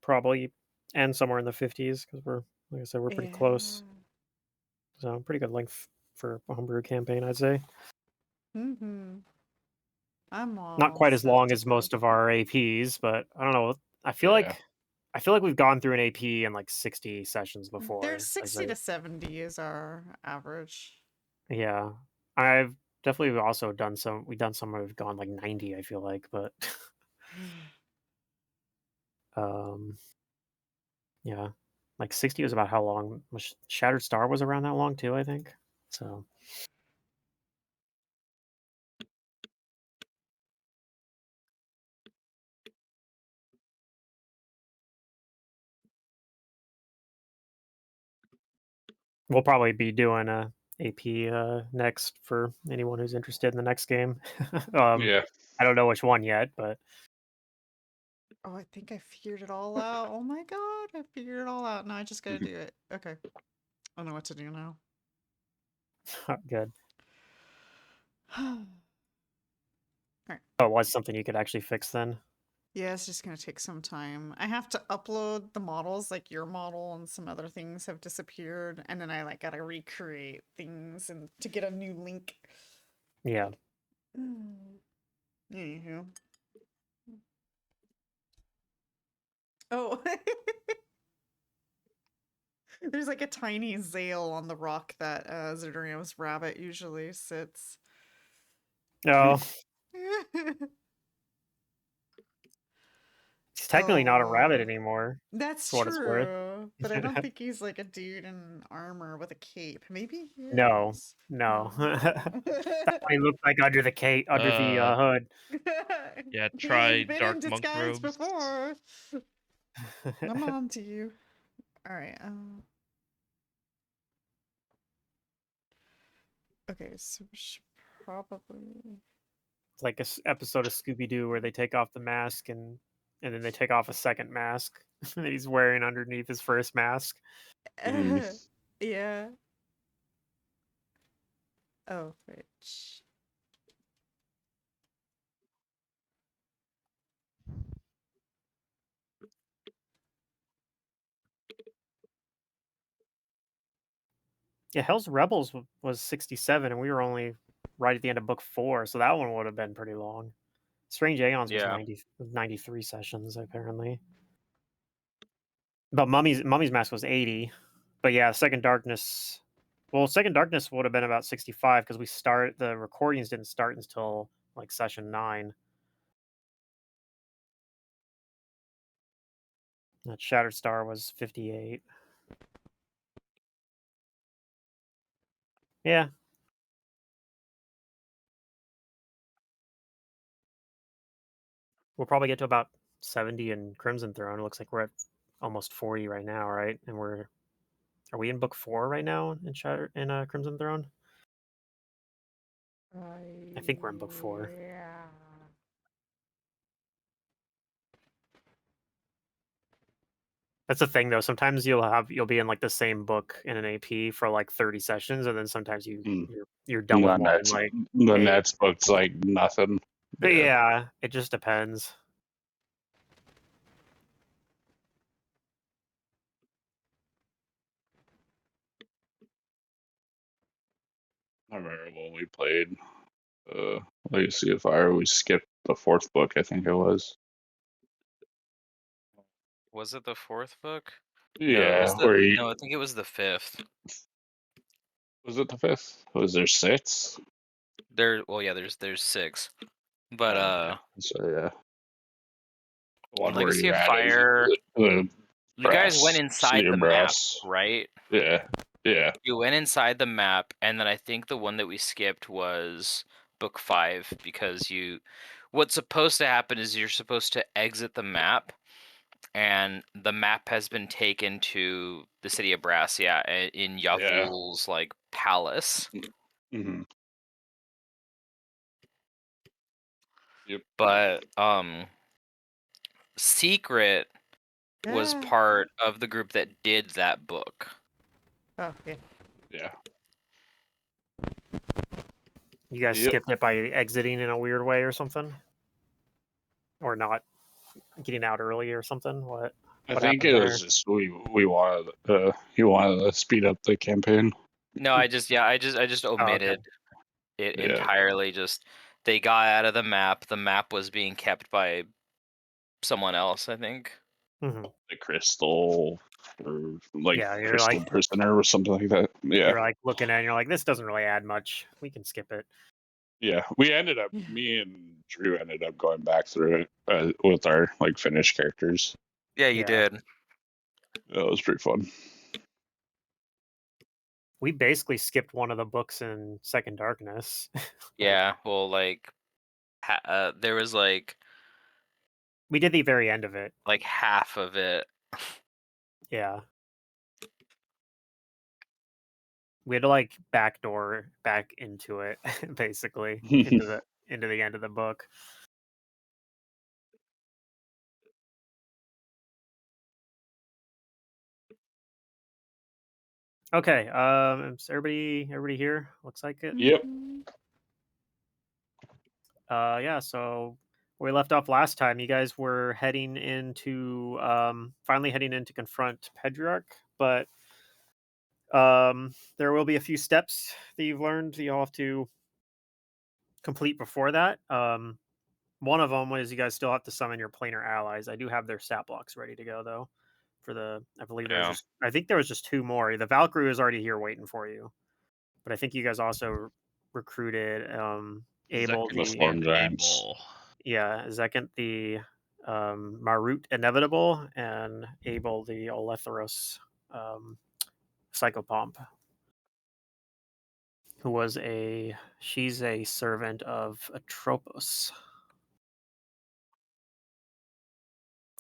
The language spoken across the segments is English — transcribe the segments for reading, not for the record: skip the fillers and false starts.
probably end somewhere in the 50s because like I said, we're pretty close. Yeah. So pretty good length for a homebrew campaign, I'd say. Mm-hmm. I'm Not all quite as set long to as go. most of our APs, but I don't know. I feel Yeah. like we've gone through an AP in like 60 sessions There's before. 60 to 70 is our average. Yeah. I've definitely also done some we've done some where we've gone like 90, I feel like, but um yeah. Like 60 was about how long Shattered Star was around that long too, I think. So we'll probably be doing a AP next for anyone who's interested in the next game. Yeah. I don't know which one yet, but Oh, I think I figured it all out. Oh my god, I figured it all out. Now I just gotta do it. Okay. I know what to do now. good. Alright. Oh, it was something you could actually fix then. Yeah, it's just gonna take some time. I have to upload the models, like your model and some other things have disappeared, and then I like gotta recreate things and to get a new link. Yeah. Anywho. Oh, there's like a tiny Zale on the rock that Zidorium's rabbit usually sits. No, he's technically not a rabbit Oh, anymime that's for what it's worth. true, but I don't think he's like a dude in armor with a cape. Maybe he No, is. no. That's Oh. what he looked like under the under the hood. Yeah, He's try been in dark monk disguise robes. before. I'm on to you. All right. Okay, so we should probably. It's like a episode of Scooby Doo where they take off the mask and then they take off a second mask that he's wearing underneath his first mask. Yeah. Oh, wait. Yeah, Hell's Rebels was 67, and we were only right at the end of book 4, so that one would have been pretty long. Strange Aeons was Yeah. 93 sessions apparently. But Mummy's Mask was 80. But yeah, Second Darkness. Well, Second Darkness would have been about 65 because the recordings didn't start until like session 9. That Shattered Star was 58. Yeah. We'll probably get to about 70 in Crimson Throne. It looks like we're at almost 40 right now, right? And are we in book 4 right now in Crimson Throne? I think we're in book 4. Yeah. That's the thing though. Sometimes you'll be in like the same book in an AP for like 30 sessions, and then sometimes you're done with one in like the 8. next book's like nothing. But yeah, it just depends. I remember when we played Legacy of Fire, we skipped the 4th book, I think it was. Was it the 4th book? Yeah, No, I think it was the 5th. Was it the 5th? Was there 6? There's 6. But So yeah. One where Legacy you of added Fire, the you guys went brass, inside cedar the map, brass. right? Yeah. You went inside the map, and then I think the one that we skipped was book 5 because what's supposed to happen is you're supposed to exit the map, and the map has been taken to the city of Brassia in Yavul's like palace. Mm-hmm. Yep. But Secret was part of the group that did that book. Oh, yeah. Yeah. You guys skipped it by exiting in a weird way or something? Or not getting out early or something? What? I What think happened it there? was just we wanted he wanted to speed up the campaign. No, I just Oh, okay. omitted it Yeah. entirely. Just they got out of the map. The map was being kept by someone else, I think. Mhm. The crystal or like Yeah, crystal prisoner or something like that. Yeah. you're like looking at it and you're like, this doesn't really add much. We can skip it. Yeah. We ended up me and Drew ended up going back through it with our like finished characters. Yeah, you Yeah. did. That was pretty fun. We basically skipped one of the books in Second Darkness. Yeah, well, like, there was We did the very end of it. like half of it. Yeah. We had to like backdoor back into it, basically, into the end of the book. Okay, is everybody here? Looks like it. Yep. Mhm. Yeah, so where we left off last time, you guys were heading into finally heading in to confront Pedriarch, but there will be a few steps that you've learned that you'll have to complete before that. One of them was you guys still have to summon your planar allies. I do have their stat blocks ready to go though. For the, I believe there was Yeah. just, I think there was just two more. The Valkyrie was already here waiting for you, but I think you guys also recruited Abel Zekant The the, Storm and Giants. Abel. yeah, Zekant the Marut Inevitable, and Abel the Oletheros Psychopomp, who was she's a servant of Atropos,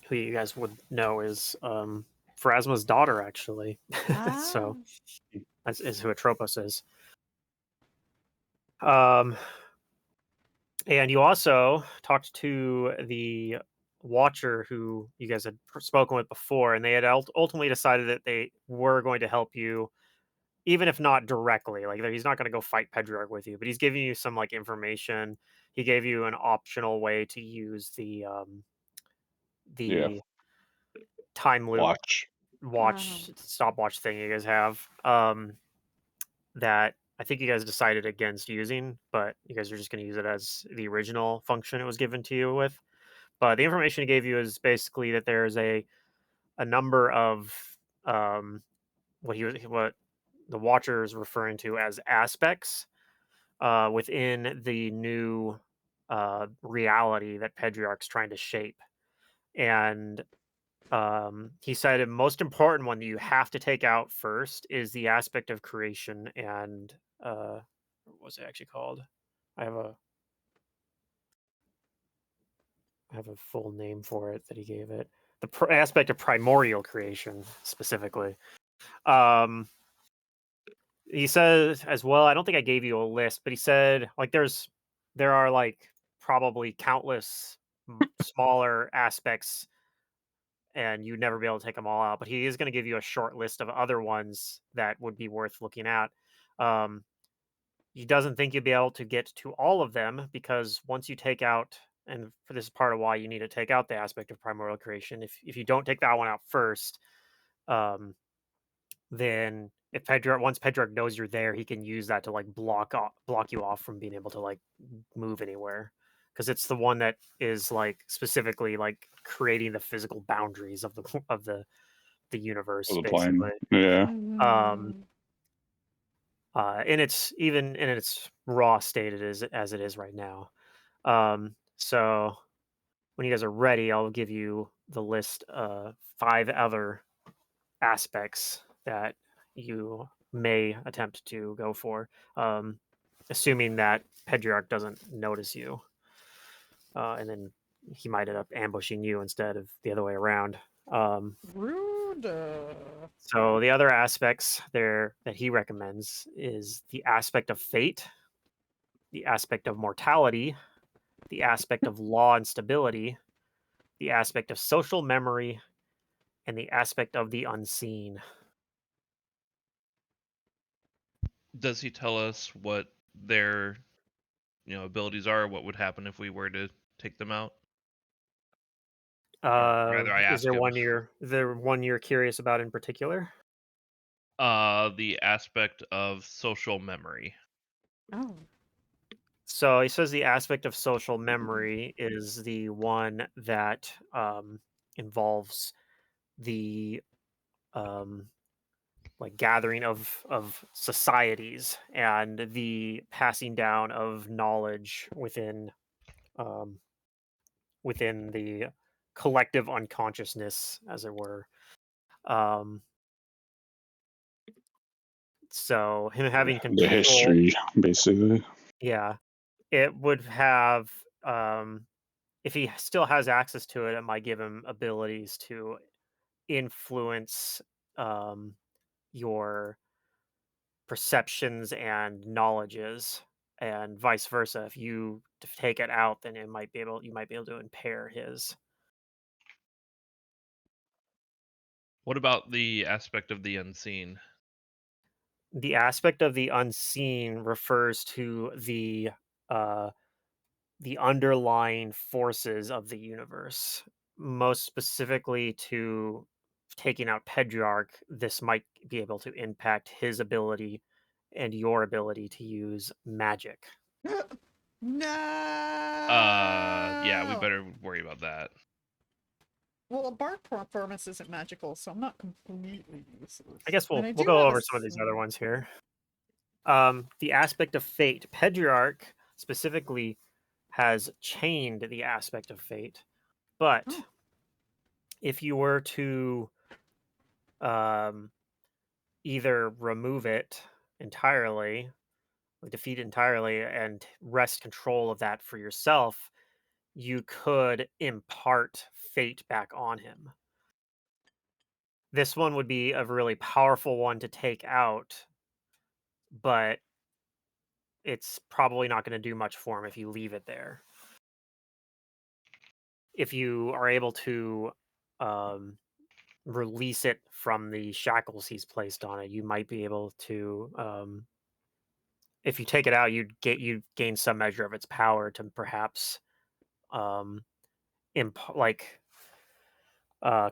who you guys would know is Pharasma's daughter, actually. Ah. So that's is who Atropos is. Um, and you also talked to the Watcher who you guys had spoken with before, and they had ultimately decided that they were going to help you, even if not directly. Like he's not going to go fight Pedriarch with you, but he's giving you some like information. He gave you an optional way to use Yeah. the time loop Watch. watch stopwatch thing you guys have. That I think you guys decided against using, but you guys are just going to use it as the original function it was given to you with. But the information he gave you is basically that there's a number of what the Watcher is referring to as aspects within the new reality that Pedriarch's trying to shape, and he said the most important one that you have to take out first is the aspect of creation and what was it actually called? I have a I have a full name for it that he gave it. The aspect of primordial creation specifically. Um, he says as well. I don't think I gave you a list, but he said like there are like probably countless smaller aspects and you'd never be able to take them all out. But he is going to give you a short list of other ones that would be worth looking at. Um, he doesn't think you'll be able to get to all of them because once you take out, and for this is part of why you need to take out the aspect of primordial creation. If you don't take that one out first, um, then if once Pedriarch knows you're there, he can use that to like block you off from being able to like move anywhere because it's the one that is like specifically like creating the physical boundaries of the of the universe For the basically. plane. Yeah. Um, Mhm. and it's even in its raw state as it is right now. So when you guys are ready, I'll give you the list of 5 other aspects that you may attempt to go for, assuming that Pedriarch doesn't notice you, and then he might end up ambushing you instead of the other way around. Rude. So the other aspects there that he recommends is the aspect of fate, the aspect of mortality, the aspect of law and stability, the aspect of social memory, and the aspect of the unseen. Does he tell us what their abilities are? What would happen if we were to take them out? rather, I Is ask him. there one you're curious about in particular? The aspect of social memory. Oh. So he says the aspect of social memory is the one that involves the um, like gathering of societies and the passing down of knowledge um, within the collective unconsciousness, as it were. Um, so him having The control, history, basically. yeah, it would have if he still has access to it, it might give him abilities to influence um, your perceptions and knowledges, and vice versa. If you take it out, then you might be able to impair his. What about the aspect of the unseen? The aspect of the unseen refers to uh, the underlying forces of the universe, most specifically to taking out Pedriarch. This might be able to impact his ability and your ability to use magic. No. Yeah, we better worry about that. Well, a bard performance isn't magical, so I'm not completely useless. I guess And we'll I we'll do go have over some of these other sword. ones here. The aspect of fate. Pedriarch specifically has chained the aspect of fate, but Oh. if you were to um, either remove it entirely, like defeat it entirely, and wrest control of that for yourself, you could impart fate back on him. This one would be a really powerful one to take out, but it's probably not going to do much for him if you leave it there. If you are able to um, release it from the shackles he's placed on it, you might be able to. If you take it out, you gain some measure of its power to perhaps um, like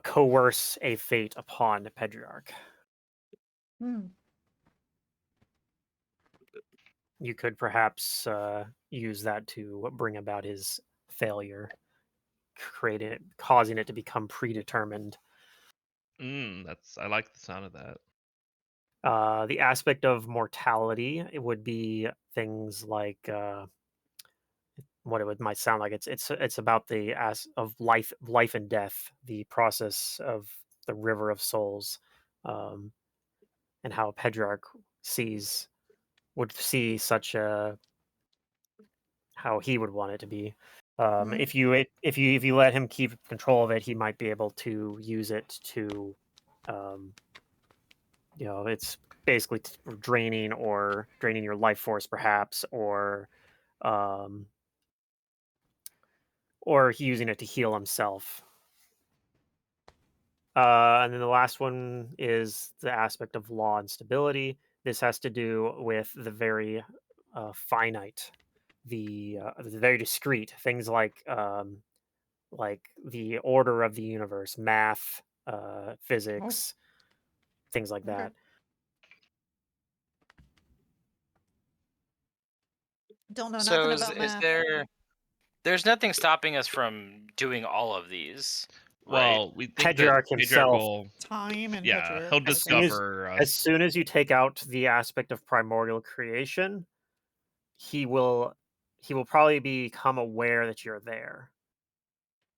coerce a fate upon Pedriarch. Hmm. You could perhaps use that to bring about his failure, causing it to become predetermined. I like the sound of that. The aspect of mortality, it would be things like what it might sound like. It's about the of life and death, the process of the river of souls, um, and how Pedriarch would see such a how he would want it to be. Hmm. If you let him keep control of it, he might be able to use it to, um, it's basically draining your life force, perhaps, um, or using it to heal himself. And then the last one is the aspect of law and stability. This has to do with the very finite, the very discrete things like the order of the universe, math, Oh. physics, things like Okay. that. Don't know So nothing about is math. there's nothing stopping us from doing all of these, right? Well, we think that Pedriarch Pedriarch himself, will, Time and yeah, Pedriarch. he'll Okay. discover as us. soon as you take out the aspect of primordial creation, he will probably become aware that you're there.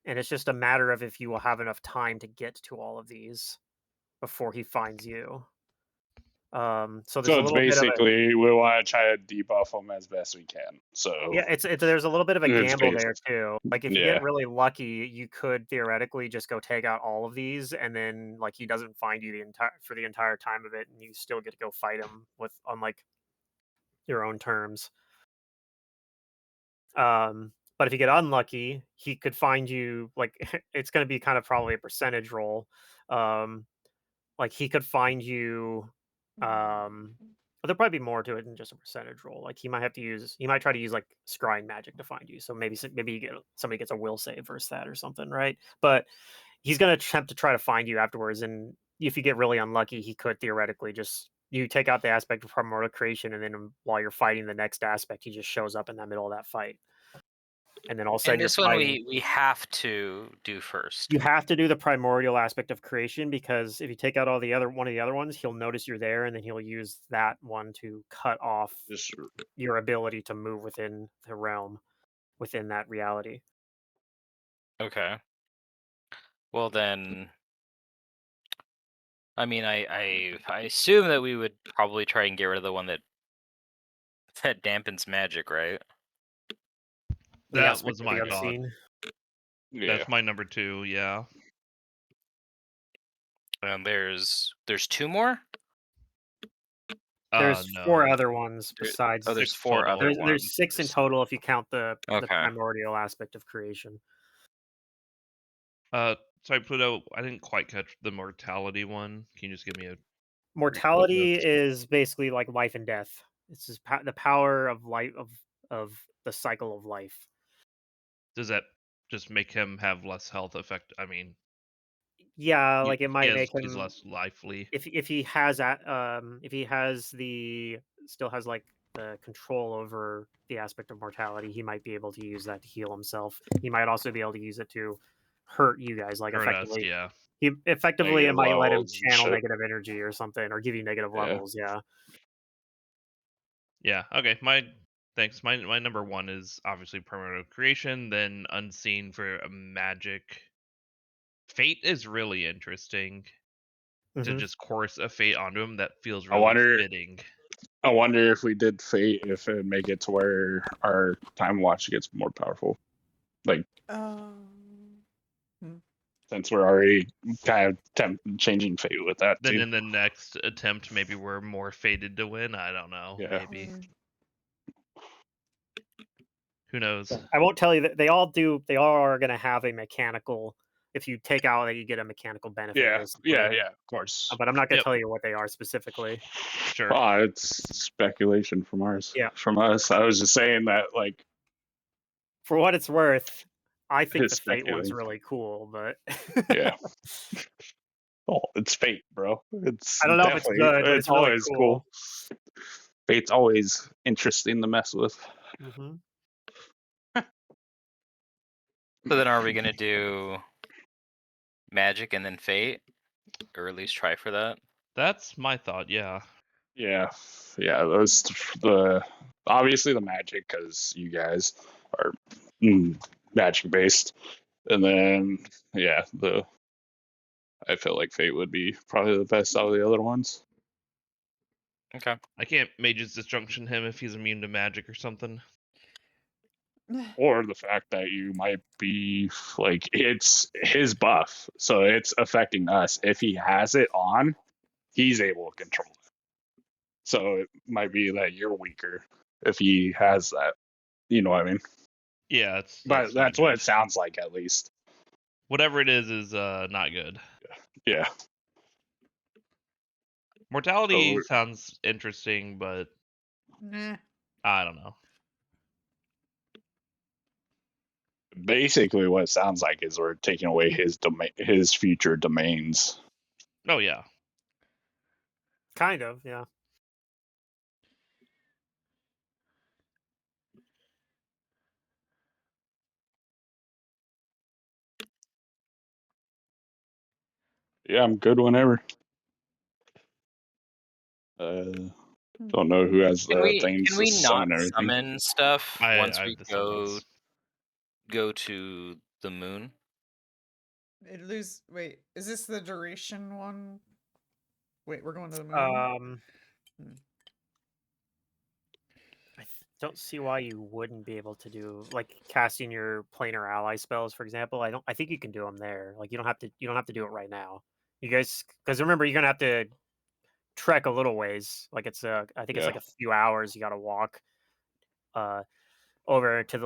And it's just a matter of if you will have enough time to get to all of these before he finds you. So there's So a it's little bit of a basically we want to try to debuff them as best we can. So yeah, it's there's a little bit of a it's gamble based, there too. Like if you yeah. get really lucky, you could theoretically just go take out all of these, and then like he doesn't find you the entire time of it, and you still get to go fight him on like your own terms. But if you get unlucky, he could find you like it's going to be kind of probably a percentage roll. Like he could find you. Um, But there'll probably be more to it than just a percentage roll. Like he might try to use like scrying magic to find you. So maybe somebody gets a will save versus that or something, right? But he's going to attempt to try to find you afterwards, and if you get really unlucky, he could theoretically just you take out the aspect of primordial creation, and then while you're fighting the next aspect, he just shows up in the middle of that fight, and then all of a sudden And this you're one fighting. we have to do first. You have to do the primordial aspect of creation, because if you take out one of the other ones, he'll notice you're there, and then he'll use that one to cut off Just your ability to move within the realm, within that reality. Okay. Well then, I mean, I assume that we would probably try and get rid of the one that dampens magic, right? The That aspect was of my the thought. unseen. yeah. That's my number 2. Yeah. And there's 2 more. There's No. 4 other ones besides. Oh, there's 6 4 total. other ones. There's 6 in total if you count the Okay. primordial aspect of creation. Sorry, Pluto. I didn't quite catch the mortality one. Can you just give me a Mortality notes? is basically like life and death. It's just the power of life of the cycle of life. Does that just make him have less health effect? I mean, Yeah, like it might make he's him, less lively. if he has that if he has still has like the control over the aspect of mortality, he might be able to use that to heal himself. He might also be able to use it to hurt you guys, like Hurt us, effectively. yeah. It Negative might let him levels and channel shit. negative energy or something, or give you negative Yeah. levels. Yeah. Yeah. Okay. Thanks. My number 1 is obviously primordial creation, then unseen for magic. Fate is really interesting to Mhm. just course a fate onto him. That feels I really wonder- fitting. I wonder if we did Fate, if it would make it to where our time watch gets more powerful. Like, since we're already kind of changing Fate with that Then too. in the next attempt, maybe we're more fated to win. I don't know. Yeah. Maybe. Who knows? I won't tell you that they all are going to have a mechanical. If you take out that, you get a mechanical benefit. Yeah. Basically. Yeah. Yeah. Of course. But I'm not going to Yep. tell you what they are specifically. Sure. It's speculation from ours. Yeah. From us. I was just saying that, like, For what it's worth, I think His the Fate one's speculating. really cool, but Yeah. Oh, it's Fate, bro. It's I don't know if it's definitely, good, but it's really always cool. Fate's always interesting to mess with. Mm-hmm. So then, are we gonna do magic and then fate, or at least try for that? That's my thought. Yeah. Yeah, those obviously the magic, because you guys are magic based, and then I feel like Fate would be probably the best out of the other ones. Okay. I can't Mage's Disjunction him if he's immune to magic or something. Or the fact that you might be like, it's his buff, so it's affecting us. If he has it on, he's able to control it. So it might be that you're weaker if he has that. You know what I mean? Yeah, But that's what it sounds like, at least. Whatever it is not good. Yeah. Mortality sounds interesting, but Nah. I don't know. Basically, what it sounds like is we're taking away his future domains. Oh yeah. Kind of, yeah. Yeah, I'm good whenever. Don't know who has Can the things can to we not summon everything. summon stuff once I we have the summons. go to the moon? Wait, is this the duration one? Wait, we're going to the moon? I don't see why you wouldn't be able to do, like, casting your planar ally spells, for example. I think you can do them there. Like, you don't have to do it right now. You guys, because remember, you're gonna have to trek a little ways. Like, it's I think it's like a few hours you got to walk over to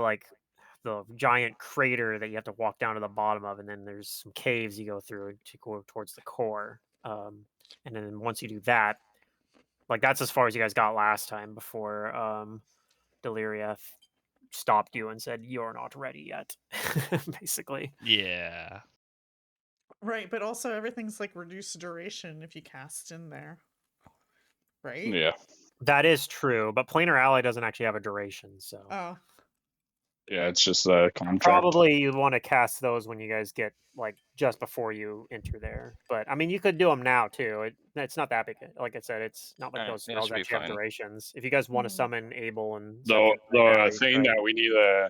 the giant crater that you have to walk down to the bottom of, and then there's some caves you go through to go towards the core. And then once you do that, Like that's as far as you guys got last time before Deliriath stopped you and said you're not ready yet, basically. Yeah. Right, but also everything's like reduced duration if you cast in there. Right? Yeah. That is true, but Planar Ally doesn't actually have a duration, so Oh. Yeah, it's just a contract. probably you want to cast those when you guys get like just before you enter there. But I mean, you could do them now too. It's not that big. Like I said, it's not like Alright, those yeah, spells should be actually have fine. durations. If you guys want to Mhm. summon Abel and The set things like that, the you thing could. that we need to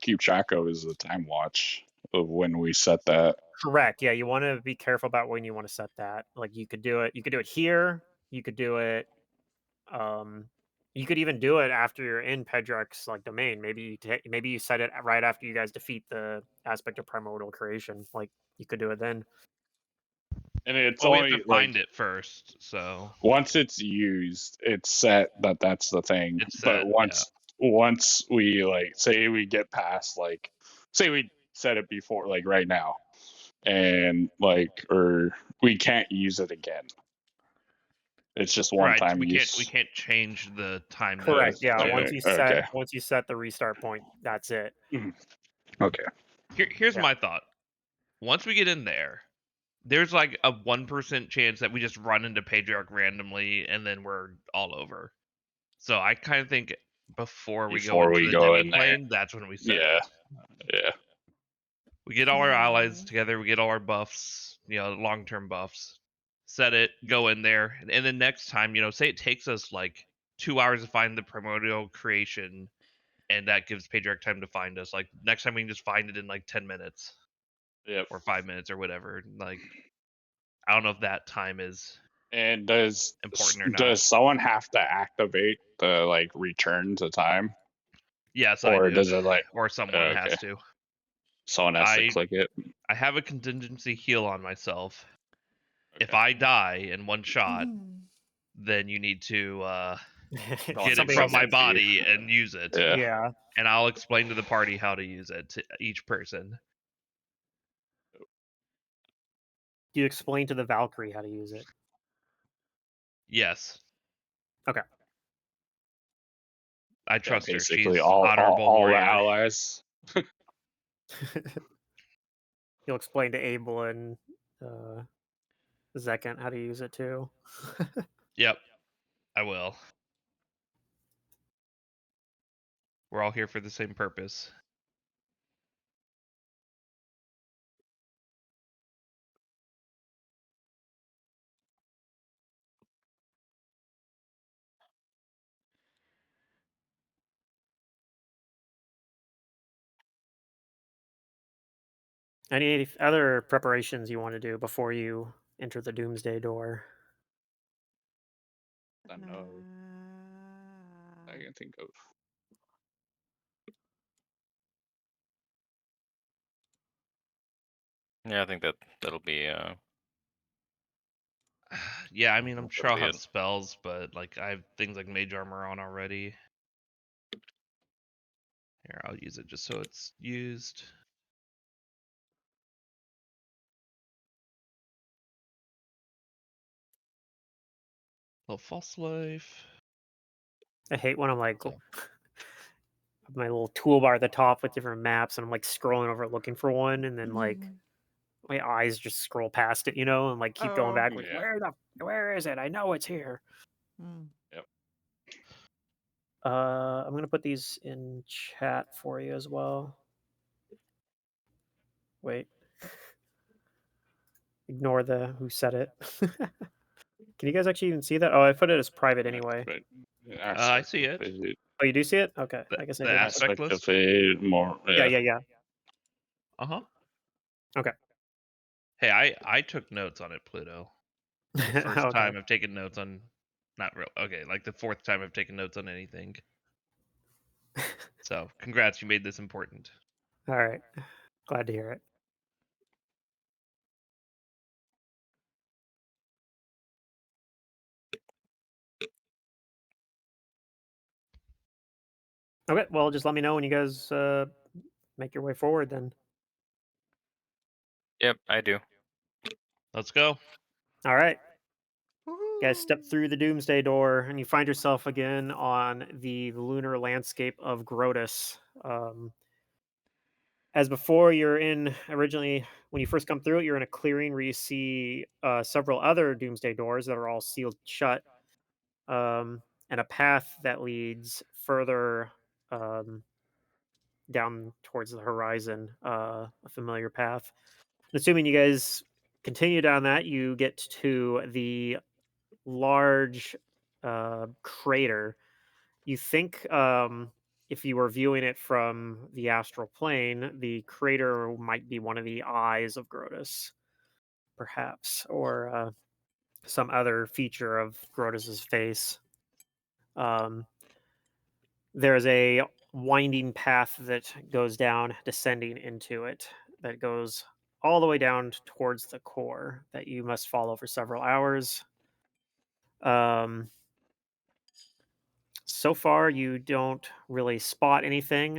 keep track of is the time watch of when we set that. Correct. Yeah, you want to be careful about when you want to set that. Like you could do it. You could do it here. You could do it. You could even do it after you're in Pedriarch's like domain. Maybe you set it right after you guys defeat the aspect of primordial creation. Like you could do it then. And it's Well, we have only to find it first, so once it's used, it's set that that's the thing. it's But set. once we like say we get past like say we set it before like right now and like or we can't use it again. It's just one Right. time We use. can't change the time. that Correct. it's Yeah. to. Okay. Once you set the restart point, that's it. Okay. Here's Yeah. my thought. Once we get in there, there's like a 1% chance that we just run into Pedriarch randomly and then we're all over. So I kind of think before we go Before into we the go demi in there. plane, that's when we set Yeah. it. Yeah. We get all our allies Hmm. together, we get all our buffs, long-term buffs. Set it, go in there, and then next time, say it takes us like 2 hours to find the primordial creation, and that gives Pedriarch time to find us. Like next time we can just find it in like 10 minutes Yep. or 5 minutes or whatever. Like I don't know if that time is And important or not. does someone have to activate the like return to time? Yes, I Or do. does it like Or someone okay. has to. Someone has to click it? I have a contingency heal on myself. If Okay. I die in one shot, Mhm. then you need to Well, get it somebody from else my has to use body it. and use it. Yeah. Yeah. And I'll explain to the party how to use it to each person. Do you explain to the Valkyrie how to use it? Yes. Okay. I trust her. Basically She's all honorable the warrior. allies. You'll explain to Abel and Zekant how to use it too. Yep, I will. We're all here for the same purpose. Any other preparations you want to do before you enter the Doomsday Door? I know. I can think of. Yeah, I think that'll be Yeah, I mean, I'm sure I'll That'll be have it. spells, but like I have things like mage armor on already. Here, I'll use it just so it's used. Little false life. I hate when I'm like So, my little toolbar at the top with different maps, and I'm like scrolling over looking for one, and then like Mhm. my eyes just scroll past it, and like keep going Oh. back. Like, Yeah. where is it? I know it's here. Mm. I'm gonna put these in chat for you as well. Wait. Ignore the who said it. Can you guys actually even see that? Oh, I put it as private anyway. I see it. Oh, you do see it? Okay. The- I guess I the did. aspect Aspect list? of it more. Yeah. Uh-huh. Okay. Hey, I took notes on it, Pluto. The first Okay. time I've taken notes on not real okay, like the fourth time I've taken notes on anything. So congrats, you made this important. All right. Glad to hear it. Okay. Well, just let me know when you guys make your way forward then. Yep, I do. Let's go. All right. Woohoo. You guys step through the Doomsday Door, and you find yourself again on the lunar landscape of Grotus. As before, you're in originally when you first come through it, you're in a clearing where you see several other Doomsday Doors that are all sealed shut, and a path that leads further um, down towards the horizon, a familiar path. Assuming you guys continue down that, you get to the large crater. You think if you were viewing it from the astral plane, the crater might be one of the eyes of Grotus, perhaps, or some other feature of Grotus's face. There's a winding path that goes down, descending into it, that goes all the way down towards the core that you must follow for several hours. So far, you don't really spot anything.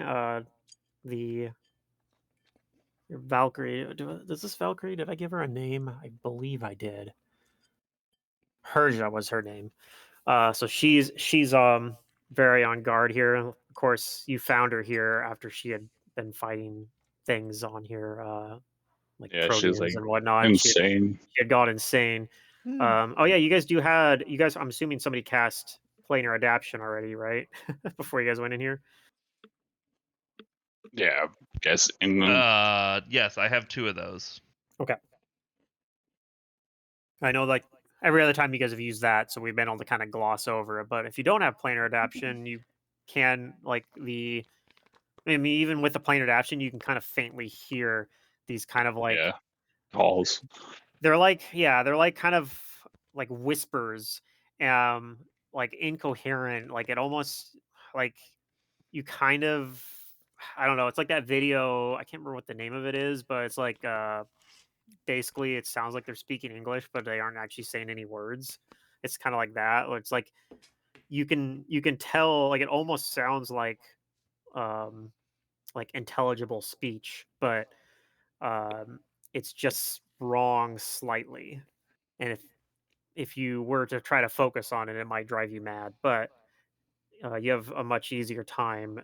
The Valkyrie, does this Valkyrie, did I give her a name? I believe I did. Herja was her name. So she's very on guard here. Of course, you found her here after she had been fighting things on here, like Yeah, she's proteans like and whatnot. insane. She had gone insane. Hmm. Oh yeah, you guys. I'm assuming somebody cast planar adaptation already, right? Before you guys went in here. Yeah, guess in Yes, I have 2 of those. Okay. I know, like every other time you guys have used that, so we've been able to kind of gloss over it. But if you don't have planar adaptation, you can I mean, even with the planar adaptation, you can kind of faintly hear these kind of like yeah calls. they're like kind of like whispers, um, like incoherent. Like it almost like you kind of I don't know. It's like that video. I can't remember what the name of it is, but it's like basically it sounds like they're speaking English, but they aren't actually saying any words. It's kind of like that. Or it's like you can tell like it almost sounds um like intelligible speech, but um it's just wrong slightly. And if you were to try to focus on it, it might drive you mad. But you have a much easier time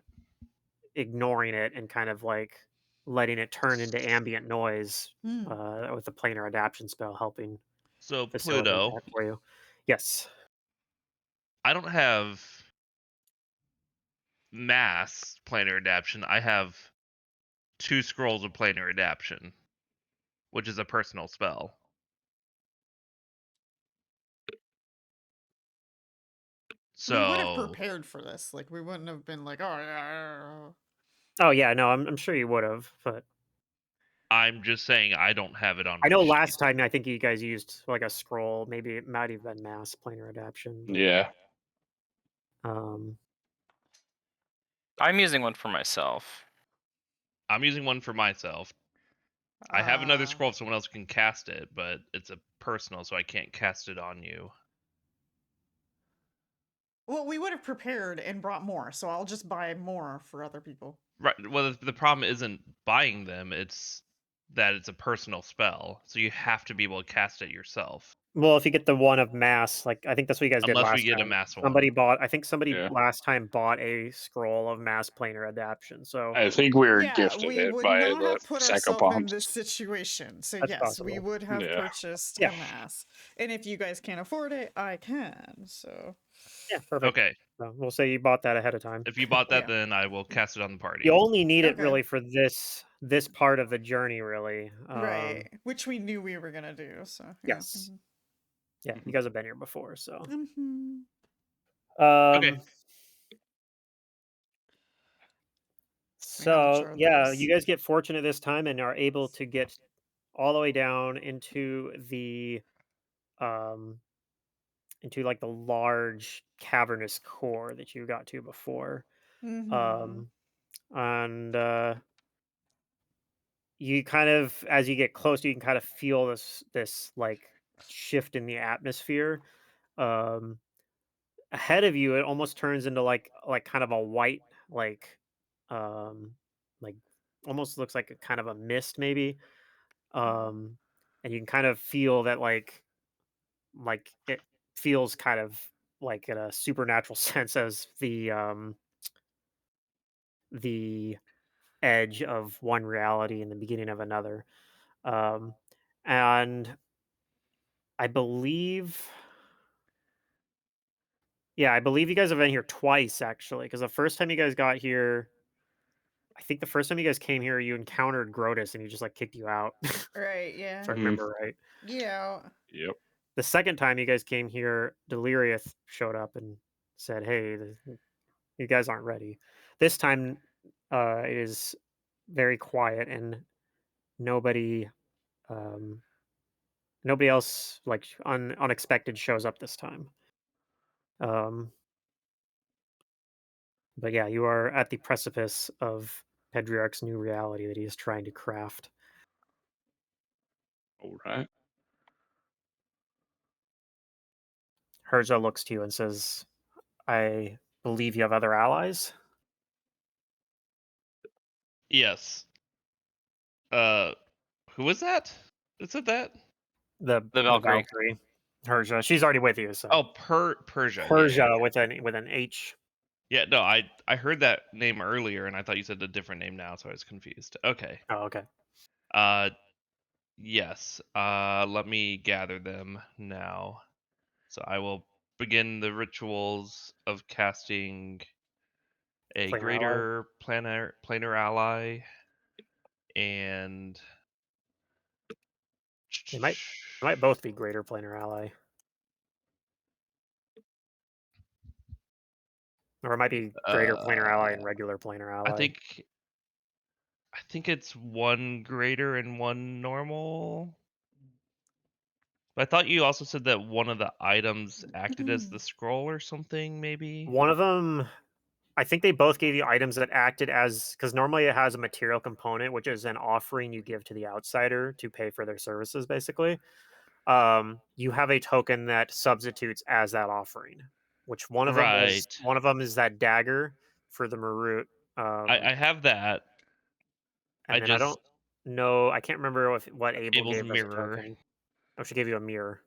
ignoring it and kind of like letting it turn into ambient noise Hmm. with the planar adaptation spell helping So facilitate Pluto, that for you. Yes. I don't have mass planar adaptation. I have 2 scrolls of planar adaptation, which is a personal spell. We would have So prepared for this. Like we wouldn't have been like, oh yeah. Oh yeah, no, I'm sure you would have, but I'm just saying I don't have it on I my know sheet. last time I think you guys used like a scroll. Maybe it might have been mass planar adaptation. But, Yeah, um, I'm using one for myself. I'm using one for myself. I have another scroll if someone else can cast it, but it's a personal, so I can't cast it on you. Well, we would have prepared and brought more, so I'll just buy more for other people. Right. Well, the problem isn't buying them; it's that it's a personal spell, so you have to be able to cast it yourself. well, if you get the one of mass, like I think that's what you guys did Unless we last get a time. mass one. Somebody bought. I think somebody yeah. last time bought a scroll of mass planar adaptation. So I think we were Yeah, gifted we it would by not the have put ourselves in psychopomps. this situation. So that's yes, we possible. would have Yeah. purchased Yeah. a mass. And if you guys can't afford it, I can. So Yeah, perfect. Okay. So we'll say you bought that ahead of time. If you bought that, Yeah. then I will cast it on the party. You only need it Okay. really for this part of the journey, really. Right. Which we knew we were gonna do. So yeah. Yes. Yeah, you guys have been here before, so. Mhm. Okay. We have a So yeah, Jarlos. you guys get fortunate this time and are able to get all the way down um into like the large cavernous core that you got to before. Mhm. Um and you kind of as you get closer you can kind of feel this like shift in the atmosphere. Um Ahead of you it almost turns into like kind of a white like um like almost looks like a kind of a mist maybe. And you can kind of feel that like it feels kind of like in a supernatural sense as the edge of one reality and the beginning of another. Um, and I believe, yeah, I believe you guys have been here twice actually, because the first time you guys got here, I think the first time you guys came here, you encountered Grotus and he just like kicked you out, if Right, I yeah. remember right. Yeah. Yep. The second time you guys came here, Delirious showed up and said, "Hey, you guys aren't ready." This time, it is very quiet and nobody, um, nobody else like unexpected shows up this time. Um, but yeah, you are at the precipice of Pedriarch's new reality that he is trying to craft. All right. Herja looks to you and says, "I believe you have other allies." Yes. Uh, who was that? That said that? The The Valkyrie. Valkyrie, Herja. She's already with you, so Oh, Persia. Yeah, yeah, Herja yeah. with an H. Yeah, no, I heard that name earlier, and I thought you said a different name now, so I was confused. Okay. Oh, okay. Uh, yes. Let me gather them now. So I will begin the rituals of casting a Planar ally. greater planar ally and They might both be greater planar ally, or it might be greater planar ally and uh regular planar I ally. think it's one greater and one normal. I thought you also said that one of the items acted as the scroll or something, maybe? One of them, I think they both gave you items that acted as because normally it has a material component, which is an offering you give to the outsider to pay for their services, basically. You have a token that substitutes as that offering, which Right. one of them is that dagger for the Marut. Um, I have that. I and then I just don't know, I can't remember what Abel Abel's gave as a mirror. token. Oh, she gave you a mirror.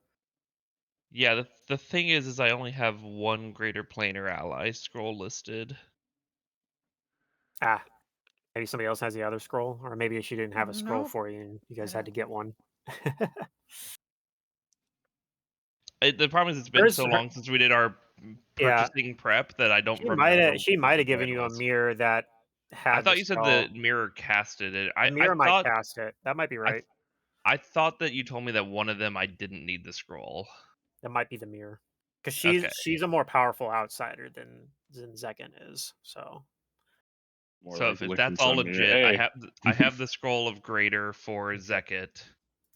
Yeah, the thing is I only have one greater planar ally scroll listed. Ah, maybe somebody else has the other scroll, or maybe she didn't have a scroll Nope. for you and you I guys had to don't. get one. The problem is it's been Hers, so her, long since we did our yeah, purchasing prep that I don't remember what she the might fucking have given plan you a was. mirror that I had the thought you said the spell. mirror casted it. The I mirror might thought cast it. That might be I right. I thought that you told me that one of them I didn't need the scroll. That might be the mirror, because Okay. she's a more powerful outsider than Zekin is. So More So like if licking that's all some mirror. legit, Hey. I have the scroll of greater for okay, Zekit,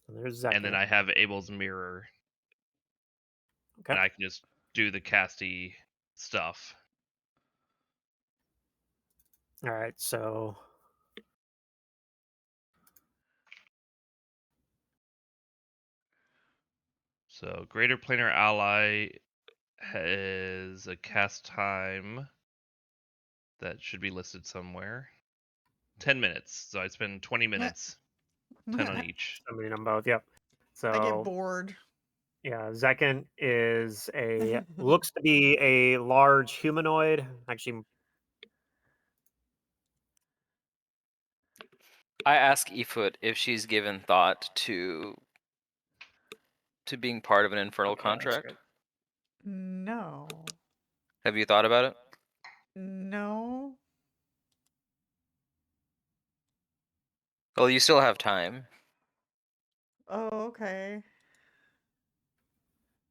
so there's and then Zekin. I have Abel's mirror, Okay, and I can just do the casty stuff. all right. So So greater planar ally has a cast time that should be listed somewhere. 10 minutes. So I spend 20 minutes, 10 on each. somebody them both. Yep. I get So bored. yeah, Zekin is looks to be a large humanoid. Actually, I ask Efoot if she's given thought to being part of an infernal yeah, that's contract. good. No. Have you thought about it? No. Well, you still have time. Oh, okay.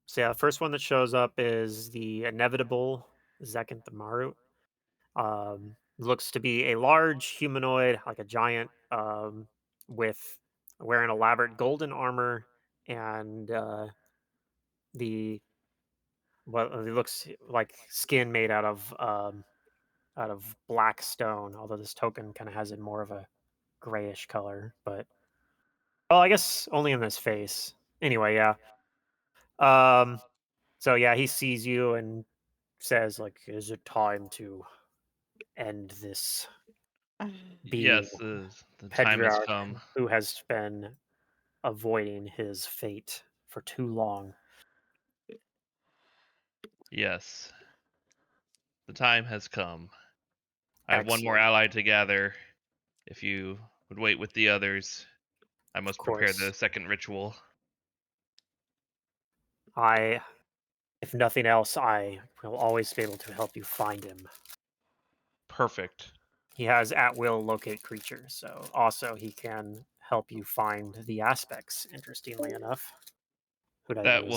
So yeah, the first one that shows up is the inevitable Zekin the Marut. Looks to be a large humanoid, like a giant, with wearing elaborate golden armor and the what it looks like skin made out of black stone. Although this token kind of has it more of a grayish color, but well, I guess only in this face. Anyway, yeah. Um, so yeah, he sees you and says, like, "Is it time to end this being?" Yes, the time has Pedriarch, come. who has been avoiding his fate for too long. Yes. The time has come. I have one more Excellent. ally to gather. If you would wait with the others, I must prepare course. the second ritual. If nothing else, I will always be able to help you find him. Perfect. He has at will locate creatures, so also he can help you find the aspects, interestingly enough. Who that That is.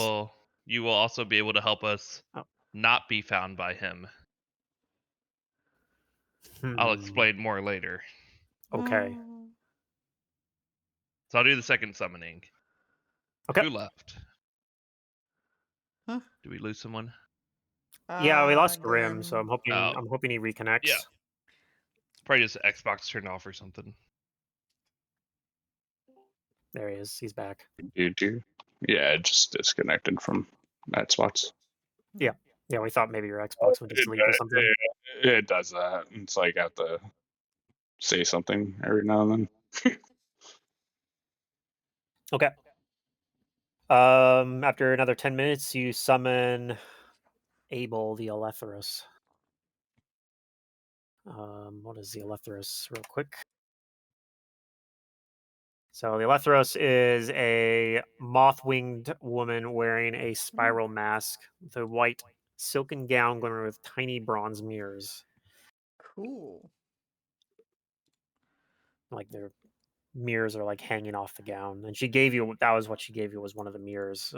you will also be able to help us Oh. not be found by him. I'll Hmm. explain more later. Okay. Oh. So I'll do the second summoning. Okay. Who left? Huh? Did we lose someone? Yeah, we lost Grim, so Grim. Oh, I'm hoping he reconnects. yeah. Probably just Xbox turned off or something. There he is. He's back. Do. Yeah, it just disconnected from that spots. Yeah. Yeah, we thought maybe your Xbox went to sleep or something. It does that. It's like I have to say something every now and then. Okay. After another 10 minutes, you summon Abel the Elethorus. What is the Elethorus, real quick? So the Elethros is a moth-winged woman wearing a spiral mask with a white silken gown glimmering with tiny bronze mirrors. Cool. Like their mirrors are like hanging off the gown. And she gave you that was what she gave you was one of the mirrors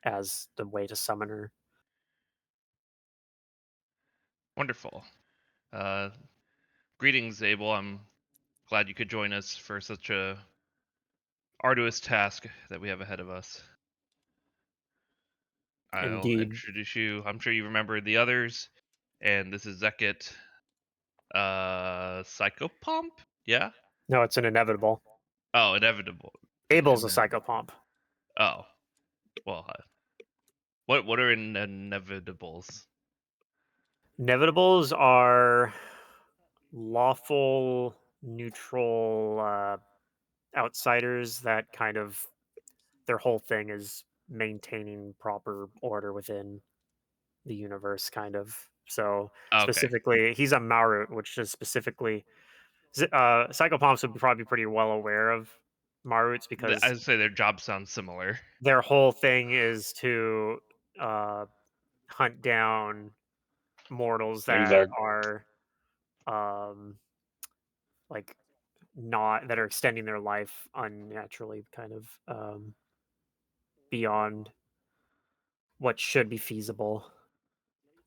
as the way to summon her. Wonderful. Greetings, Abel. I'm glad you could join us for such a arduous task that we have ahead of us. I'll Indeed. introduce you. I'm sure you remember the others. And this is Zekit. Psychopomp? Yeah? No, it's an inevitable. Oh, inevitable. Abel's a Inevitable. psychopomp. Oh. Well, what are inevitables? Inevitables are lawful, neutral outsiders that kind of their whole thing is maintaining proper order within the universe, kind of. So Okay. specifically, he's a Marut, which is specifically psychopomps would probably be pretty well aware of Maruts because I'd say their job sounds similar. their whole thing is to uh, hunt down mortals that Exactly. are um, like not that are extending their life unnaturally, kind of beyond what should be feasible.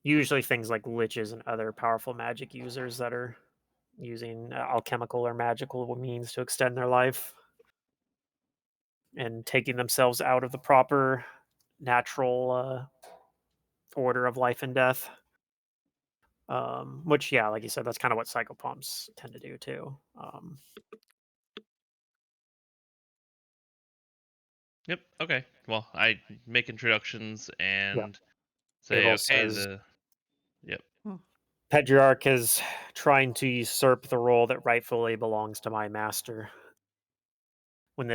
Usually things like liches and other powerful magic users that are using alchemical or magical means to extend their life and taking themselves out of the proper natural order of life and death. Which, yeah, like you said, that's kind of what psychopomps tend to do too. Yep. Okay. Well, I make introductions Yeah, and say, Abel okay, says Yep. Pedriarch is trying to usurp the role that rightfully belongs to my master. When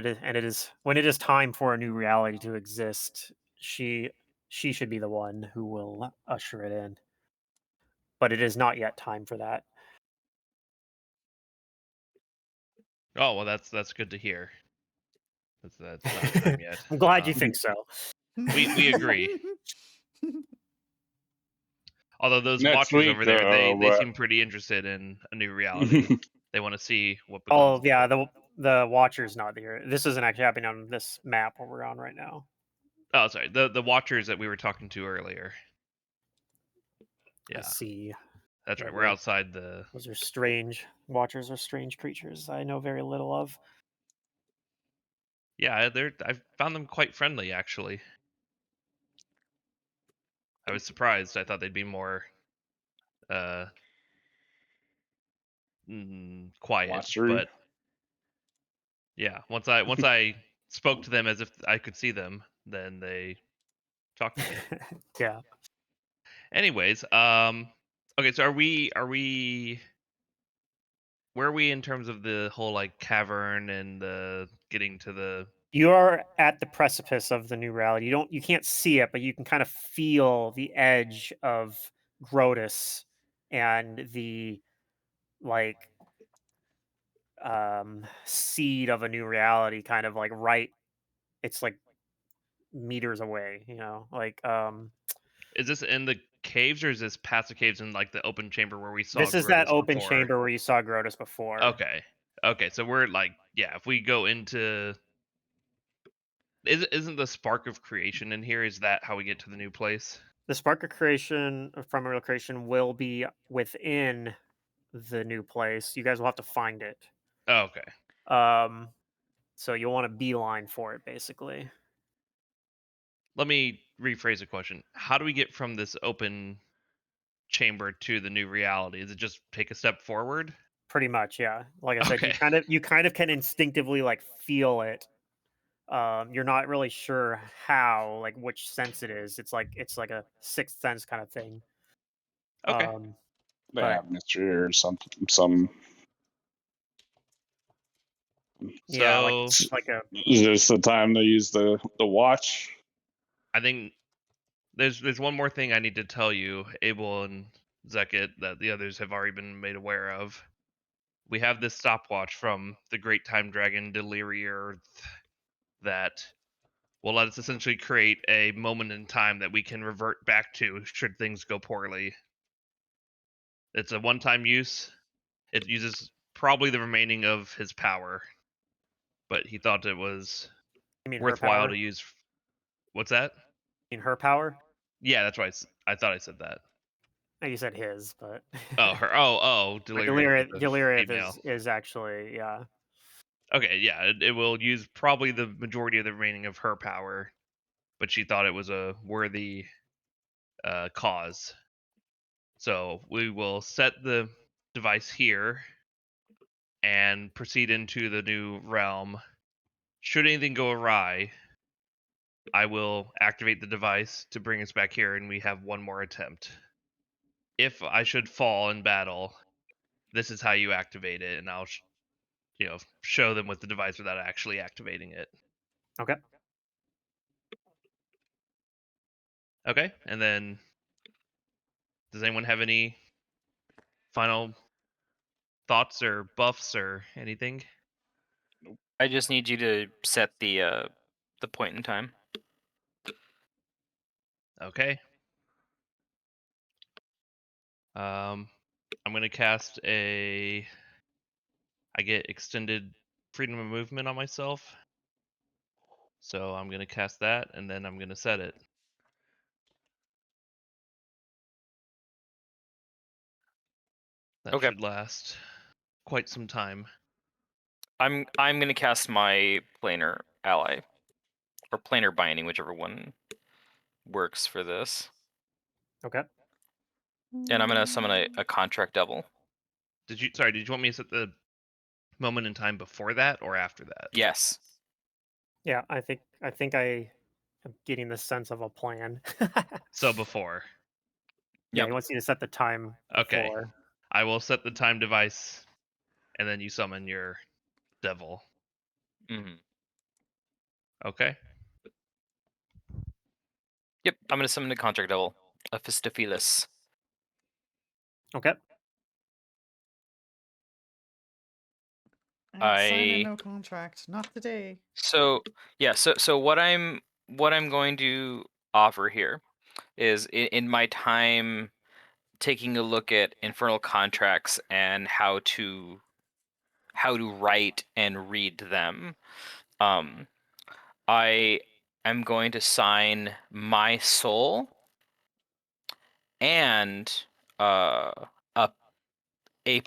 when it is time for a new reality to exist, she should be the one who will usher it in. But it is not yet time for that. Oh, well, that's good to hear. That's not time yet. I'm glad you think so. We agree. Although those Next watchers week, over there, though, they seem pretty interested in a new reality. They want to see what becomes. Oh yeah, the Watcher's not here. This isn't actually happening on this map where we're on right now. Oh, sorry, the watchers that we were talking to earlier. I Yeah, see. that's Yeah, right. We're outside the. those are strange. Watchers are strange creatures I know very little of. Yeah, I've found them quite friendly, actually. I was surprised. I thought they'd be more uh quiet, Blustery. but yeah, once I spoke to them as if I could see them, then they talked to me. Yeah. Anyways, okay, so where are we in terms of the whole like cavern and the getting to the You are at the precipice of the new reality. You can't see it, but you can kind of feel the edge of Grotus and the like seed of a new reality kind of like it's like meters away, Is this in the caves or is this past the caves in like the open chamber where we saw this is that Grotus open before? chamber where you saw Grotus before. Okay. Okay, so we're like, yeah, if we go into isn't the spark of creation in here? Is that how we get to the new place? The spark of creation, of primordial creation, will be within the new place. You guys will have to find it. Oh, okay. So you'll want to beeline for it, basically. Let me rephrase the question. How do we get from this open chamber to the new reality? Is it just take a step forward? Pretty much, yeah. Like I said, Okay. you kind of can instinctively like feel it. You're not really sure how, like which sense it is. It's like a sixth sense kind of thing. Okay. The But atmosphere or something. Some. yeah, So it's like a Is this the time to use the watch? I think there's one more thing I need to tell you, Abel and Zekit, that the others have already been made aware of. We have this stopwatch from the Great Time Dragon Delirier that will let us essentially create a moment in time that we can revert back to should things go poorly. It's a one-time use. It uses probably the remaining of his power, but he thought it was you mean her worthwhile power? to use. What's that? You mean her power? Yeah, that's right. I thought I said that. No, you said his, but Oh, her. Oh, but Delirious is the Delirious female. is actually, yeah. Okay, yeah, it will use probably the majority of the remaining of her power, but she thought it was a worthy cause. So we will set the device here and proceed into the new realm. Should anything go awry, I will activate the device to bring us back here, and we have one more attempt. If I should fall in battle, this is how you activate it, and I'll show them with the device without actually activating it. Okay. Okay, and then does anyone have any final thoughts or buffs or anything? I just need you to set the point in time. Okay. I'm gonna cast I get extended freedom of movement on myself. So I'm gonna cast that and then I'm gonna set it. That Okay. should last quite some time. I'm gonna cast my planar ally, or planar binding, whichever one works for this. Okay. And I'm gonna summon a contract devil. Did you want me to set the moment in time before that or after that? Yes. Yeah, I think I am getting the sense of a plan. So before. Yeah, Yep. he wants you to set the time Okay. before. I will set the time device and then you summon your devil. Mm-hmm. Okay. Yep. I'm gonna summon a contract devil, a Fistophilus. Okay. I ain't signing I no contract. Not today. so yeah. So what I'm going to offer here is in my time taking a look at infernal contracts and how to write and read them. I am going to sign my soul and a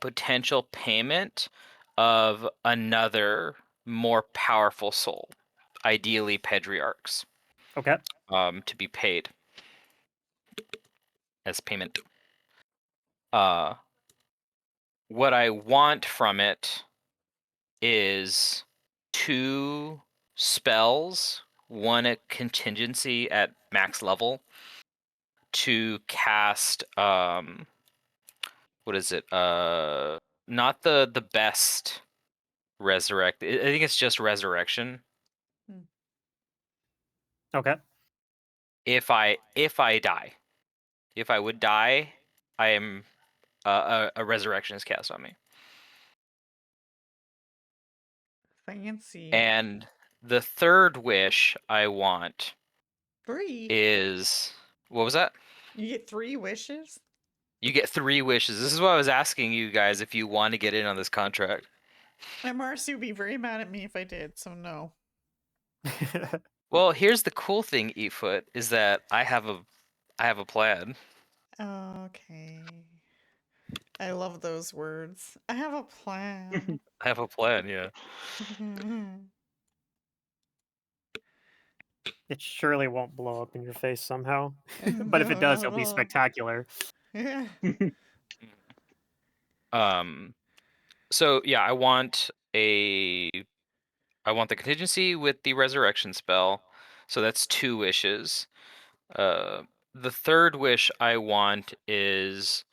potential payment of another more powerful soul, ideally Pedriarch's, Okay. to be paid as payment. What I want from it is 2 spells, 1 at contingency at max level, to cast what is it? Not the best resurrect. I think it's just resurrection. Okay. If I die, if I would die, I am a resurrection is cast on me. Fancy. And the third wish I want 3. is what was that? You get 3 wishes? You get 3 wishes. This is why I was asking you guys if you want to get in on this contract. And Marcy would be very mad at me if I did, so no. Well, here's the cool thing, Eatfoot, is that I have a plan. Okay. I love those words. I have a plan. I have a plan, yeah. It surely won't blow up in your face somehow. But if it does, it'll be No. spectacular. So yeah, I want the contingency with the resurrection spell. So that's 2 wishes. The third wish I want is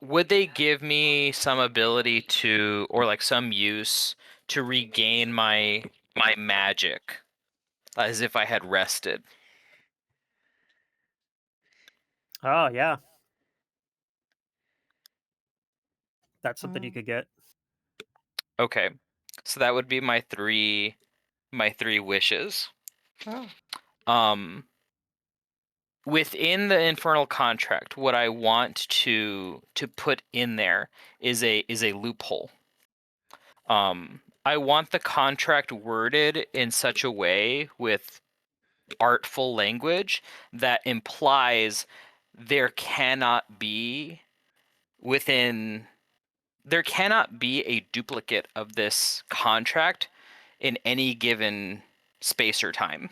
would they give me some ability to, or like some use to regain my magic as if I had rested? Oh, yeah. That's something you Mm. could get. Okay. So that would be my 3 wishes. Oh. Within the infernal contract, what I want to put in there is a loophole. I want the contract worded in such a way with artful language that implies there cannot be a duplicate of this contract in any given space or time.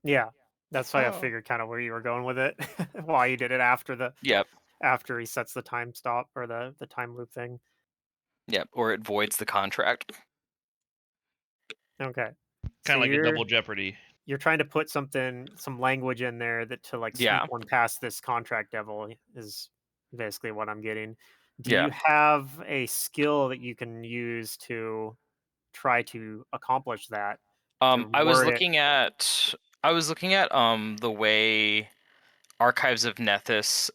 Yeah. That's why I Oh. figured kind of where you were going with it. Why you did it Yep. after he sets the time stop or the time loop thing. Yep. Or it voids the contract. Okay. Kind of like a double jeopardy. You're trying to put some language in there that to like Yeah. sneak one past this contract devil is basically what I'm getting. Do Yeah. you have a skill that you can use to try to accomplish that? To I was word it? looking at the way Archives of Nethys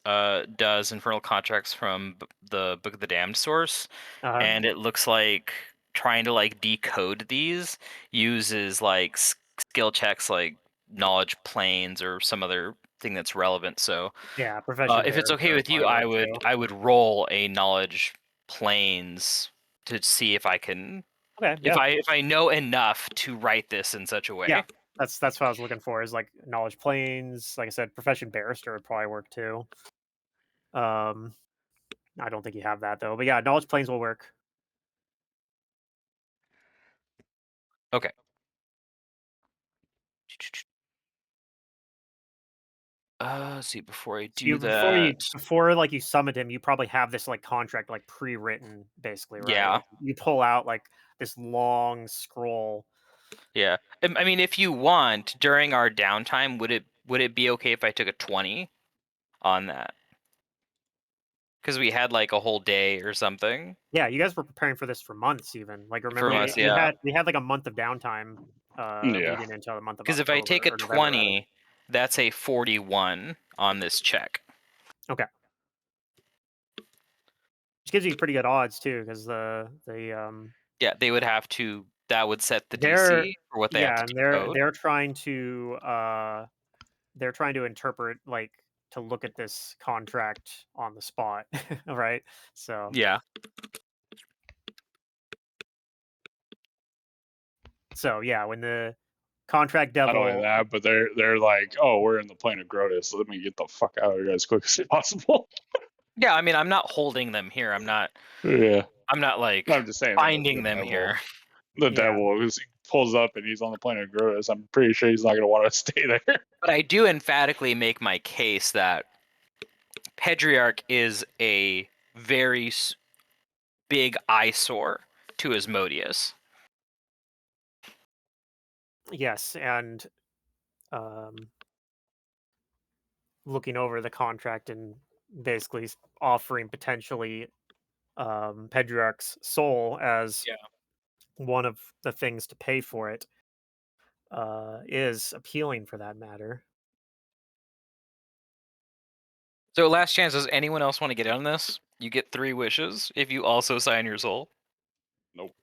does infernal contracts from the Book of the Damned source, and it looks like trying to like decode these uses like skill checks like knowledge planes or some other thing that's relevant. So Yeah, profession if it's okay barrister would with you, probably work too. I would roll a knowledge planes to see if I can Okay, yeah. if I know enough to write this in such a way. Yeah. That's what I was looking for is like knowledge planes. Like I said, profession barrister would probably work too. I don't think you have that though. But yeah, knowledge planes will work. Okay. See, before I do that, Before like you summoned him, you probably have this like contract like pre-written, basically, right? yeah, Like you pull out like this long scroll. yeah. I mean, if you want, during our downtime, would it be okay if I took a 20 on that? Because we had like a whole day or something Yeah, you guys were preparing for this for months, even. Like for remember, months, yeah. we had like a month of downtime, Yeah. leading into the month of Because if I take October a or November, rather. 20, that's a 41 on this check. Okay, which gives you pretty good odds too, because Yeah, they would have to. That would set the they're DC for what they have yeah, to and decode. they're trying to interpret like to look at this contract on the spot, right? So Yeah. yeah, when the contract Not only devil, that, but they're like, oh, we're in the plane of Grotus, so let me get the fuck out of here as quick as possible. Yeah, I mean, I'm not holding them here. I'm not Yeah. like I'm just saying finding them here. The Yeah. devil is, he pulls up and he's on the plane of Grotus. I'm pretty sure he's not going to want to stay there. But I do emphatically make my case that Pedriarch is a very big eyesore to Asmodeus. yes, and looking over the contract and basically offering potentially Pedriarch's soul as Yeah. one of the things to pay for it. is appealing for that matter. So last chance, does anyone else want to get in on this? You get 3 wishes if you also sign your soul. Nope.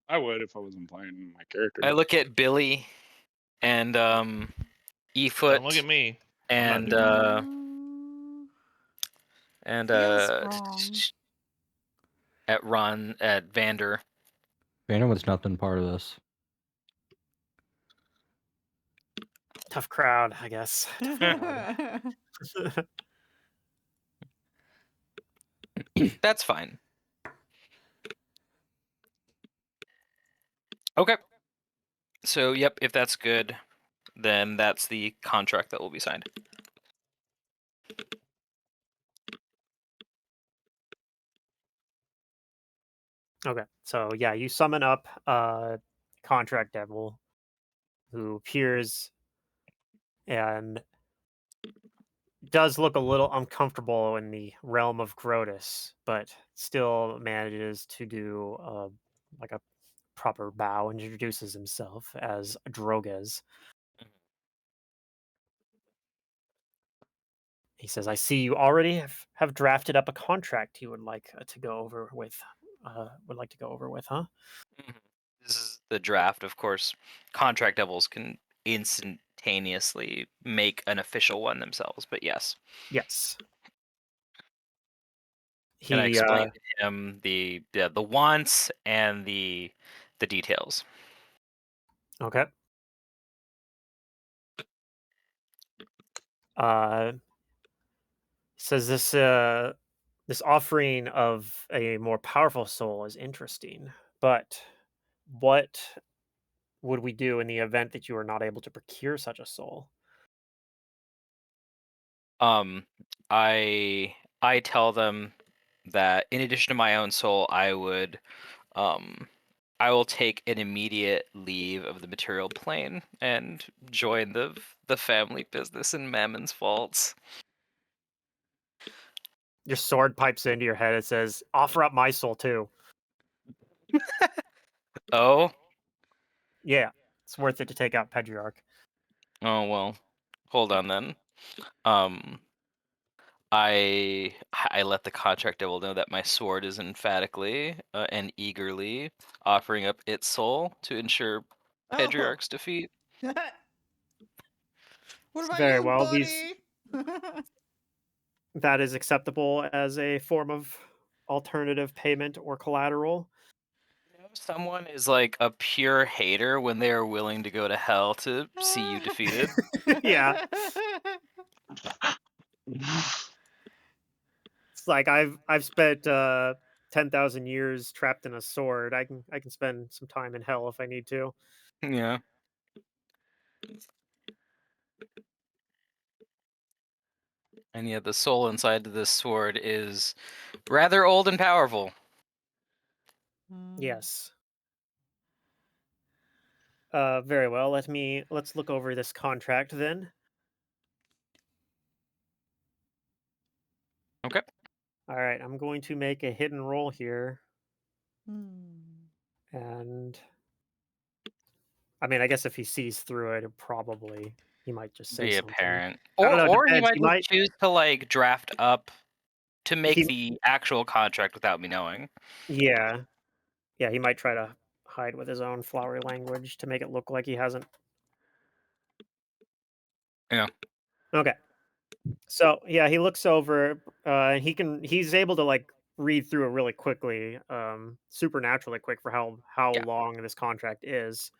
I would if I wasn't playing my character. I look at Billy and E-Foot Don't look at me. I'm not and doing it. and Feels wrong. at Ron at Vander. Banner was nothing part of this. Tough crowd, I guess. That's fine. Okay. So yep, if that's good, then that's the contract that will be signed. Okay, so yeah, you summon up Contract Devil, who appears and does look a little uncomfortable in the realm of Grotus, but still manages to do like a proper bow and introduces himself as Droges. He says, "I see you already have drafted up a contract you would like to go over with. Huh?" This is the draft, of course. Contract devils can instantaneously make an official one themselves, but yes. Yes. And I He explained to him the wants and the details. okay. Uh, says this offering of a more powerful soul is interesting, but what would we do in the event that you are not able to procure such a soul? I tell them that in addition to my own soul, I will take an immediate leave of the material plane and join the family business in Mammon's Vaults. Your sword pipes into your head. It says, "Offer up my soul too." Oh? Yeah, it's worth it to take out Pedriarch. Oh well. Hold on then. Um I let the contract devil know that my sword is emphatically and eagerly offering up its soul to ensure Pedriarch's defeat. What about Very you, well. buddy? That is acceptable as a form of alternative payment or collateral. You know, someone is like a pure hater when they are willing to go to hell to see you defeated. Yeah. It's like I've spent 10,000 years trapped in a sword. I can spend some time in hell if I need to. Yeah. And yet the soul inside of this sword is rather old and powerful. Yes. Very well. Let's look over this contract then. Okay. All right, I'm going to make a hidden roll here, Hmm. and I mean, I guess if he sees through it, he might just say Be something. apparent. I don't know. Or he Depends. might He just might. choose to like draft up to make He the actual contract without me knowing. yeah yeah. He might try to hide with his own flowery language to make it look like he hasn't. Yeah. Okay. So yeah, he looks over, and he's able to like read through it really quickly, supernaturally quick for how Yeah. long this contract is.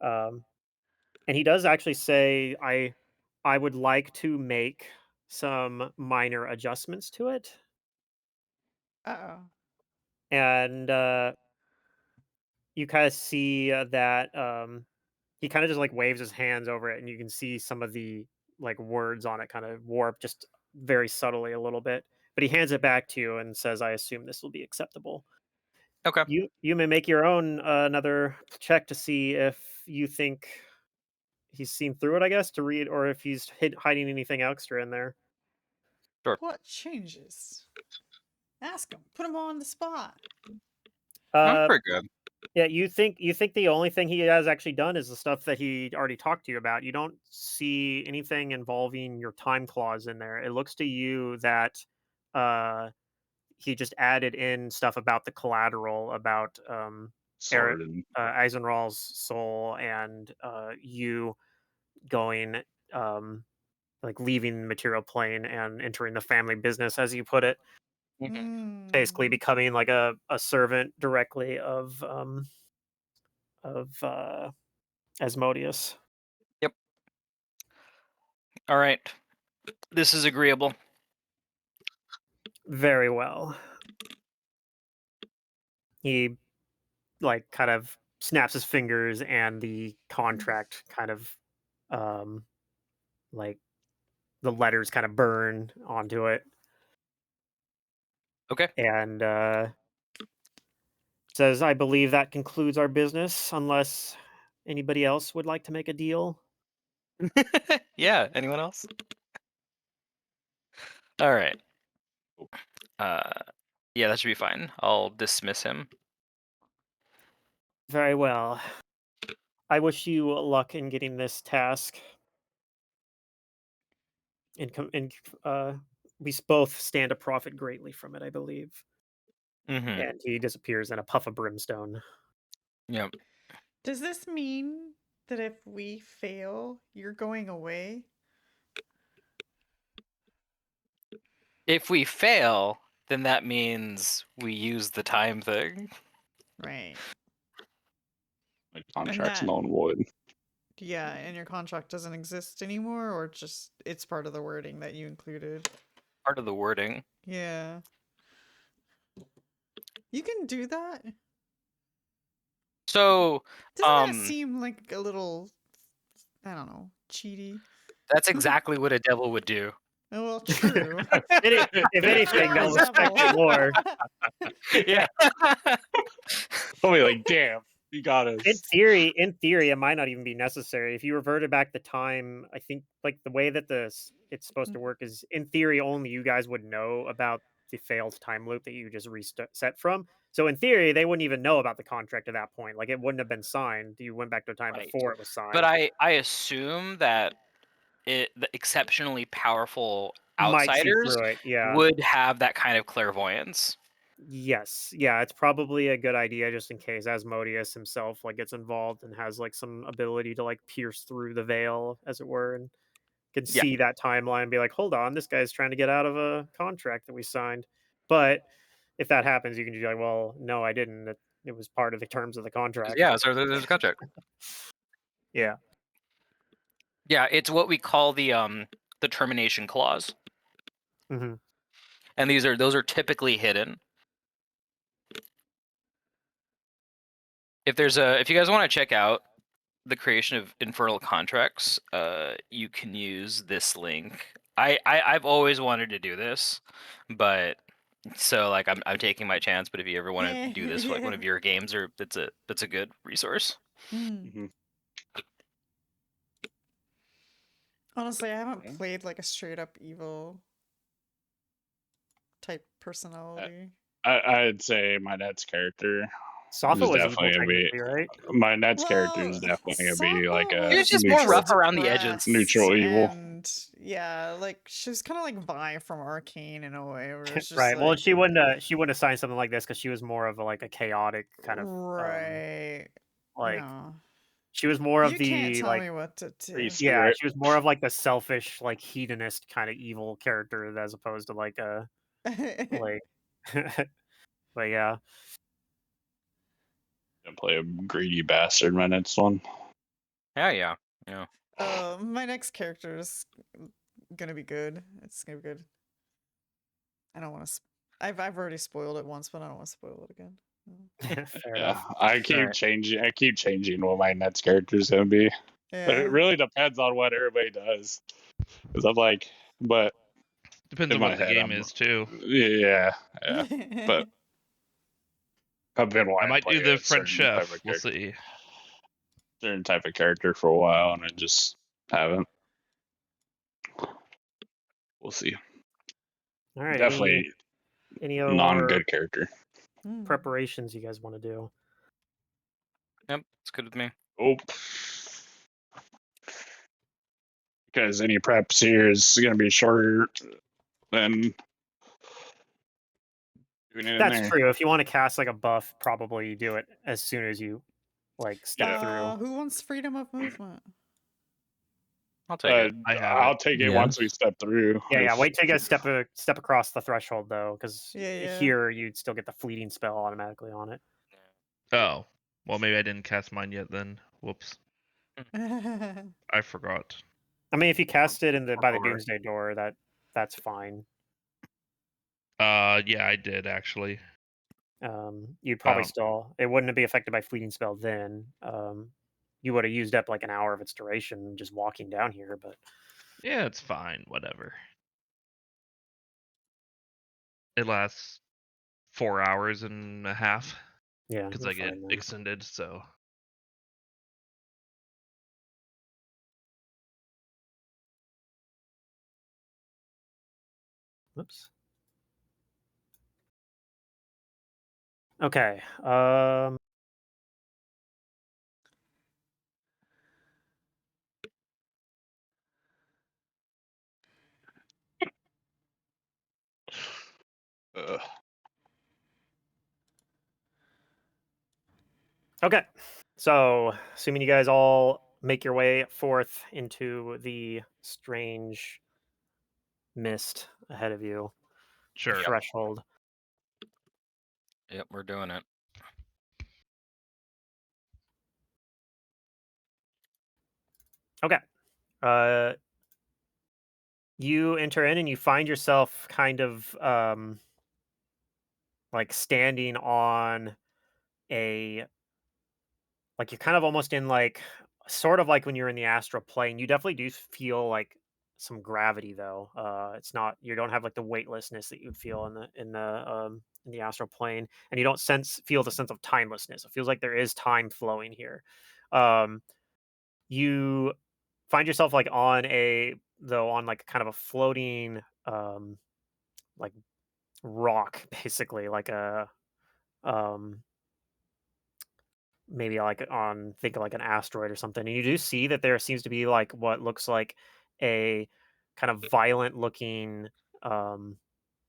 Um, and he does actually say, I would like to make some minor adjustments to it, Uh-oh. and you kind of see that he kind of just like waves his hands over it, and you can see some of the like words on it kind of warp just very subtly a little bit. But he hands it back to you and says, "I assume this will be acceptable." Okay. You may make your own another check to see if you think he's seen through it, I guess, to read, or if he's hiding anything extra in there. What changes? Ask him. Put him on the spot. Uh, pretty good. yeah, you think the only thing he has actually done is the stuff that he already talked to you about. You don't see anything involving your time clause in there. It looks to you that he just added in stuff about the collateral, about Sword and Eisenroll's soul, and you going like leaving the material plane and entering the family business, as you put it, basically Mm. becoming like a servant directly of Asmodeus. All right. This is agreeable. Very well. He like kind of snaps his fingers, and the contract kind of like the letters kind of burn onto it, Okay. and says, "I believe that concludes our business, unless anybody else would like to make a deal." Yeah. Anyone else? All right. Yeah, that should be fine. I'll dismiss him. Very well. I wish you luck in getting this task. And we both stand to profit greatly from it, I believe. Mm-hmm. And he disappears in a puff of brimstone. Yep. Does this mean that if we fail, you're going away? If we fail, then that means we use the time thing. Right. like contracts that- null and void. Yeah, and your contract doesn't exist anymore, or just it's part of the wording that you included? Part of the wording. Yeah. You can do that. So, Doesn't that seem like a little, I don't know, cheaty? that's exactly what a devil would do. Oh, well, true. If anything, they'll respect you more. Yeah. I'll be like, damn, you got us. In theory, it might not even be necessary. If you reverted back the time, I think like the way that it's supposed to work is, in theory, only you guys would know about the failed time loop that you just reset from. So in theory, they wouldn't even know about the contract at that point. Like, it wouldn't have been signed. You went back to a time Right. before it was signed. But I assume that the exceptionally powerful might see outsiders through it. Yeah. would have that kind of clairvoyance. Yes. Yeah, it's probably a good idea, just in case Asmodeus himself like gets involved and has like some ability to like pierce through the veil, as it were, and can Yeah. see that timeline and be like, hold on, this guy's trying to get out of a contract that we signed. But if that happens, you can just be like, well, no, I didn't. It was part of the terms of the contract. Yeah, so there's a contract. Yeah. Yeah, it's what we call the termination clause. hmm And those are typically hidden. If you guys want to check out the creation of infernal contracts, you can use this link. I've always wanted to do this, but so like I'm taking my chance. But if you ever want to do this for like one of your games, or that's a good resource. Mm. Honestly, I haven't played like a straight up evil type personality. I'd say my Net's character Safa is was definitely evil, gonna be technically, right? my Net's character is definitely gonna be like a He was just neutral, more rough around the edges. neutral evil. And yeah, like she was kind of like Vi from Arcane in a way, where it's just Right. like, Well, she wouldn't have signed something like this because she was more of a chaotic kind of right. like No. she was more of You can't the tell like me what to do. Free yeah, spirit. she was more of like the selfish, like hedonist kind of evil character, as opposed to like a like but yeah. Gonna play a greedy bastard my next one. Yeah. My next character is gonna be good. It's gonna be good. I don't want to. I've already spoiled it once, but I don't want to spoil it again. Fair Yeah, enough. I keep Alright. changing. I keep changing what my Net's character is gonna be. But Yeah. it really depends on what everybody does. Because I'm like, but Depends in on my what the head, game I'm, is too. yeah. But I've been I wanting to might play do the a French certain type chef. of We'll character, see. certain type of character for a while, and I just haven't. We'll see. All right. Definitely Any other non-good character. preparations you guys want to do? Yep, it's good with me. Oh. Because any preps here is going to be shorter than doing it in That's there. true. If you want to cast like a buff, probably you do it as soon as you like step Yeah. through. Who wants freedom of movement? I'll take it. I have I'll it. take it Yeah. once we step through. Yeah. If- Wait till you guys step across the threshold though, because Yeah. here you'd still get the fleeting spell automatically on it. Oh, well, maybe I didn't cast mine yet then. Whoops, I forgot. I mean, if you cast it by the Or- Doomsday Door, that's fine. Yeah, I did actually. You'd probably Oh. still it wouldn't be affected by fleeting spell then. You would have used up like an hour of its duration just walking down here, but Yeah, it's fine. Whatever. It lasts 4 hours and a half yeah, because you're I get fine then. extended. So Oops. Okay. Ugh. Okay. So, assuming you guys all make your way forth into the strange mist ahead of you, the sure. threshold. Yep, we're doing it. Okay. You enter in and you find yourself kind of like standing on like you're kind of almost in like sort of like when you're in the astral plane. You definitely do feel like some gravity though. It's not you don't have like the weightlessness that you'd feel in the astral plane, and you don't feel the sense of timelessness. It feels like there is time flowing here. Um, you find yourself like on like kind of a floating like rock, basically like a um maybe like on think of like an asteroid or something, and you do see that there seems to be like what looks like a kind of violent looking um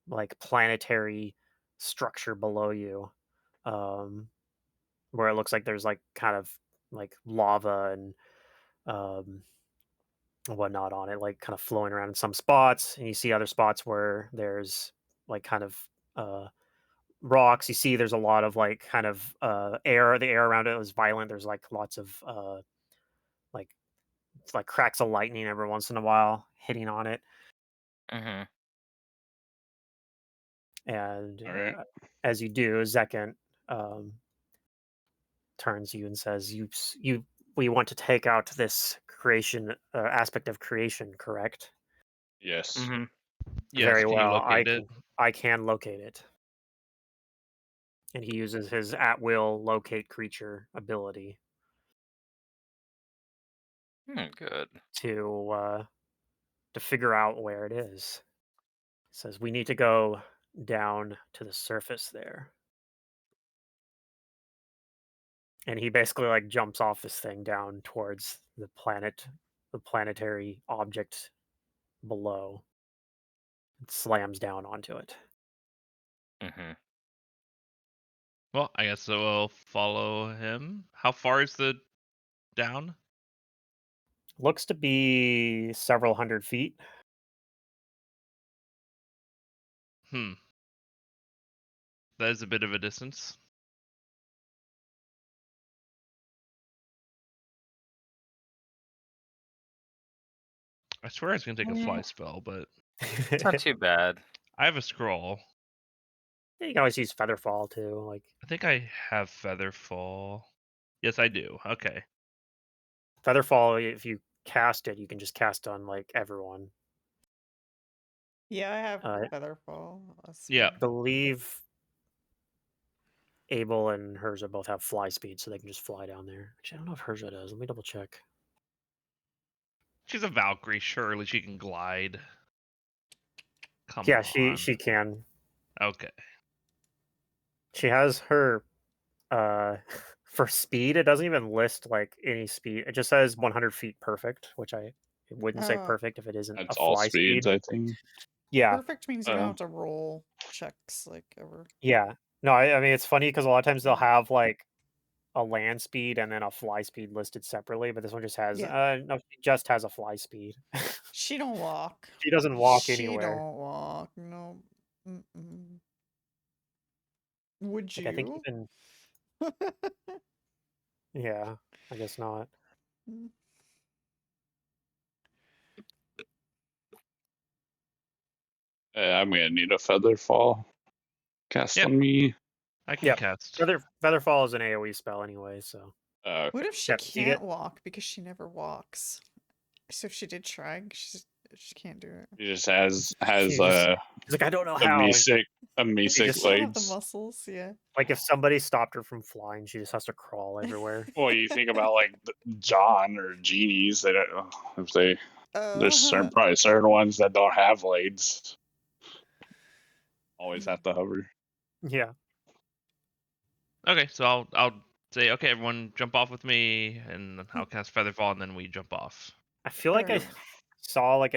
like planetary structure below you, um where it looks like there's like kind of like lava and um whatnot on it, like kind of flowing around in some spots, and you see other spots where there's like kind of uh rocks. You see there's a lot of like kind of air. The air around it is violent. There's like lots of like it's like cracks of lightning every once in a while hitting on it. Mm-hmm. And All right. as you do, Zekant turns to you and says, we want to take out this creation aspect of creation, correct?" Yes. Mm-hmm. Yes. Very Can well. you locate it? I can locate it. And he uses his at will locate creature ability Good. to figure out where it is. Says we need to go down to the surface there. And he basically like jumps off this thing down towards the planetary object below. It slams down onto it. Mm-hmm. Well, I guess we'll follow him. How far is the down? Looks to be several hundred feet. That is a bit of a distance. I swear I was gonna take a fly spell, but It's not too bad. I have a scroll. You can always use Featherfall too. Like I think I have Featherfall. Yes, I do. Okay. Featherfall, if you cast it, you can just cast on like everyone. Yeah, I have I Featherfall. Yeah. believe Abel and Herza both have fly speed, so they can just fly down there. Actually, I don't know if Herza does. Let me double check. She's a Valkyrie. Surely she can glide. Come Yeah, on. she can. Okay. She has her for speed. It doesn't even list like any speed. It just says 100 feet perfect, which it wouldn't say Oh. perfect if it isn't a That's all fly speeds, speed. I think. Yeah, Perfect means you don't have to roll checks like ever. yeah. No, I mean it's funny because a lot of times they'll have like a land speed and then a fly speed listed separately, but this one just has no, it just has a fly speed. She don't walk. She doesn't walk She anywhere. don't walk. No. Mm-mm. Would Like, I think you? even yeah, I guess not. I'm gonna need a feather fall cast Yep. on me. I can Yep. cast. Featherfall is an AoE spell anyway, so What if she Yep, you can't get- walk because she never walks? So if she did try, she can't do it. He just has She's like, I don't know how. amnesic She just don't have the legs. muscles, yeah. Like if somebody stopped her from flying, she just has to crawl everywhere. Well, you think about like John or genies that if they there's probably certain ones that don't have legs. Always have to hover. Yeah. Okay, so I'll say, okay, everyone jump off with me, and I'll cast Featherfall, and then we jump off. I feel like I Alright. saw like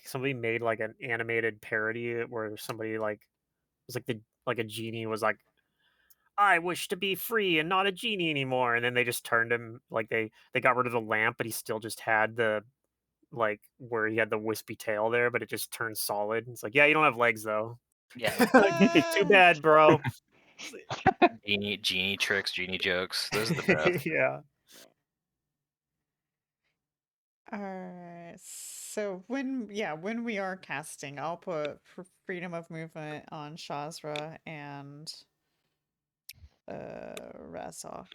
somebody made like an animated parody where somebody like was like a genie was like, I wish to be free and not a genie anymore, and then they just turned him like they got rid of the lamp, but he still just had the like where he had the wispy tail there, but it just turned solid. It's like, yeah, you don't have legs though. Yeah. Too bad, bro. Genie tricks, genie jokes. Those are the best. Yeah. Alright. So when we are casting, I'll put freedom of movement on Shazra and Razok.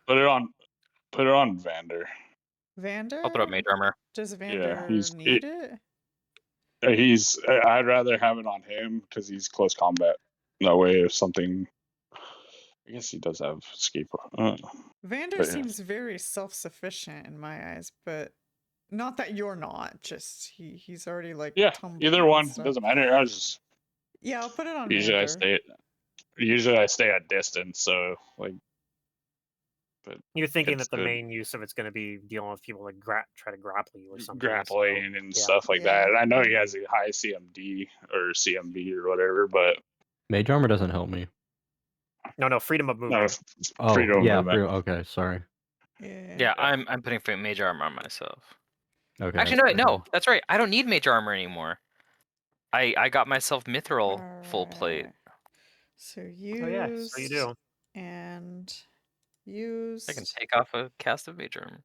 Put it on Vander. Vander? I'll throw up mage armor. Does Vander he's- need it? I'd rather have it on him because he's close combat. That way, if something, I guess he does have escape. Vander but yeah. seems very self-sufficient in my eyes, but not that you're not. Just he's already like Yeah, tumbling either and one stuff. doesn't matter. Yeah, I'll put it on Usually Vander. I stay at distance, so like. But You're thinking it's that the good. main use of it's going to be dealing with people that try to grapple you or something. Grappling and yeah. stuff like Yeah. that. And I know he has a high CMD or CMB or whatever, but Mage armor doesn't help me. No, freedom of no, movement. Oh, freedom of yeah. movement. Okay, sorry. Yeah, I'm putting mage armor on myself. Okay. Actually, no, that's right. I don't need mage armor anymore. I got myself mithril full plate. Alright. So use. Oh yeah, so you do. And use. I can take off a cast of mage armor.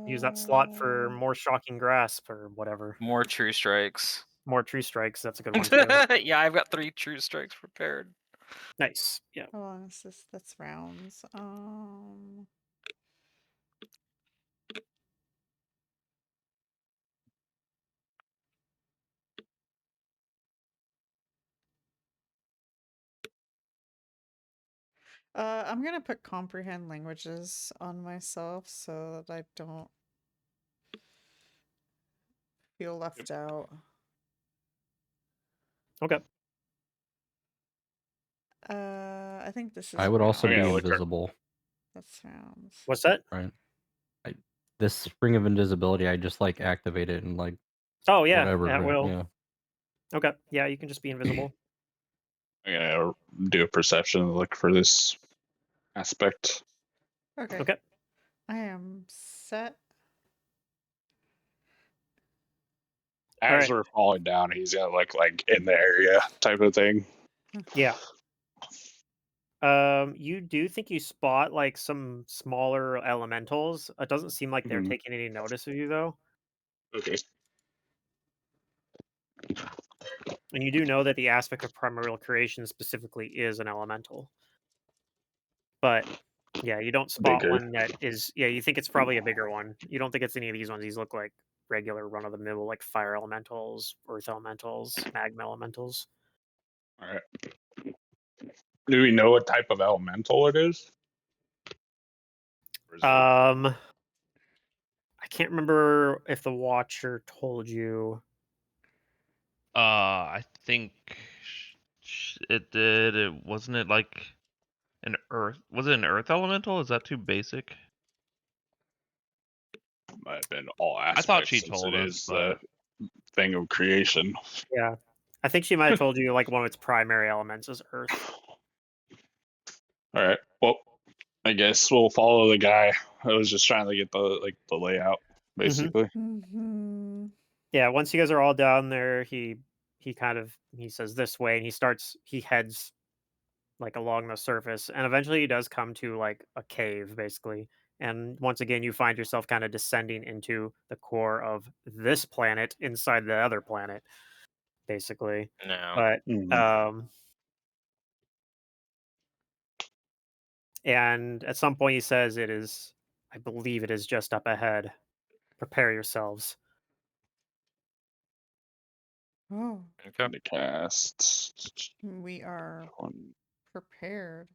Use that slot for more shocking grasp or whatever. More true strikes. More true strikes. That's a good one too. Yeah, I've got 3 true strikes prepared. Nice. Yeah. Hold on, that's rounds. I'm gonna put comprehend languages on myself so that I don't feel left out. Okay. I think this is. I would also I'm be gonna look her- invisible, That sounds. What's that? right? This spring of invisibility, I just like activate it and like Oh yeah, whatever. at right? will. Yeah. Okay. Yeah, you can just be invisible. I'm gonna do a perception look for this aspect. Okay. Okay. I am set. As Alright. we're falling down, he's gonna look like in the area type of thing. Yeah. You do think you spot like some smaller elementals. It doesn't seem like they're Mhm. taking any notice of you though. Okay. And you do know that the aspect of primordial creation specifically is an elemental. But yeah, you don't spot Bigger. one that is you think it's probably a bigger one. You don't think it's any of these ones. These look like regular run of the mill like fire elementals, earth elementals, magma elementals. All right. Do we know what type of elemental it is? Or is it- I can't remember if the Watcher told you. I think It did. It wasn't it like an earth? Was it an earth elemental? Is that too basic? Might have been all I aspects thought she since told it us, is but the thing of creation. Yeah. I think she might have told you like one of its primary elements is earth. All right. Well, I guess we'll follow the guy. I was just trying to get the layout, basically. Mm-hmm. Yeah, once you guys are all down there, he says this way, and he heads like along the surface, and eventually he does come to like a cave basically. And once again you find yourself kind of descending into the core of this planet inside the other planet basically. No. But Mhm. and at some point he says I believe it is just up ahead. Prepare yourselves. Oh, Okay. The cast. we are One prepared.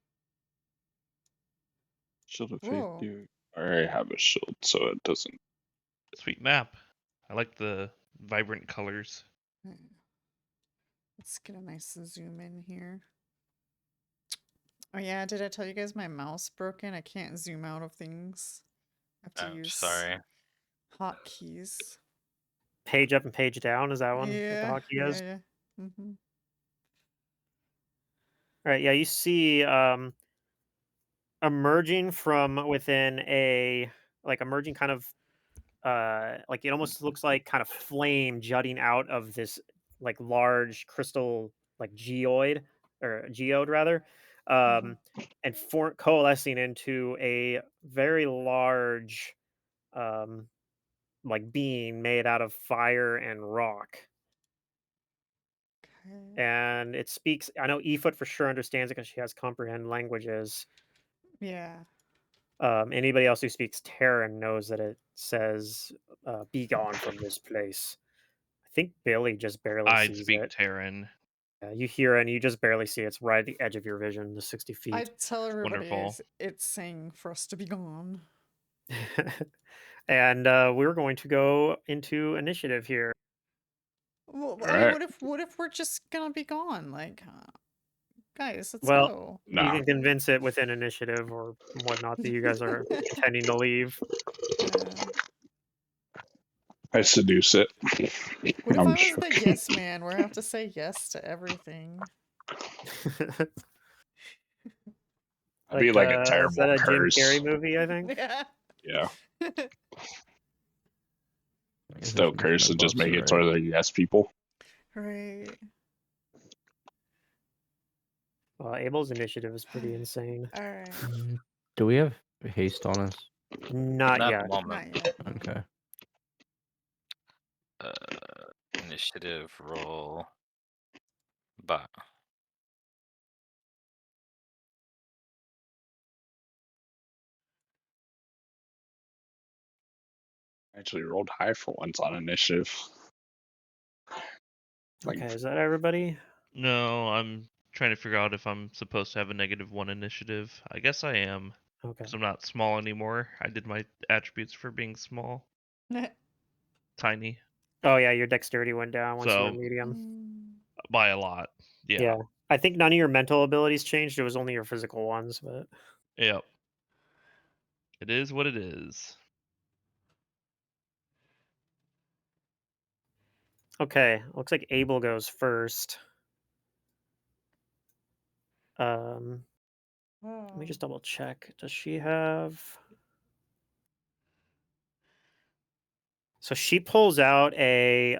shield of faith. Whoa. You already have a shield, so it doesn't. sweet map. I like the vibrant colors. Let's get a nice zoom in here. Oh yeah, did I tell you guys my mouse broken? I can't zoom out of things. I have to I'm use sorry. hotkeys. Page up and page down, is that one what the Yeah, hotkey is? yeah. Mm-hmm. All right, yeah, you see emerging from within emerging kind of like it almost looks like kind of flame jutting out of this like large crystal like geode rather, um and coalescing into a very large um like being made out of fire and rock. Okay. And it speaks, I know Efoot for sure understands it because she has comprehend languages. Yeah. Anybody else who speaks Terran knows that it says, "Be gone from this place." I think Billy just barely I'd sees speak it. Terran. You hear it, and you just barely see it. It's right at the edge of your vision, the 60 I feet. tell everybody Wonderful. it's saying for us to be gone. And we're going to go into initiative here. Well, All I mean, right. what if we're just gonna be gone? Like, guys, let's Well, go. you Nah. can convince it within initiative or whatnot that you guys are intending to leave. I seduce it. What if I'm I was the joking. yes man where I have to say yes to everything? I'd be like a Is that terrible a Jim Carrey curse. movie, I think? Yeah. Yeah. I guess I Still should make curse my and just buffs make it right. toward the yes people. Right. Well, Abel's initiative is pretty insane. All right. Do we have haste on us? Not Not yet. at the moment. Not yet. No. Okay. Initiative roll. But I actually rolled high for once on initiative. Like, Okay, is that everybody? No, I'm trying to figure out if I'm supposed to have a -1 initiative. I guess I am, Okay. because I'm not small anymore. I did my attributes for being small, tiny, Oh yeah, your dexterity went down once you were so medium. by a lot. Yeah. Yeah. I think none of your mental abilities changed. It was only your physical ones, but Yep. It is what it is. okay. Looks like Abel goes first. Let me just double check. Does she have? So she pulls out a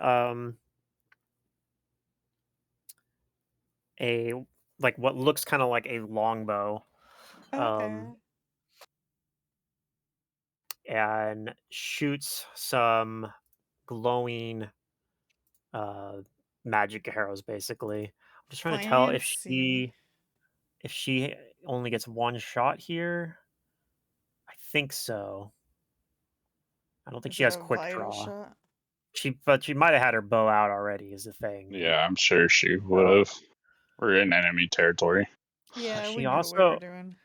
like what looks kind of like a longbow. Okay. And shoots some glowing magic arrows basically. I'm just trying to tell Fancy. if she only gets one shot here. I think so. I don't think Is she it has a quick vital draw. shot? But she might have had her bow out already is the thing. but- yeah, I'm sure she would have. We're in enemy territory. Yeah, she we knew what we were also doing.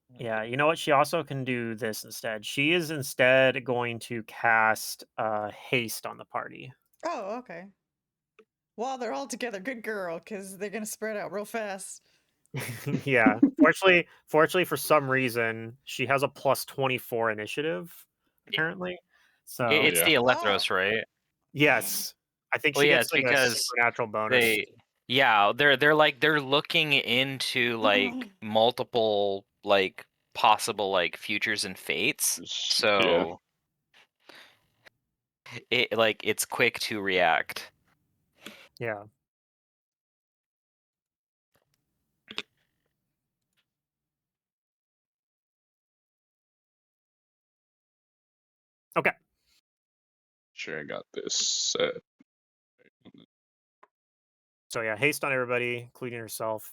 yeah, you know what? She also can do this instead. She is instead going to cast haste on the party. Oh, okay. While they're all together, good girl, because they're gonna spread out real fast. Yeah. Fortunately, for some reason, she has a plus 24 initiative, apparently. So It's the yeah. Eletros, right? yes. I think Well, she yeah, gets it's like a because supernatural bonus. they're looking into like multiple like possible like futures and fates. Yeah. So it's quick to react. Yeah. Okay. Sure, I got this set. So yeah, haste on everybody, including herself.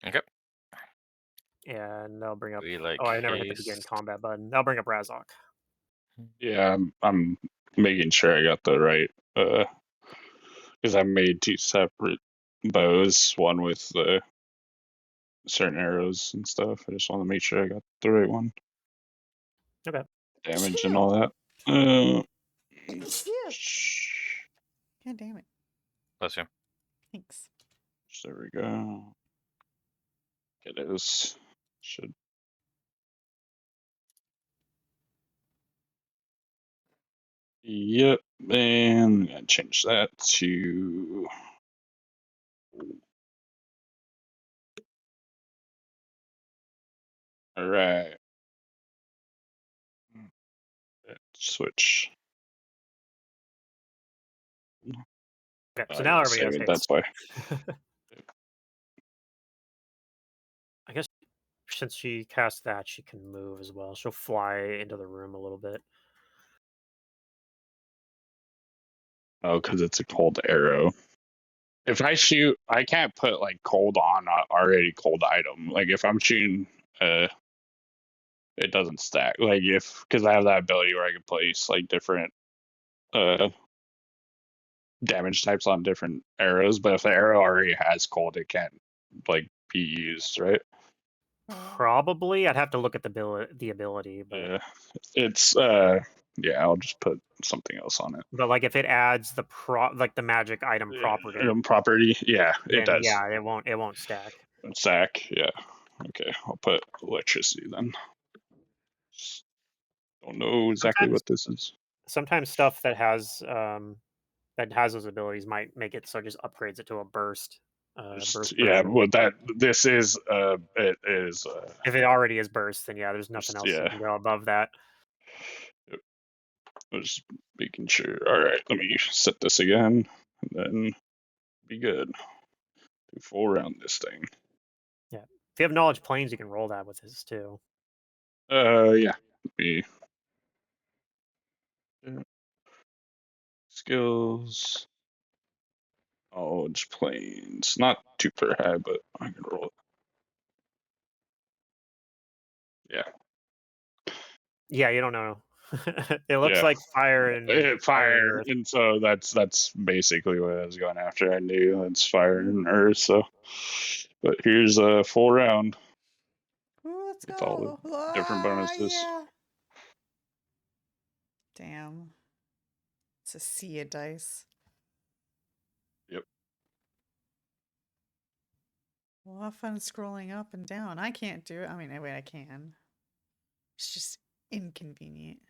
Okay. And they'll bring up. We like Oh, I never hit the begin haste. combat button. They'll bring up Razok. Yeah, I'm making sure I got the right because I made two separate bows, one with the certain arrows and stuff. I just want to make sure I got the right one. Okay. Damage and all that. Uh, God damn it. Bless you. Thanks. there we go. It is. Should. Yep, and I'm gonna change that to. All right. Switch. Okay. So I now gotta everybody has save it. haste. That's why. I guess since she cast that, she can move as well. She'll fly into the room a little bit. Oh, because it's a cold arrow. If I shoot, I can't put like cold on a already cold item. Like if I'm shooting, it doesn't stack. Like if because I have that ability where I can place like different damage types on different arrows. But if the arrow already has cold, it can't like be used, right? Probably, I'd have to look at the ability, but Yeah, it's yeah. I'll just put something else on it. like if it adds the magic item property, Property, yeah, it then does. yeah, it won't stack. Sack, yeah. Okay, I'll put electricity then. Don't know exactly what this is. Sometimes stuff that has those abilities might make it so it just upgrades it to a burst. Yeah, version. well, this is it is If it already is burst, then yeah, there's nothing else yeah. that can go above that. I was just making sure. All right, let me set this again, and then be good. Do full round this thing. Yeah, if you have knowledge planes, you can roll that with this too. Yeah. Let me skills. Knowledge planes, not super high, but I can roll it. Yeah. Yeah, you don't know. It looks Yeah. like fire and Fire, earth. and so that's basically what I was going after. I knew it's fire and earth. So, but here's a full round. Ooh, let's with all go. the different bonuses. Yeah. Damn. It's a sea of dice. Yep. We'll have fun scrolling up and down. I can't do it. I mean, wait, I can. It's just inconvenient.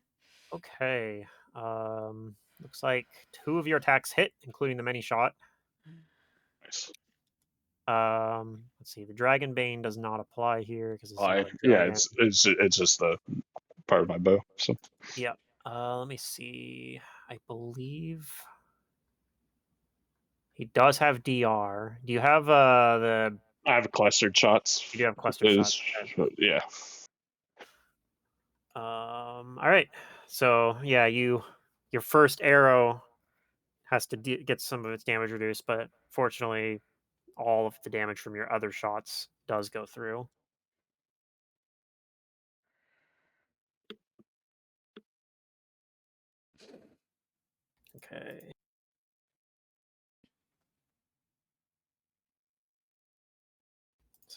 Okay. Looks like 2 of your attacks hit, including the many shot. Nice. Let's see. The Dragon Bane does not apply here because it's not a Yeah, dragon. it's just the part of my bow. So Yep. Let me see. I believe he does have DR. Do you have the? I have clustered shots. You do have cluster shots. Okay. Yeah. All right. So yeah, your first arrow has to get some of its damage reduced, but fortunately, all of the damage from your other shots does go through. Okay.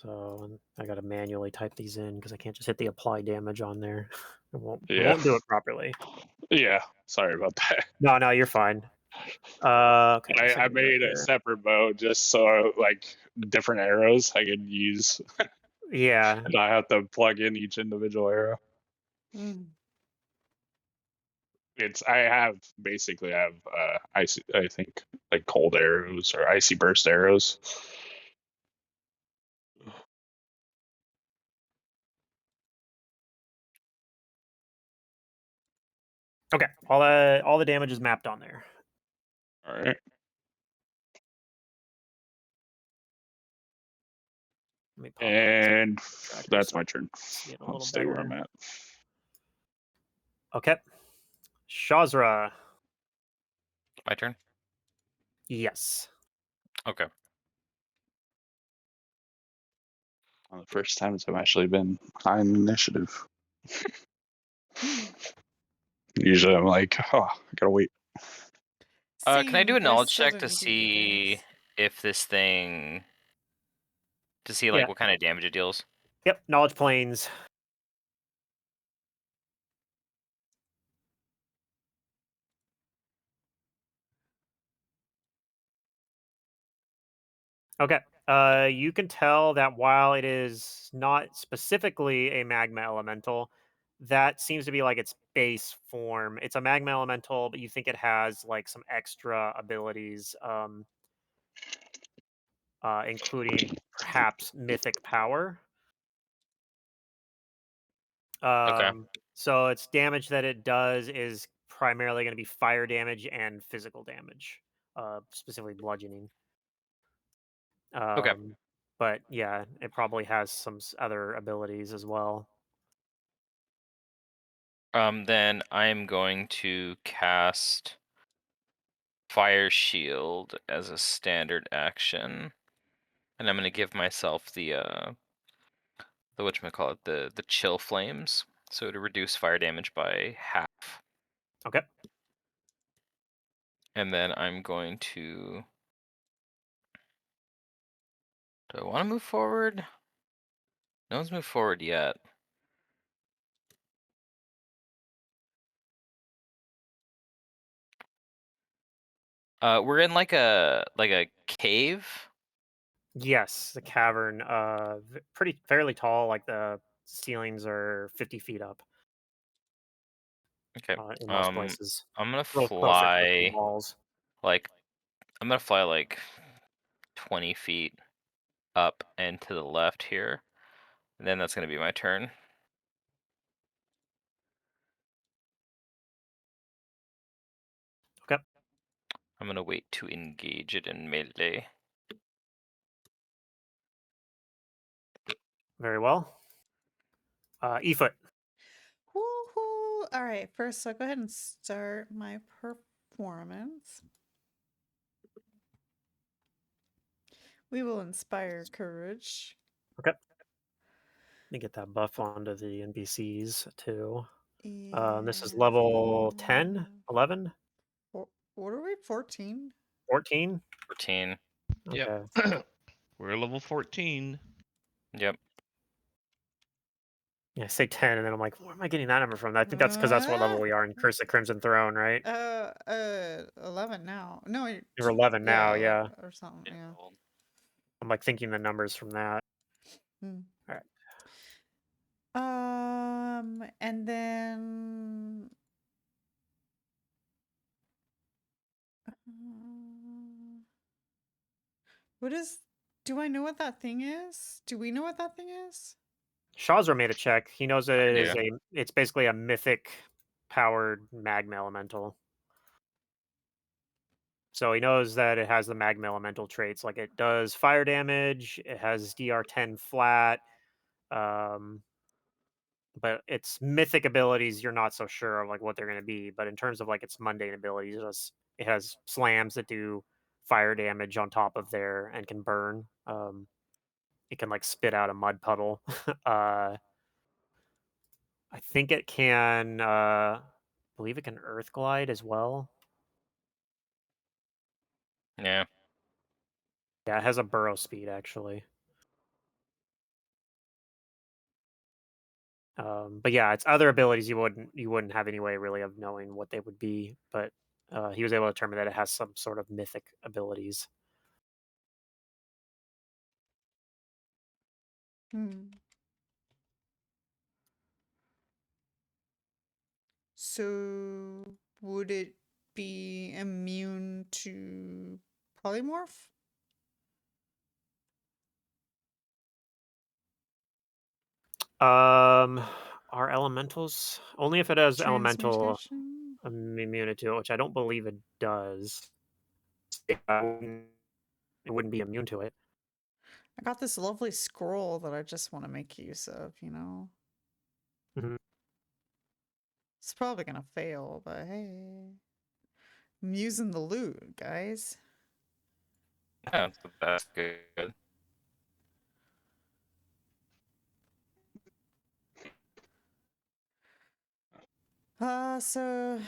So I got to manually type these in because I can't just hit the apply damage on there. It won't Yeah. do it properly. Yeah, sorry about that. No, you're fine. Okay. so I go made a here. separate mode just so like different arrows I could use. Yeah. And I have to plug in each individual arrow. Mm. I have icy, I think like cold arrows or icy burst arrows. Okay. All the damage is mapped on there. All right. Let me pop up And tracker that's so my turn. see it a I'll little stay where better. I'm at. Okay. Shazra. My turn. Yes. Okay. One of the first times I've actually been high in initiative. Usually I'm like, oh, I gotta wait. Can I do Same, a but I knowledge still check to didn't beat you see guys. if this thing, to see Yeah. like what kind of damage it deals? Yep. Knowledge planes. Okay. You can tell that while it is not specifically a magma elemental, that seems to be like its base form. It's a magma elemental, but you think it has like some extra abilities, including perhaps mythic power. Okay. So its damage that it does is primarily going to be fire damage and physical damage, specifically bludgeoning. Okay. But yeah, it probably has some other abilities as well. Then I'm going to cast Fire Shield as a standard action, and I'm going to give myself the whatchamacallit, the chill flames, so to reduce fire damage by half. Okay. And then I'm going to. Do I want to move forward? No one's moved forward yet. We're in like a cave. Yes, the cavern, pretty fairly tall. Like the ceilings are 50 feet up. Okay. In most places, I'm gonna a little closer to the fly. walls. Like, I'm gonna fly like 20 feet up and to the left here. And then that's gonna be my turn. Okay. I'm gonna wait to engage it in melee. Very well. E-foot. Woohoo! All right, first I'll go ahead and start my performance. We will inspire courage. Okay. Let me get that buff onto the NPCs too. This is And, level 10, 11, what are we? 14? 14? 14. Okay. Yep. We're level 14. Yep. Yeah, I say 10, and then I'm like, where am I getting that number from? I think that's because that's what level we are in Curse of Crimson Throne, right? 11 now. No, You're 11 now, yeah, yeah. or something. Yeah. I'm like thinking the numbers from that. Hmm. All right. And then what is? Do I know what that thing is? Do we know what that thing is? Shazra made a check. He knows that I do. it's basically a mythic powered magma elemental. So he knows that it has the magma elemental traits. Like it does fire damage, it has DR10 flat, but its mythic abilities you're not so sure of like what they're going to be. But in terms of like its mundane abilities, it has slams that do fire damage on top of there and can burn. It can like spit out a mud puddle. I think it can. Believe it can earth glide as well. Yeah. Yeah, it has a burrow speed actually. But yeah, it's other abilities you wouldn't have any way really of knowing what they would be. But he was able to determine that it has some sort of mythic abilities. Hmm. So would it be immune to polymorph? Are elementals only if it has elemental Transmutation? immunity to it, which I don't believe it does. It wouldn't be immune to it. I got this lovely scroll that I just want to make use of, you know? Mhm. It's probably gonna fail, but hey. I'm using the loot, guys. Yeah, that's good. So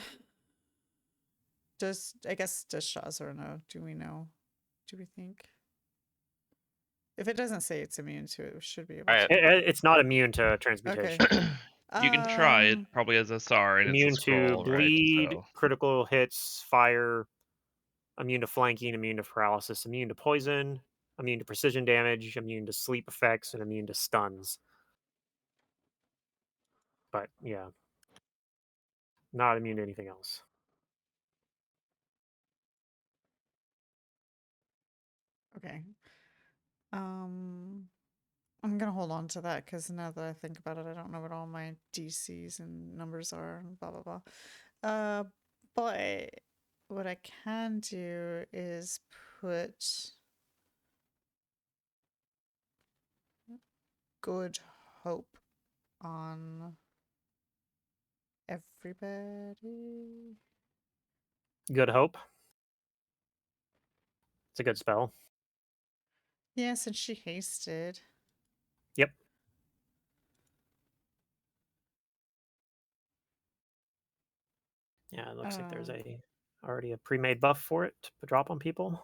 does Shazar know? Do we know? Do we think? If it doesn't say it's immune to it, we should be able Alright. to. It's not immune to Okay. transmutation. You can try it, probably as a SAR, and Immune it's a to scroll, bleed, right? So critical hits, fire, immune to flanking, immune to paralysis, immune to poison, immune to precision damage, immune to sleep effects, and immune to stuns. But yeah, not immune to anything else. Okay. I'm gonna hold on to that because now that I think about it, I don't know what all my DCs and numbers are and blah blah blah. But what I can do is put good hope on everybody. Good hope. It's a good spell. Yeah, since she hasted. Yep. Yeah, it looks like there's already a pre-made buff for it to drop on people.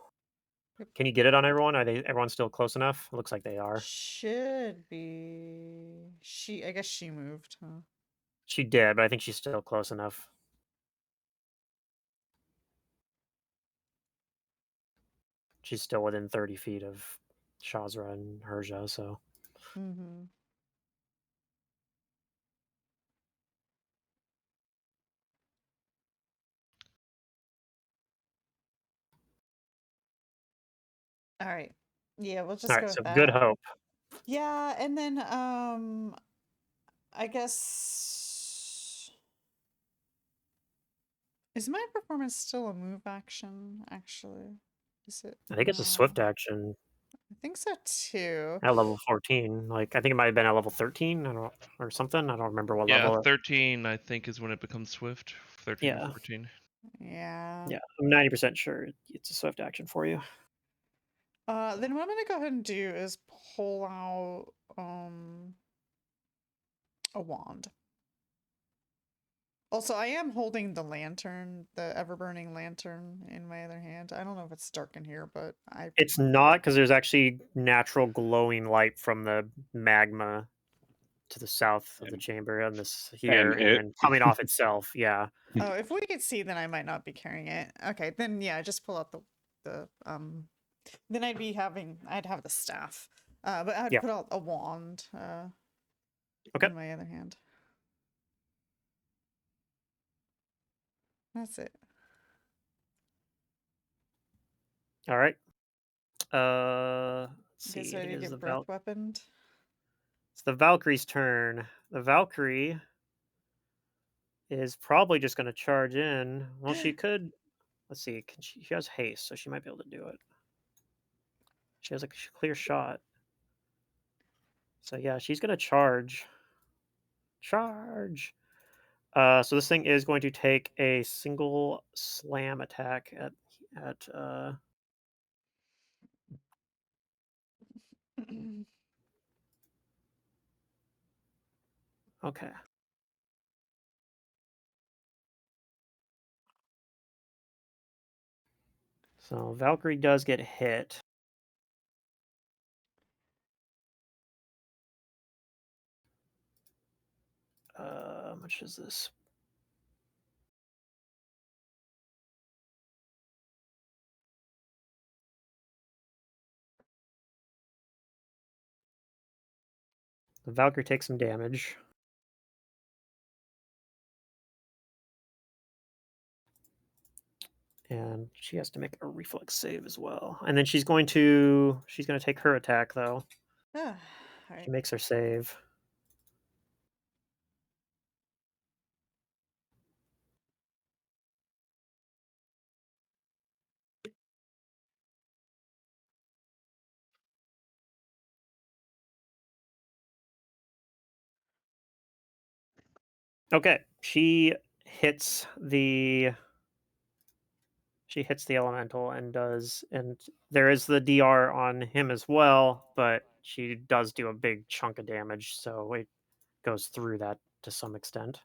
Yep. Can you get it on everyone? Everyone's still close enough? It looks like they are. Should be. I guess she moved, huh? She did, but I think she's still close enough. She's still within 30 feet of Shazra and Herja, so. Mm-hmm. All right. Yeah, we'll just All go right, with so that. good hope. Yeah, and then I guess is my performance still a move action, actually? Is it? I think it's a swift action I think so too. at level 14. Like I think it might have been at level 13, or something. I don't remember what yeah, level. 13 I think is when it becomes swift. 13 Yeah. or 14. Yeah. Yeah, I'm 90% sure it's a swift action for you. Then what I'm gonna go ahead and do is pull out a wand. Also, I am holding the lantern, the ever-burning lantern in my other hand. I don't know if it's dark in here, but It's not, because there's actually natural glowing light from the magma to the south of the chamber and this here, and then coming off itself. Yeah. Oh, if we could see, then I might not be carrying it. Okay, then yeah, just pull out the then I'd have the staff. But I'd Yeah. put out a wand Okay. in my other hand. That's it. All right. Let's You guys see. ready to It is get breath weaponed? It's the Valkyrie's turn. The Valkyrie is probably just going to charge in. Well, she could. Let's see. She has haste, so she might be able to do it. She has a clear shot. So yeah, she's going to charge. Charge. So this thing is going to take a single slam attack at okay. So Valkyrie does get hit. much is this? The Valkyrie takes some damage. And she has to make a reflex save as well. And then she's going to take her attack though. All She right. makes her save. Okay, she hits the elemental and there is the DR on him as well, but she does do a big chunk of damage, so it goes through that to some extent.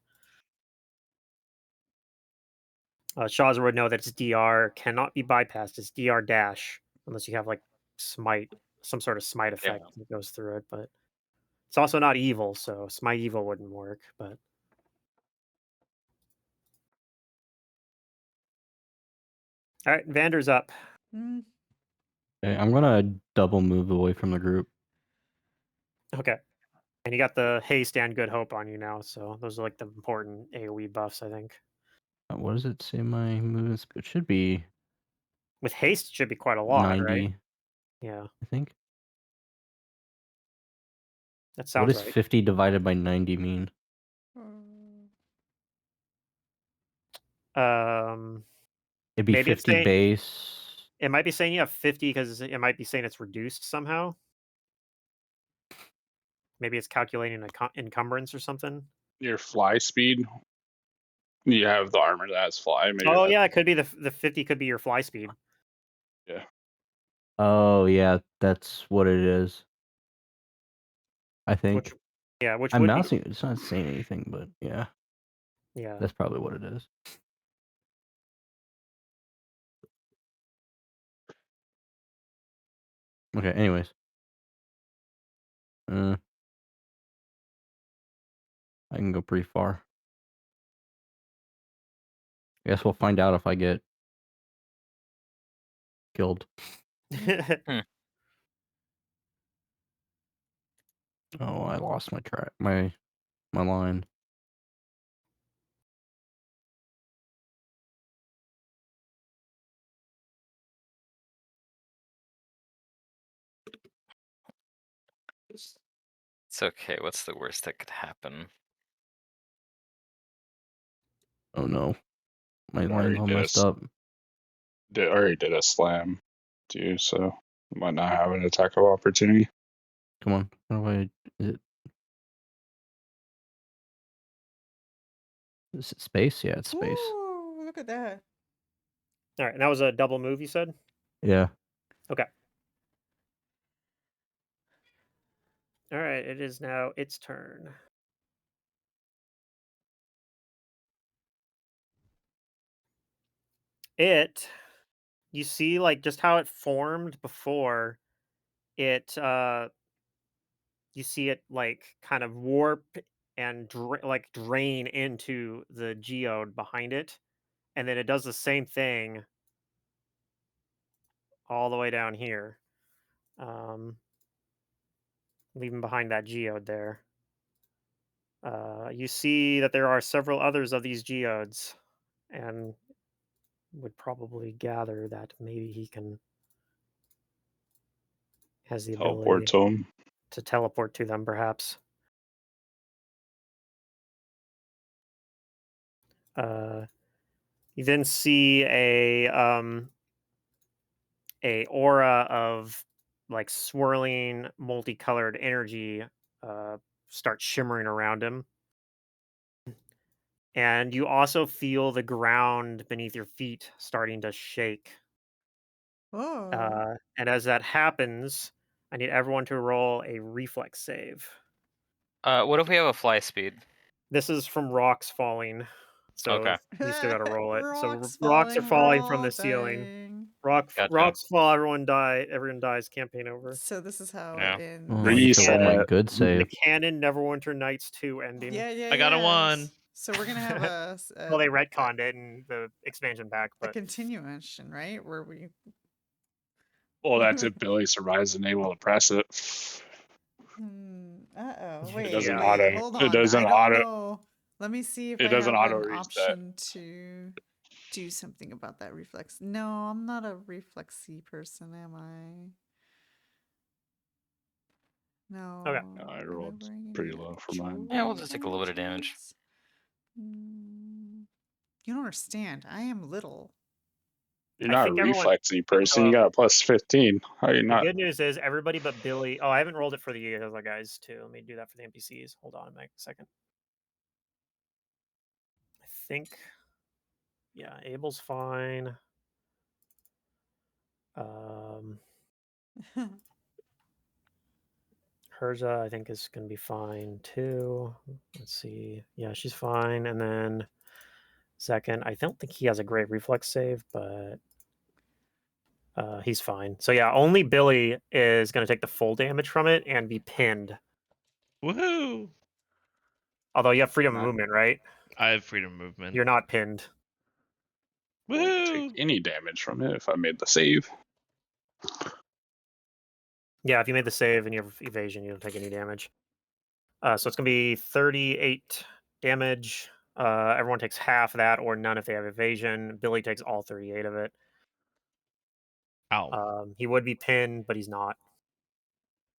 Shazza would know that its DR cannot be bypassed. It's DR dash unless you have like smite, some sort of smite effect that goes through it, but it's also not evil, so smite evil wouldn't work, but all right, Vander's up. Mm. Okay, I'm gonna double move away from the group. Okay. And you got the haste and good hope on you now, so those are like the important AoE buffs, I think. What does it say my movement speed? It should be With haste, it should be quite a lot, 90, right? Yeah, I think. that What sounds does right. 50 divided by 90 mean? It'd be Maybe it's 50 saying base. it might be saying you have 50 because it might be saying it's reduced somehow. Maybe it's calculating a encumbrance or something. Your fly speed. You have the armor that has fly. Maybe. Oh yeah, it could be the 50 could be your fly speed. Yeah. Oh yeah, that's what it is. I think. Which which I'm would mousing. It's not saying anything, but yeah, be yeah. that's probably what it is. Okay. Anyways, I can go pretty far. I guess we'll find out if I get killed. Oh, I lost my track. My line. It's okay. What's the worst that could happen? Oh no, my Already line's all did messed a- up. Already did a slam, too. So might not have an attack of opportunity. Come on. How do I? Is it space? Yeah, it's space. Ooh, look at that. All right, and that was a double move, you said? Yeah. Okay. All right, it is now its turn. You see like just how it formed before it you see it like kind of warp and drain into the geode behind it, and then it does the same thing all the way down here, leaving behind that geode there. You see that there are several others of these geodes, and would probably gather that maybe he has the Teleport ability to him. to teleport to them, perhaps. You then see a aura of like swirling multicolored energy start shimmering around him, and you also feel the ground beneath your feet starting to shake. Oh. And as that happens, I need everyone to roll a reflex save. What if we have a fly speed? This is from rocks falling, so Okay. you still got to roll it. So rocks are Rocks falling from the falling, ceiling. dang. Gotcha. Rocks fall. Everyone dies. Campaign over. So this is how Yeah. in Oh, I need to roll my Reset. good The save. canon Neverwinter Nights 2 ending. yeah, I got a yeah, 1. So we're gonna have well, they retconned it in the expansion pack, a but continuation, right? Where we Well, that's if Billy survives and able to press it. Uh-oh. It Wait, doesn't wait, auto. hold It on. doesn't I don't auto. know. Let me see if It I doesn't have auto an reset. option to do something about that reflex. No, I'm not a reflexy person, am I? No. Okay. I Am rolled wearing pretty any low for mine. Yeah, we'll jewelry just take a by little bit of damage. chance? You don't understand. I am little. You're I not a think everyone. reflexy person. You got a plus 15. How are you The not? good news is everybody but Billy. Oh, I haven't rolled it for the other guys too. Let me do that for the NPCs. Hold on a second. I think, yeah, Abel's fine. Herza, I think, is going to be fine too. Let's see. Yeah, she's fine. And then second, I don't think he has a great reflex save, but he's fine. So yeah, only Billy is going to take the full damage from it and be pinned. Woohoo! Although you have freedom of Not- movement, right? I have freedom of movement. You're not pinned. I wouldn't take Woohoo! any damage from it if I made the save. Yeah, if you made the save and you have evasion, you don't take any damage. So it's going to be 38 damage. Everyone takes half of that or none if they have evasion. Billy takes all 38 of it. Ow. He would be pinned, but he's not.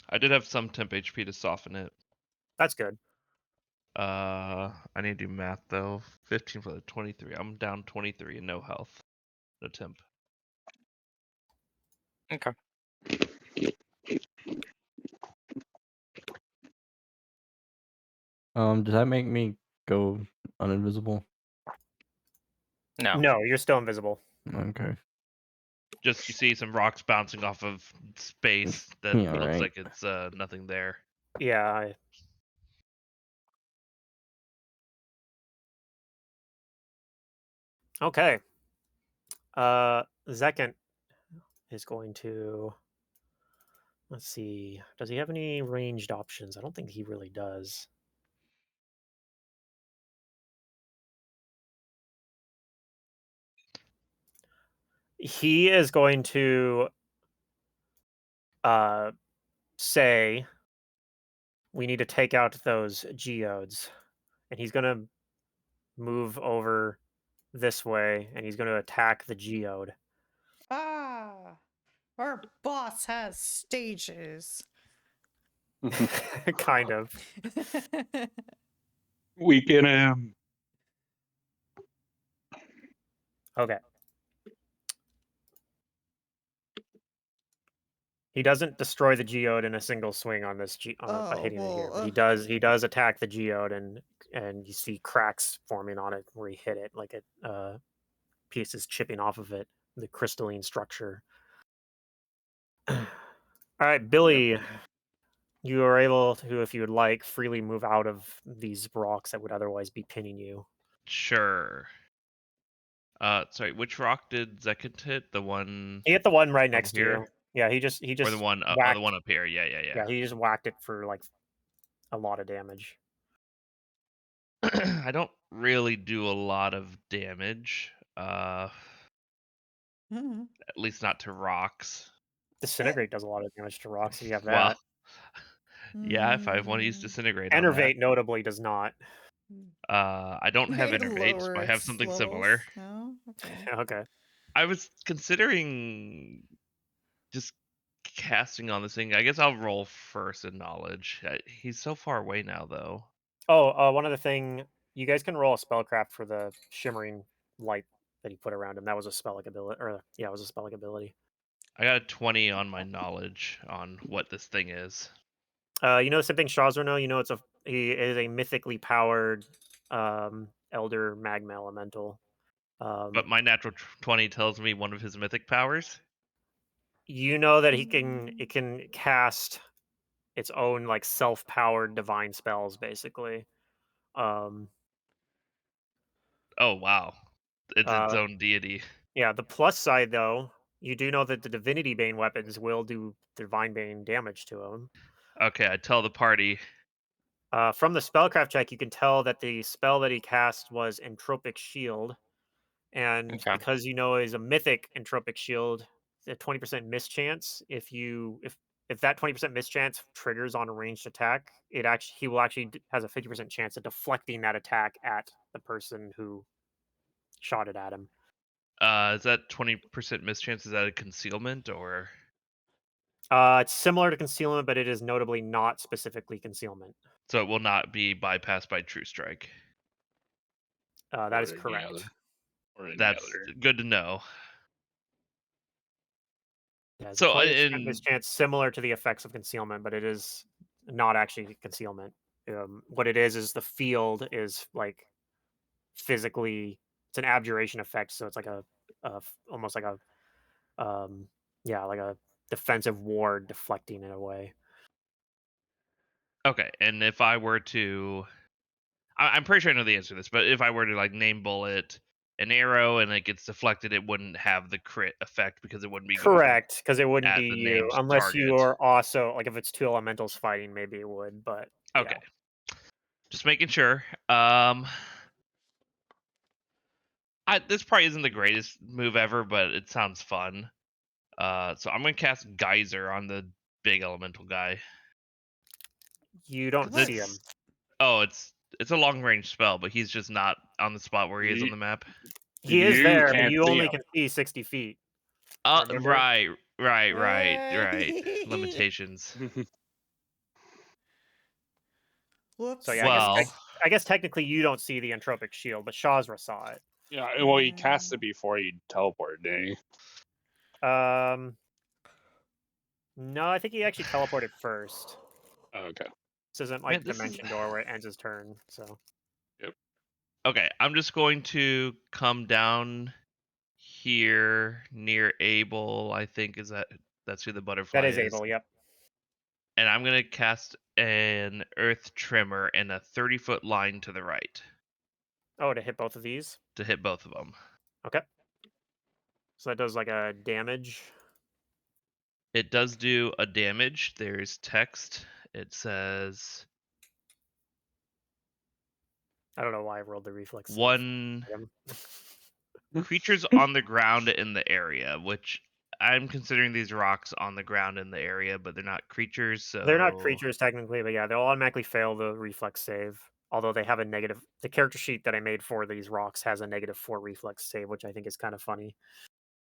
I did have some temp HP to soften it. That's good. I need to do math though. 15 for the 23. I'm down 23 and no health. No temp. Okay. Does that make me go uninvisible? No. No, you're still invisible. Okay. Just you see some rocks bouncing off of space that Yeah, looks right. like it's nothing there. Yeah. Okay. Zekant is going to. Let's see. Does he have any ranged options? I don't think he really does. He is going to say we need to take out those geodes, and he's going to move over this way, and he's going to attack the geode. Ah, our boss has stages. Kind of. Weaken him. Okay. He doesn't destroy the geode in a single swing on this by hitting it here, but he does attack the geode, and you see cracks forming on it where he hit it, like it pieces chipping off of it, the crystalline structure. All right, Billy, you are able to, if you would like, freely move out of these rocks that would otherwise be pinning you. Sure. Sorry, which rock did Zekant hit? The one He hit the one right from next to here? you. Yeah, he just Or the one whacked, the one up here. Yeah. yeah, he just whacked it for like a lot of damage. I don't really do a lot of damage. Mhm. At least not to rocks. Disintegrate does a lot of damage to rocks if you have Well, that. yeah, if I want to use Mm. disintegrate on Enervate notably does not. that. I don't have It enervates, but I have lowers something levels. similar. No? Okay. Okay. I was considering just casting on this thing. I guess I'll roll first in knowledge. He's so far away now, though. Oh, one other thing, you guys can roll a spellcraft for the shimmering light that he put around him. That was a spellic ability, it was a spellic ability. I got a 20 on my knowledge on what this thing is. You know the same thing Shazra know. You know he is a mythically powered elder magma elemental. But my natural 20 tells me one of his mythic powers. You know that it can cast its own like self-powered divine spells, basically. Oh wow, it's its own deity. Yeah, the plus side though, you do know that the Divinity Bane weapons will do Divine Bane damage to him. Okay, I tell the party From the spellcraft check, you can tell that the spell that he cast was Entropic Shield, and Okay. because you know is a mythic Entropic Shield, a 20% mischance. If that 20% mischance triggers on a ranged attack, he will actually has a 50% chance of deflecting that attack at the person who shot it at him. Is that 20% mischance? Is that a concealment or? It's similar to concealment, but it is notably not specifically concealment. So it will not be bypassed by True Strike. That Or is any correct. other- Or any That's other. good to know. Yeah, it's a So 20% in mischance, similar to the effects of concealment, but it is not actually concealment. What it is the field is like physically, it's an abjuration effect, so it's like almost like a like a defensive ward deflecting in a way. okay, and if I were to, I'm pretty sure I know the answer to this, but if I were to like name bullet an arrow and it gets deflected, it wouldn't have the crit effect because it wouldn't be going Correct, because it wouldn't at be the you named unless you target. are also like if it's two elementals fighting, maybe it would, but Okay, yeah. just making sure. This probably isn't the greatest move ever, but it sounds fun. So I'm gonna cast Geyser on the big elemental guy. You don't What? see him. Oh, it's a long range spell, but he's just not on the spot where he is on the map. He is You there, but can't you see only him. can see 60 feet. Oh, Remember? right. Limitations. Whoops. So yeah, Well, I guess technically you don't see the entropic shield, but Shazra saw it. Yeah, well, he cast it before he teleported, didn't he? No, I think he actually teleported first. Oh, okay. This isn't like Dimension Door where it ends his turn. So Yep. okay, I'm just going to come down here near Abel. I think that's who the butterfly that is able. Yep. And I'm gonna cast an Earth Tremor in a 30-foot line to the right Oh, to hit both of these. to hit both of them. Okay. So that does like a damage. It does do a damage. There's text. It says I don't know why I rolled the reflex. Save. one creatures on the ground in the area, which I'm considering these rocks on the ground in the area, but they're not creatures, so They're not creatures technically, but yeah, they'll automatically fail the reflex save. Although they have a negative. The character sheet that I made for these rocks has a -4 reflex save, which I think is kind of funny.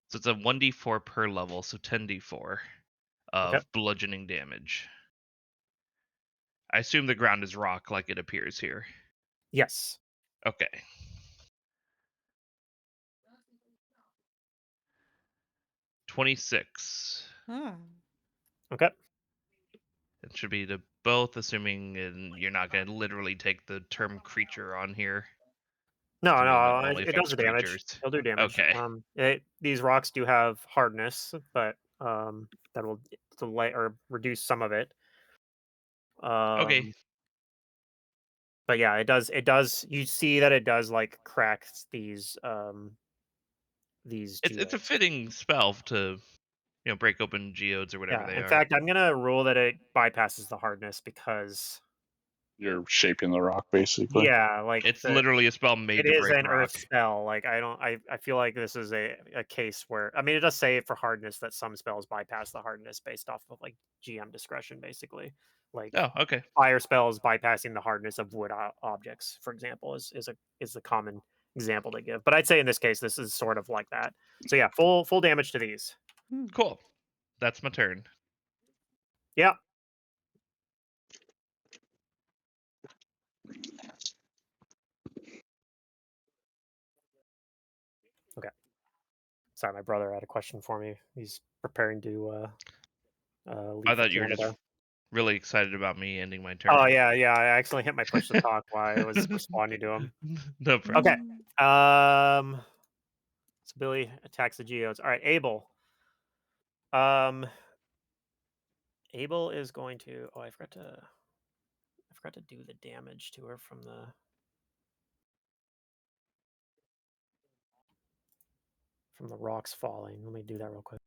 So it's a 1d4 per level, so 10d4 of Okay. bludgeoning damage. I assume the ground is rock like it appears here. Yes. Okay. $26. Oh. Okay. It should be to both, assuming you're not going to literally take the term creature on here. No, It no, only it does affects the damage. creatures. It'll do damage. Okay. These rocks do have hardness, but that will delay or reduce some of it. Okay. But yeah, it does. It does. You see that it does like crack these It's a geodes. fitting spell to break open geodes or whatever Yeah. they In are. fact, I'm gonna rule that it bypasses the hardness because You're shaping the rock, basically. yeah, like It's literally a spell made it to is break an rock. earth spell. Like I feel like this is a case where I mean it does say for hardness that some spells bypass the hardness based off of like GM discretion, basically. Like Oh, okay. fire spells bypassing the hardness of wood objects, for example, is the common example they give. But I'd say in this case, this is sort of like that. So yeah, full damage to these. Cool. That's my turn. Yeah. Okay. Sorry, my brother had a question for me. He's preparing to leave I for thought you were Canada. just really excited about me ending my turn. Oh yeah, yeah. I accidentally hit my push to talk while I was responding to him. No problem. Okay. So Billy attacks the geodes. All right, Abel. Abel is going to. Oh, I forgot to do the damage to her from the rocks falling. Let me do that real quick.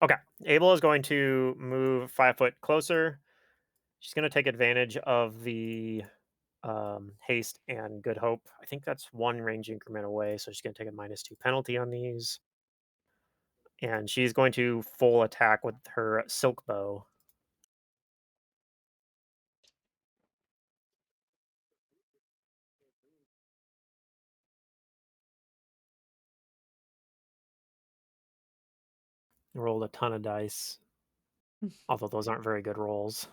Okay. Abel is going to move 5 foot closer. She's going to take advantage of the haste and good hope. I think that's 1 range increment away, so she's going to take a -2 penalty on these. And she's going to full attack with her silk bow. Rolled a ton of dice, although those aren't very good rolls.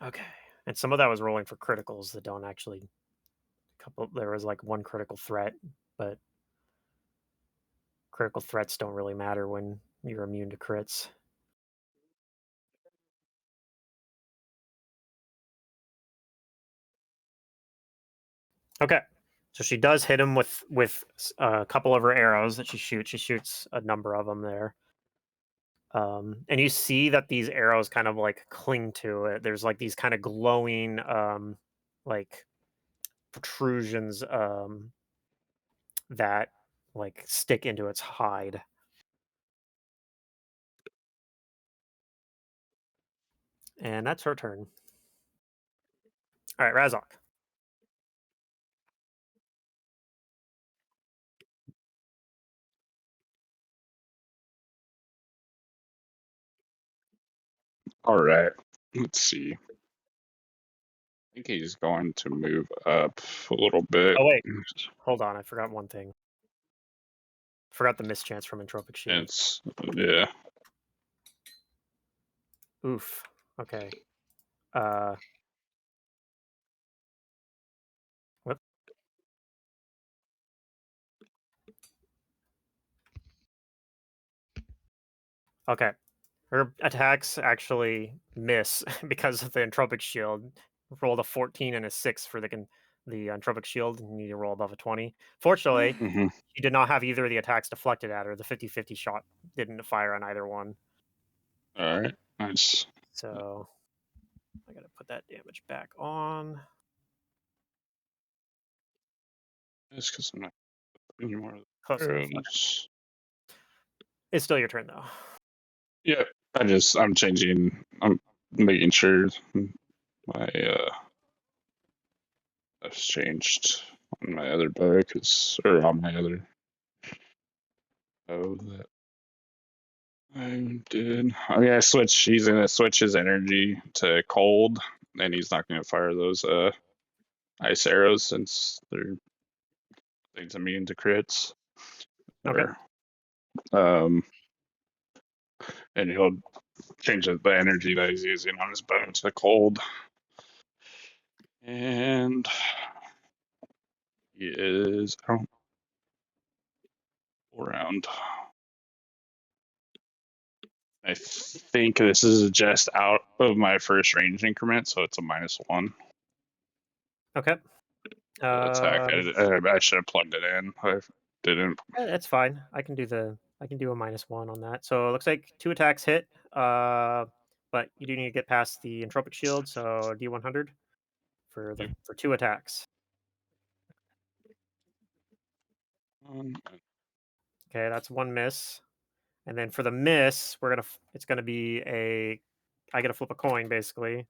Okay. And some of that was rolling for criticals that don't actually there was like 1 critical threat, but critical threats don't really matter when you're immune to crits. Okay. So she does hit him with a couple of her arrows that she shoots. She shoots a number of them there. And you see that these arrows kind of like cling to it. There's like these kind of glowing like protrusions that like stick into its hide. And that's her turn. All right, Razok. All right. Let's see. I think he's going to move up a little bit. Oh wait, hold on. I forgot one thing. Forgot the mischance from Entropic Shield. It's yeah. Oof. Okay. What? Okay. Her attacks actually miss because of the Entropic Shield. Rolled a 14 and a 6 for the Entropic Shield. You need to roll above a 20. Fortunately, Mm-hmm. she did not have either of the attacks deflected at her. The 50-50 shot didn't fire on either one. All right. Nice. So I gotta put that damage back on. Just because I'm not any more of Close the enough. Okay. arrows. It's still your turn though. Yeah. I'm changing. I'm making sure my stuff's changed on my other bow or on my other bow that I did. Oh yeah, he's gonna switch his energy to cold, and he's not gonna fire those ice arrows since things immune to crits. Okay. And he'll change the energy that he's using on his bow to cold. And he is out around. I think this is just out of my first range increment, so it's a -1. Okay. Attack. I should have plugged it in. I didn't. That's fine. I can do a -1 on that. So it looks like 2 attacks hit. But you do need to get past the Entropic Shield, so D100 for 2 attacks. Okay, that's 1 miss. And then for the miss, it's gonna be I gotta flip a coin basically.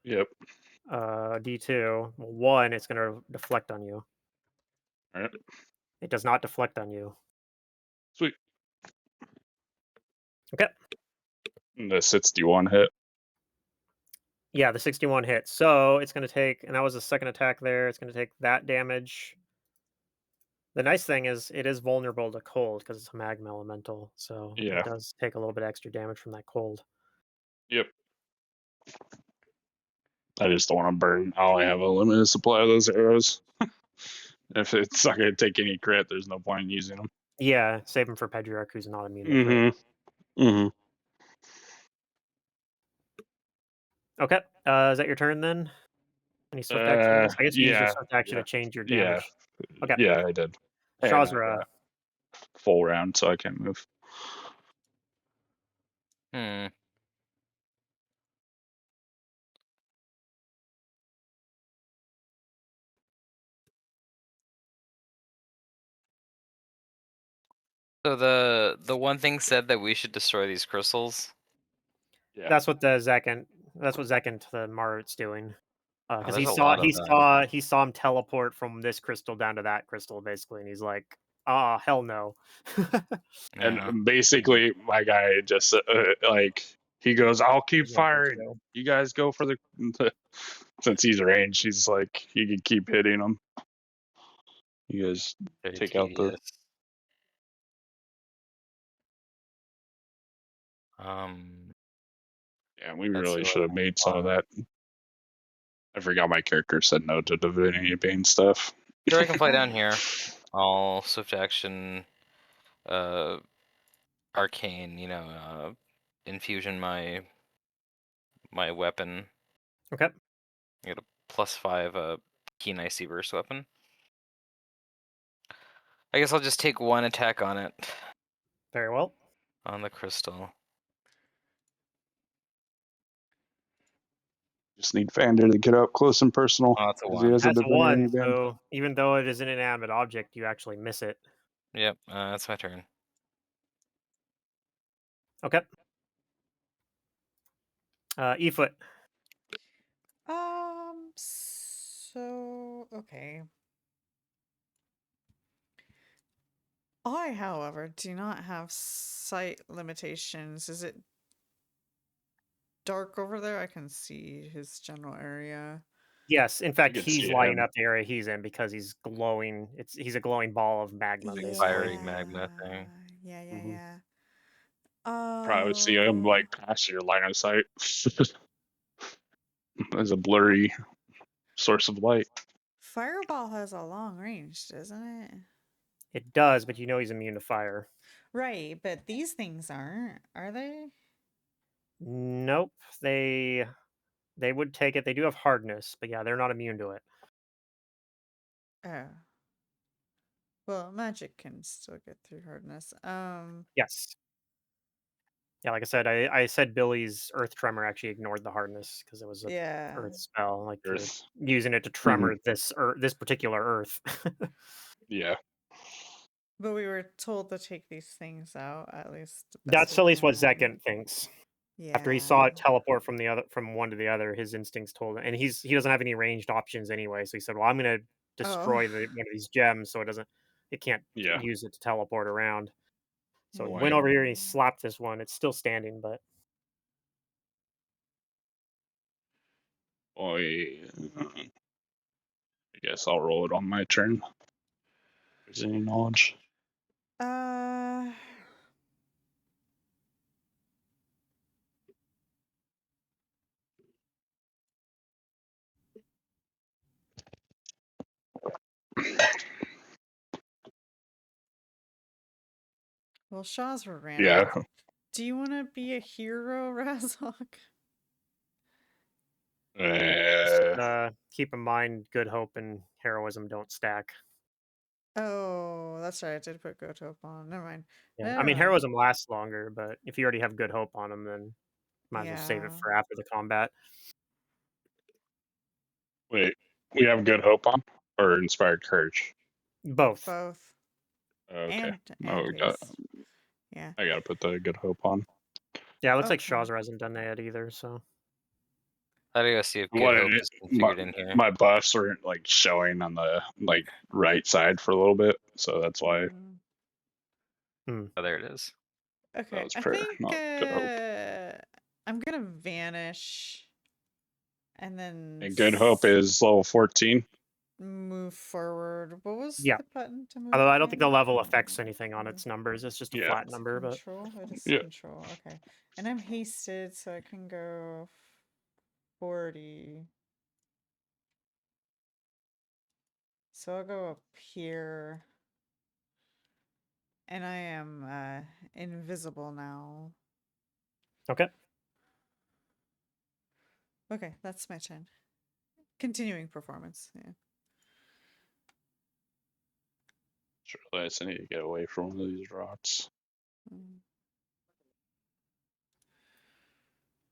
Yep. D2. Well, 1, it's gonna deflect on you. All right. It does not deflect on you. Sweet. Okay. And the 61 hit. Yeah, the 61 hit. So it's gonna take, and that was the second attack there. It's gonna take that damage. The nice thing is it is vulnerable to cold because it's a magma elemental, so Yeah. it does take a little bit extra damage from that cold. Yep. I just don't want to burn. I only have a limited supply of those arrows. If it's not going to take any crit, there's no point in using them. Yeah, save them for Pedriarch, who's not immune to crit. Okay, is that your turn then? Any swift actions? I guess you use your swift action to change your damage. Okay. Yeah, I did. And I Shazra. got full round, so I can't move. So the one thing said that we should destroy these crystals. Yeah. That's what Zek and the Mart's doing. Because there's a lot of them. he saw him teleport from this crystal down to that crystal, basically, and he's like, "Ah, hell no." And Yeah. basically, my guy just like he goes, "I'll keep There's nothing to firing. do. You guys go for the." Since he's ranged, he's like he can keep hitting them. You guys Very take out the. tedious. Yeah, we Let's see really what should have I made some of want. that. I forgot my character said no to Divinity Bane stuff. Sure, I can fly down here. I'll swift action, arcane. Infusion my weapon. Okay, Get a +5 keen icy burst weapon. I guess I'll just take one attack on it. very well. On the crystal. Just need Fander to get up close and personal. Oh, that's a 'cause he one. has a That's a Divinity one. Bane. So even though it is an inanimate object, you actually miss it. Yep, that's my turn. Okay. E-foot. So okay. I, however, do not have sight limitations. Is it dark over there? I can see his general area. Yes, in fact, can he's see lighting him. up the area he's in because he's glowing. He's a glowing ball of magma, Like a basically. fiery magma thing. Yeah, yeah, Mhm. yeah. Probably see him like past your line of sight. As a blurry source of light. Fireball has a long range, doesn't it? It does, but you know he's immune to fire. Right, but these things aren't, are they? Nope. They would take it. They do have hardness, but yeah, they're not immune to it. Oh. Well, magic can still get through hardness. Yes. Yeah, like I said, I said Billy's Earth Tremor actually ignored the hardness because it was a Yeah. Earth spell, like Earth. using it to tremor this particular Earth. Yeah. But we were told to take these things out, at least. That's at least what Zekan Zekant thinks. Yeah. After he saw it teleport from one to the other, his instincts told him, and he doesn't have any ranged options anyway. So he said, "Well, I'm going to destroy one of these gems, so it can't Yeah. use it to teleport around." So he Why? went over here and he slapped this one. It's still standing, but I guess I'll roll it on my turn. If there's any knowledge. Well, Shazra ran Yeah. out. Do you want to be a hero, Razok? keep in mind, good hope and heroism don't stack. Oh, that's right. I did put good hope on. Never mind. Yeah. I mean, heroism lasts longer, but if you already have good hope on them, then might as well save it for after the combat. Wait, we have good hope on or inspired courage? Both. Both. Okay. And we got. haste. Yeah. I gotta put the good hope on. Yeah, it looks like Okay. Shazra hasn't done that either. So How do you see if good What hope is configured in here? My buffs weren't like showing on the right side for a little bit, so that's why. Oh, there it is. Okay, That was I prayer, think not good hope. I'm gonna vanish and then And good hope is level 14. move forward. What was Yeah. the button to move? although I don't think the again? level affects anything on its numbers. It's just a Yeah. flat It's number. But control. It is Yeah. control. Okay, and I'm hasted, so I can go 40. So I'll go up here. And I am invisible now. okay. Okay, that's my turn. Continuing performance. Yeah. Just realized I need to get away from one of these rocks.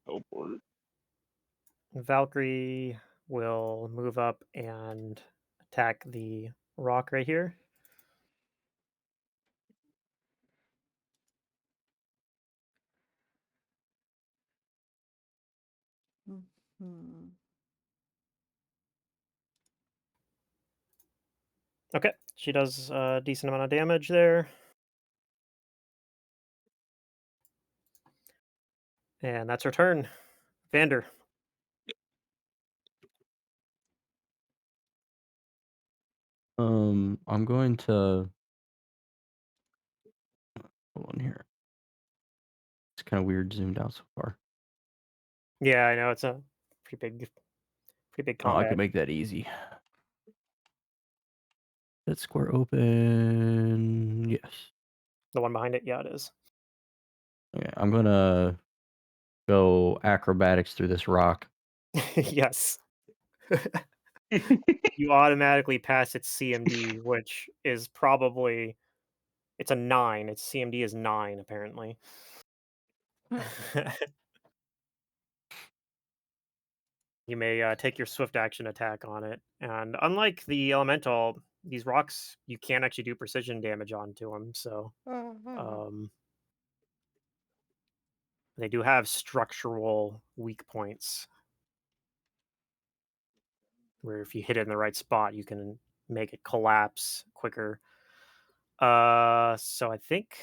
Oh boy. Valkyrie will move up and attack the rock right here. Hmm. Okay, she does a decent amount of damage there. And that's her turn. Vander. I'm going to hold on here. It's kind of weird zoomed out so far. Yeah, I know it's a pretty big Oh, I combat. can make that easy. That square open. Yes. The one behind it, yeah, it is. Okay, I'm gonna go acrobatics through this rock. Yes. You automatically pass its CMD, which is probably it's a 9. Its CMD is 9 apparently. You may take your swift action attack on it, and unlike the elemental, these rocks you can't actually do precision damage onto them. So they do have structural weak points, where if you hit it in the right spot, you can make it collapse quicker. So I think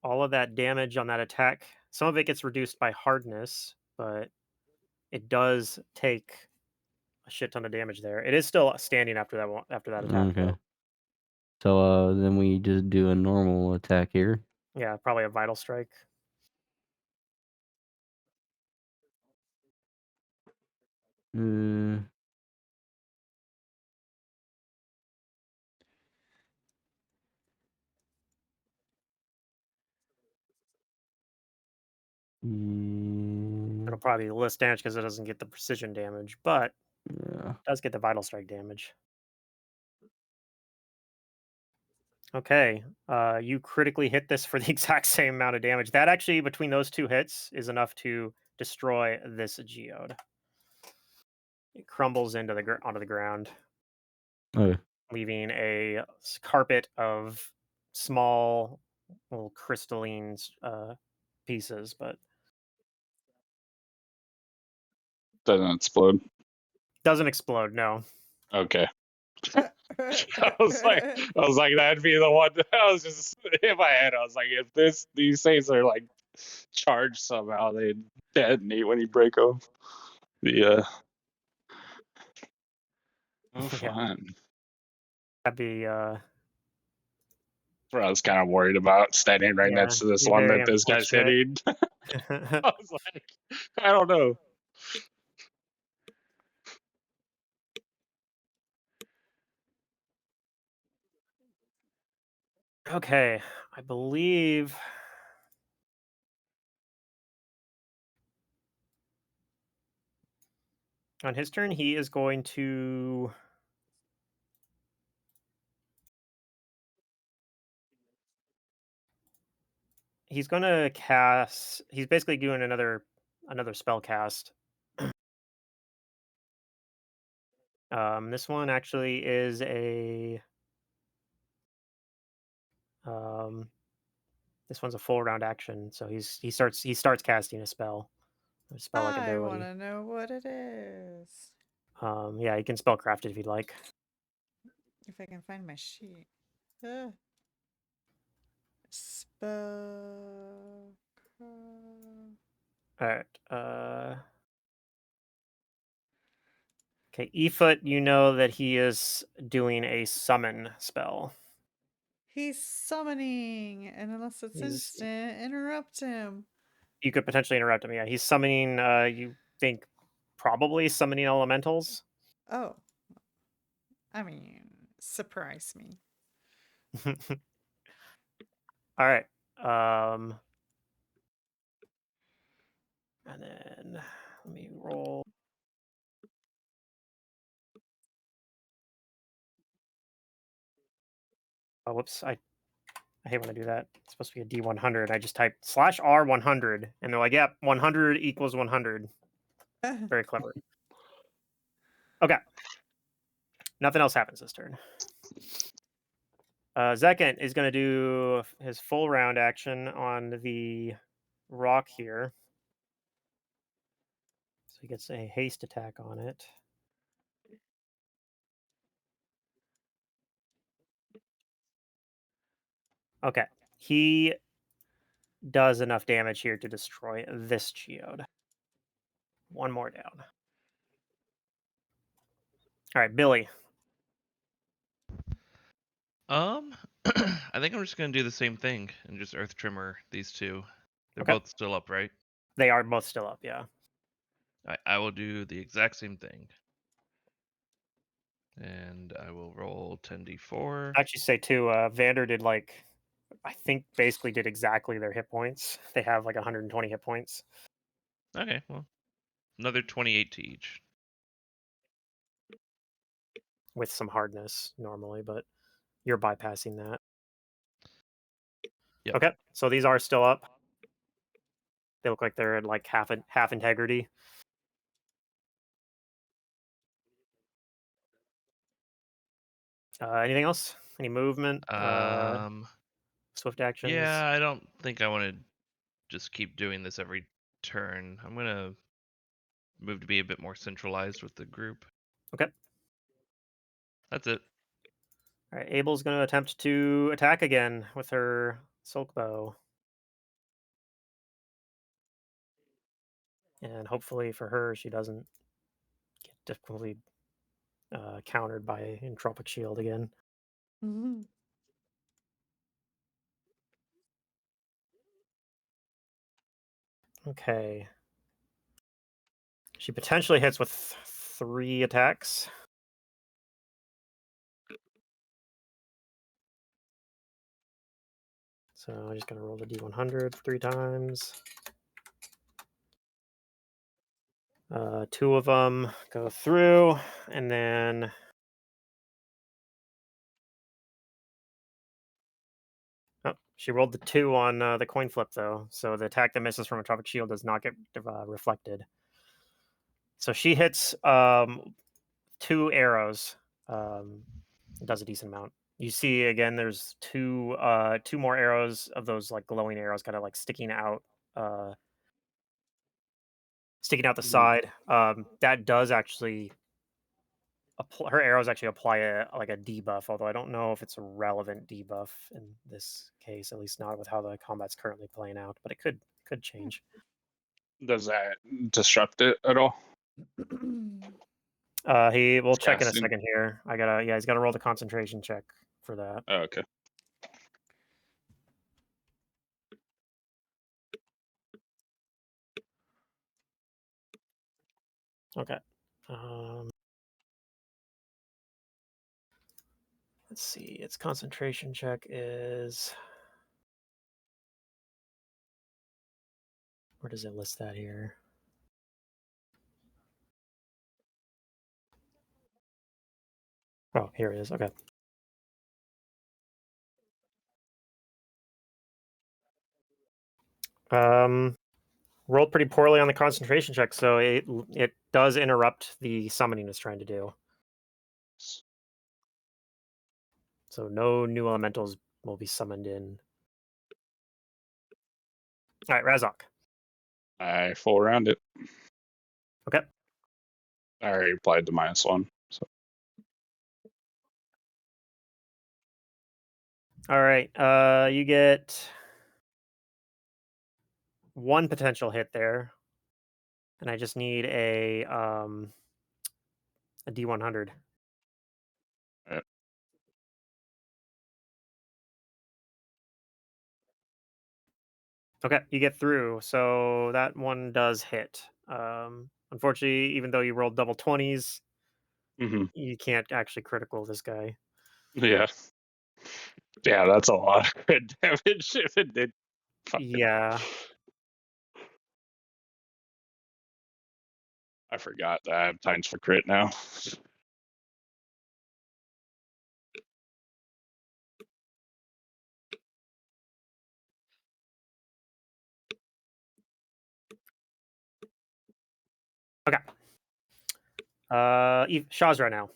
all of that damage on that attack, some of it gets reduced by hardness, but it does take a shit ton of damage there. It is still standing after that attack, Okay. though. So then we just do a normal attack here. Yeah, probably a vital strike. Mm, It'll probably be less damage because it doesn't get the precision damage, but yeah. it does get the vital strike damage. Okay, you critically hit this for the exact same amount of damage. That actually, between those two hits, is enough to destroy this geode. It crumbles onto the ground, Okay. leaving a carpet of small, little crystalline pieces, but Doesn't explode. doesn't explode. No. Okay. I was like, that'd be the one. I was just in my head. I was like, if these things are like charged somehow, they detonate when you break them. Yeah. Oh, Yeah. fun. That'd be What I was kind of worried about, standing right yeah, next to this be one very that this guy's unfortunate. hitting. I was like, I don't know. Okay, I believe on his turn he is going to he's basically doing another spell cast. This one actually is this one's a full round action, so he starts casting a spell like I want ability. to know what it is. Yeah, you can spellcraft it if you'd like. If I can find my sheet. Ah. Spell. All right. Okay, Efoot, you know that he is doing a summon spell. He's summoning, and unless it's instant, interrupt him. You could potentially interrupt him. Yeah, he's summoning. You think probably summoning elementals. Oh, I mean, surprise me. All right. And then let me roll. Oh, whoops! I hate when I do that. It's supposed to be a D100. I just typed /R100, and they're like, "Yep, 100 equals 100." Very clever. Okay. Nothing else happens this turn. Zekant is going to do his full round action on the rock here. So he gets a haste attack on it. Okay. He does enough damage here to destroy this geode. One more down. All right, Billy. I think I'm just gonna do the same thing and just Earth Trimmer these two. They're Okay. both still up, right? They are both still up, yeah. I will do the exact same thing. And I will roll 10d4. I actually say too, Vander did like, I think basically did exactly their hit points. They have like 120 hit points. Okay, well, another 28 to each. With some hardness normally, but you're bypassing that. Yep. Okay, so these are still up. They look like they're at like half integrity. Anything else? Any movement? Swift actions? Yeah, I don't think I want to just keep doing this every turn. I'm gonna move to be a bit more centralized with the group. Okay. That's it. All right, Abel's going to attempt to attack again with her Silk Bow. And hopefully for her, she doesn't get difficultly countered by Entropic Shield again. Mhm. Okay. She potentially hits with 3 attacks. So I'm just going to roll the D100 3 times. 2 of them go through, and then oh, she rolled the 2 on the coin flip though, so the attack that misses from a Tropic Shield does not get reflected. So she hits 2 arrows. Does a decent amount. You see again, there's 2 more arrows of those like glowing arrows, kind of like sticking out the Mhm. side. That does actually her arrows actually apply a debuff, although I don't know if it's a relevant debuff in this case, at least not with how the combat's currently playing out, but it could change. Does that disrupt it at all? He will check in a Casting. second here. He's gotta roll the concentration check for that. Oh, okay. Okay. Let's see. Its concentration check is. Where does it list that here? Oh, here it is. Okay. Rolled pretty poorly on the concentration check, so it does interrupt the summoning it's trying to do. So no new elementals will be summoned in. All right, Razok. I full round it. Okay. I already applied the -1. So All right. You get 1 potential hit there, and I just need a D100. yeah. Okay, you get through. So that one does hit. Unfortunately, even though you rolled double 20s, hmm you can't actually critical this guy. Yeah. Yeah, that's a lot of crit damage if it did. Yeah. I forgot that I have times for crit now. Okay. Shaw's now.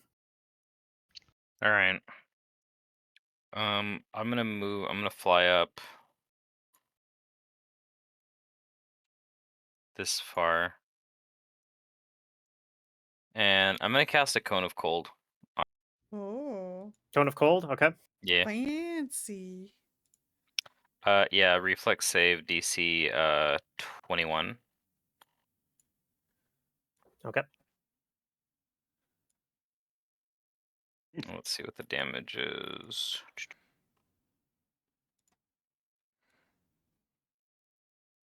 All right. I'm gonna move. I'm gonna fly up this far. And I'm gonna cast a Cone of Cold. Oh, Tone of Cold. Okay. Yeah. fancy. Yeah. Reflex save DC 21. Okay. Let's see what the damage is.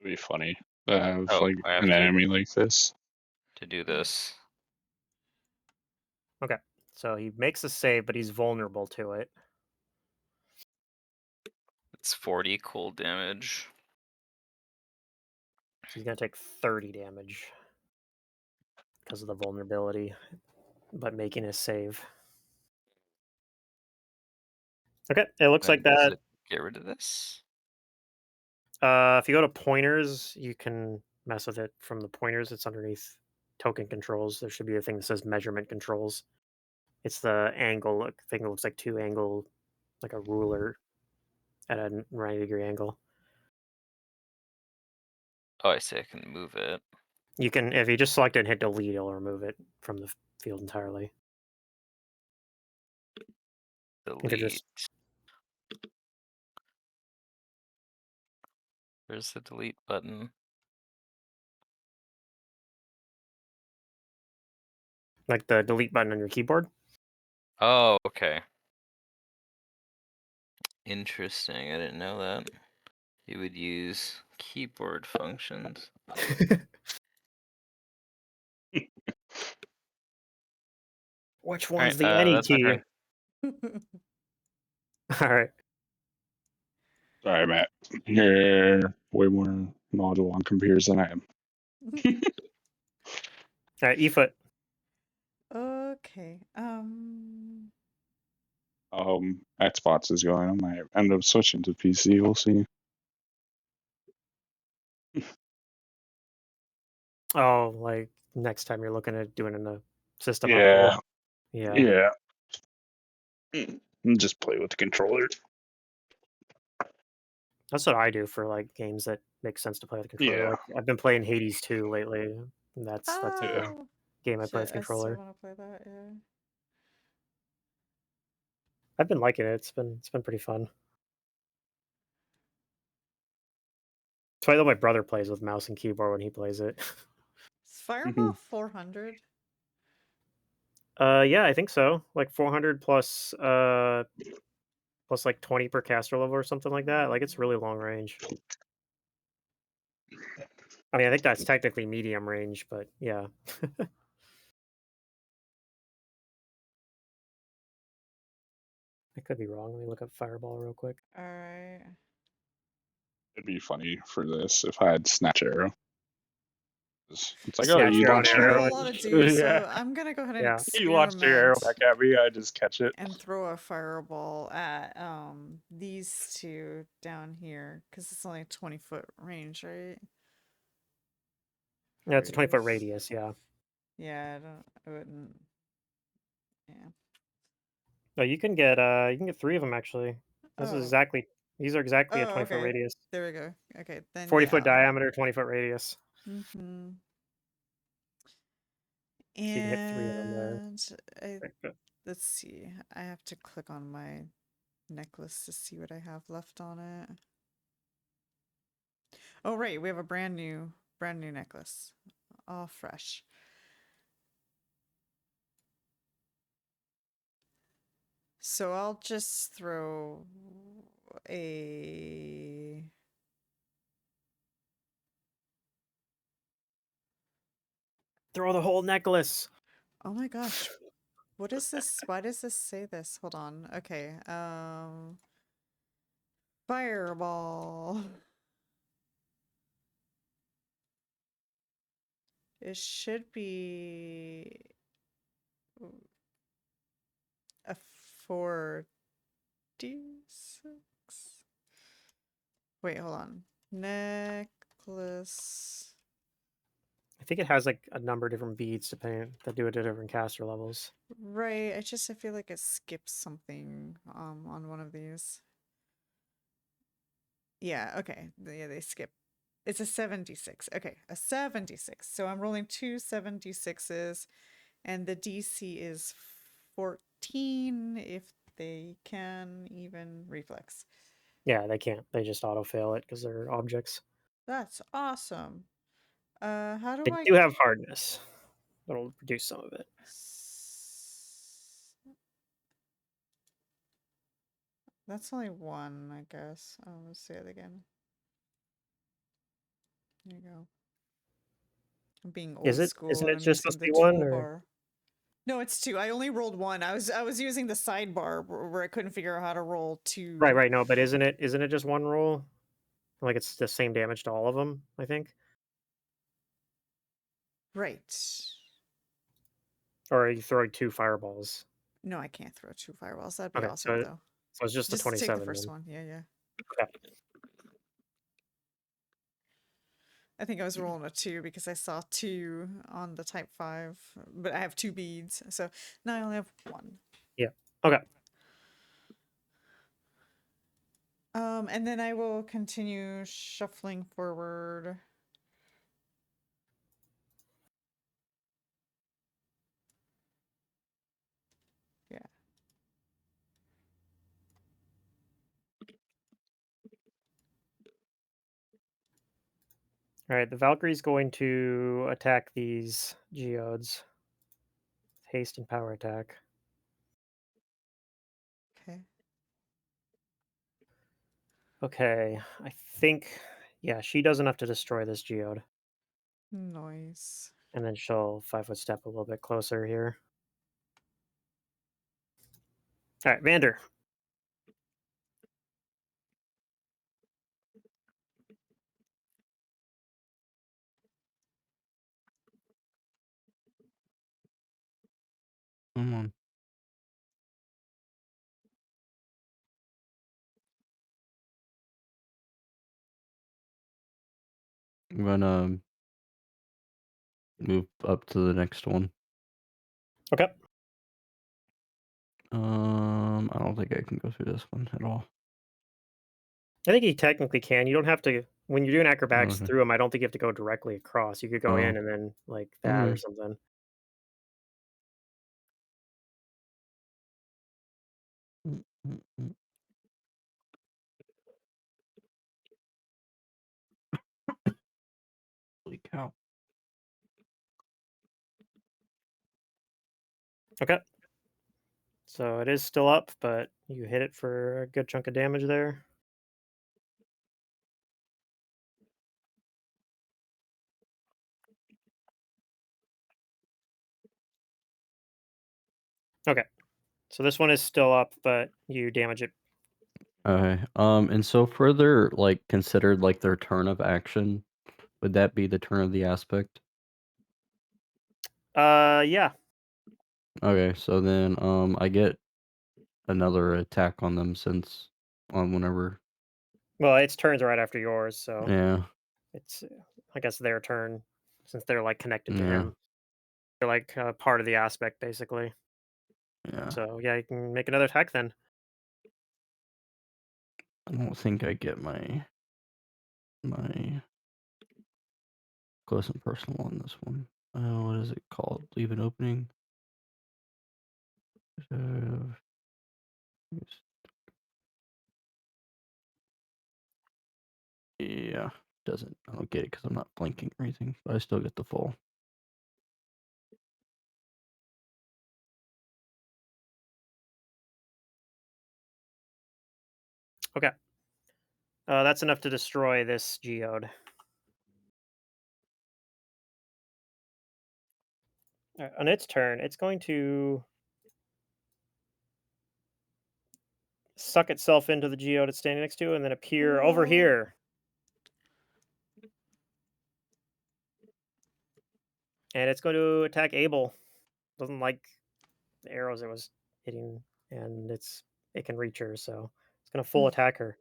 It'd be funny to have Oh, like I have an to enemy like this. do this. Okay. So he makes a save, but he's vulnerable to it. It's 40 cold damage. So he's gonna take 30 damage because of the vulnerability, but making his save. Okay, it looks like Then does that. it get rid of this? If you go to pointers, you can mess with it from the pointers. It's underneath token controls. There should be a thing that says measurement controls. It's the angle thing that looks like two angle, like a ruler at a 90-degree angle. Oh, I see. I can move it. You can, if you just select it and hit delete, it'll remove it from the field entirely. You could Delete. just Where's the delete button? like the delete button on your keyboard. Oh, okay. Interesting. I didn't know that. You would use keyboard functions. Which All one's right, the any that's my key? turn. All right. Sorry, Matt. You're way more knowledgeable on computers than I am. All right, E-foot. Okay. Xbox is going. I might end up switching to PC. We'll see. Oh, like next time you're looking at doing a system Yeah, upgrade. Yeah. yeah. Just play with the controller. That's what I do for like games that make sense to play with a controller. Yeah. Like I've been playing Hades 2 lately. And that's a Yeah. Oh, game I play with shit, I still controller. want to play that. Yeah. I've been liking it. It's been pretty fun. That's why though my brother plays with mouse and keyboard when he plays it. Is Fireball 400? Yeah, I think so. Like 400 plus plus like 20 per caster level or something like that. Like it's really long range. I mean, I think that's technically medium range, but yeah. I could be wrong. Let me look up Fireball real quick. All right. It'd be funny for this if I had Snatch Arrow. It's like, oh, Snatch you your own launched I your have arrow. a arrow. lot to do, Yeah. so I'm gonna go ahead and Yeah. You launched your arrow experiment back at me. I just catch it. and throw a fireball at these two down here because it's only a 20-foot range, right? Yeah, it's a 20-foot Radius. radius. Yeah. Yeah, I wouldn't. Yeah. No, you can get 3 of them actually. This is Oh. exactly. These are exactly a Oh, 20-foot okay. radius. There we go. Okay, then 40-foot yeah. diameter, 20-foot radius. Mm-hmm. So you can hit 3 of them there. And Right, good. let's see. I have to click on my necklace to see what I have left on it. Oh, right, we have a brand new necklace. All fresh. So I'll just throw a Throw the whole necklace. Oh my gosh. What is this? Why does this say this? Hold on. Okay. Fireball. It should be a 4d6. Wait, hold on. Necklace. I think it has like a number of different beads depending that do it at different caster levels. Right. I feel like it skips something on one of these. Yeah, okay. Yeah, they skip. It's a 76. Okay, a 76. So I'm rolling two 76s and the DC is 14 if they can even reflex. Yeah, they can't. They just auto fail it because they're objects. That's awesome. How do They I do have hardness. That'll reduce some of it. That's only one, I guess. Let's say it again. There you go. I'm being old Is it? school Isn't and it I'm just using supposed to the be one? Or toolbar. No, it's 2. I only rolled 1. I was using the sidebar where I couldn't figure out how to roll 2. right. No, but isn't it? Isn't it just one roll? Like it's the same damage to all of them. I think. Right. Or are you throwing 2 fireballs? No, I can't throw 2 fireballs. That'd be Okay, awesome though. so it's just the Just take the 27 first then. one. Yeah. Okay. I think I was rolling a 2 because I saw 2 on the type 5, but I have 2 beads, so now I only have 1. Yeah. Okay. And then I will continue shuffling forward. Yeah. All right. The Valkyrie's going to attack these geodes. Haste and power attack. Okay. Okay. I think. Yeah, she does enough to destroy this geode, Noise. and then she'll 5-foot step a little bit closer here. All right, Vander. Come on. I'm gonna move up to the next one. Okay. I don't think I can go through this one at all. I think you technically can. You don't have to. When you're doing acrobatics Okay. through them, I don't think you have to go directly across. You could go in Oh. and then like that or Okay. something. Mm, mm, mm. Holy cow. Okay. So it is still up, but you hit it for a good chunk of damage there. Okay. So this one is still up, but you damage it. Okay. And so further, like, considered like their turn of action, would that be the turn of the aspect? Yeah. Okay, so then I get another attack on them since on whenever. Well, its turns right after yours, so Yeah. it's I guess their turn since they're like connected to Yeah. him. They're like part of the aspect basically. Yeah. So yeah, you can make another attack then. I don't think I get my close and personal on this one. What is it called? Leave an opening. Yeah, doesn't. I don't get it because I'm not blinking or anything, but I still get the full. Okay. That's enough to destroy this geode. On its turn, it's going to suck itself into the geode it's standing next to and then appear over Whoa. here. And it's going to attack Abel. Doesn't like the arrows it was hitting, and it can reach her, so it's going to full attack her.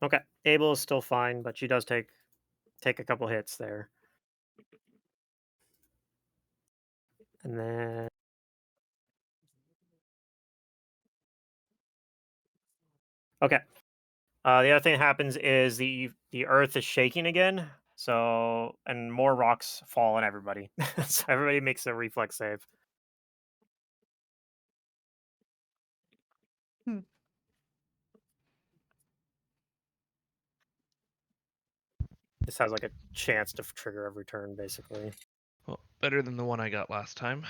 Okay. Abel is still fine, but she does take a couple hits there. And then okay. The other thing that happens is the earth is shaking again. So and more rocks fall on everybody. So everybody makes a reflex save. Hmm. This has like a chance to trigger every turn, basically. Well, better than the one I got last time.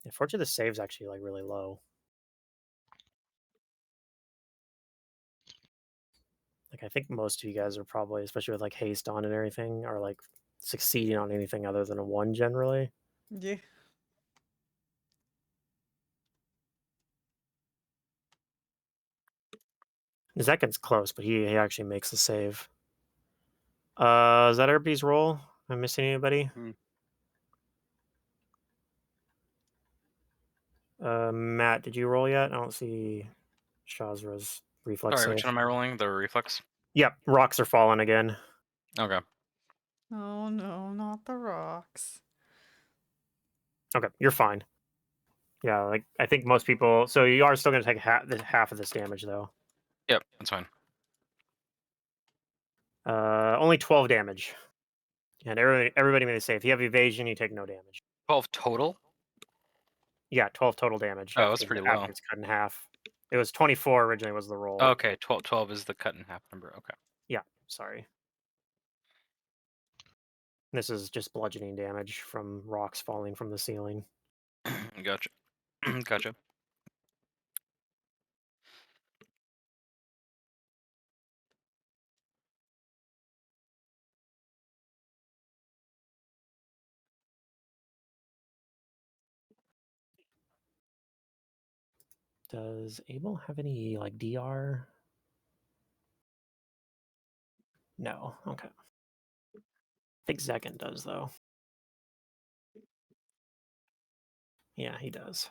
Unfortunately, the save's actually like really low. Like I think most of you guys are probably, especially with like haste on and everything, are like succeeding on anything other than a 1 generally. Yeah. Zekin's close, but he actually makes the save. Is that everybody's roll? Am I missing anybody? Matt, did you roll yet? I don't see Shazra's reflex Sorry, which save. one am I rolling? The reflex? Yep, rocks are falling again. Okay. Oh no, not the rocks. Okay, you're fine. Yeah, like I think most people. So you are still going to take half of this damage though. Yep, that's fine. Only 12 damage. And everybody made a save. If you have evasion, you take no damage. 12 total? Yeah, 12 total damage. Oh, that's pretty low. After it's cut in half. It was 24 originally was the roll. Okay, 12 is the cut in half number. Okay. Yeah, sorry. This is just bludgeoning damage from rocks falling from the ceiling. Gotcha. Gotcha. Does Abel have any like DR? No. Okay. I think Zekin does though. Yeah, he does.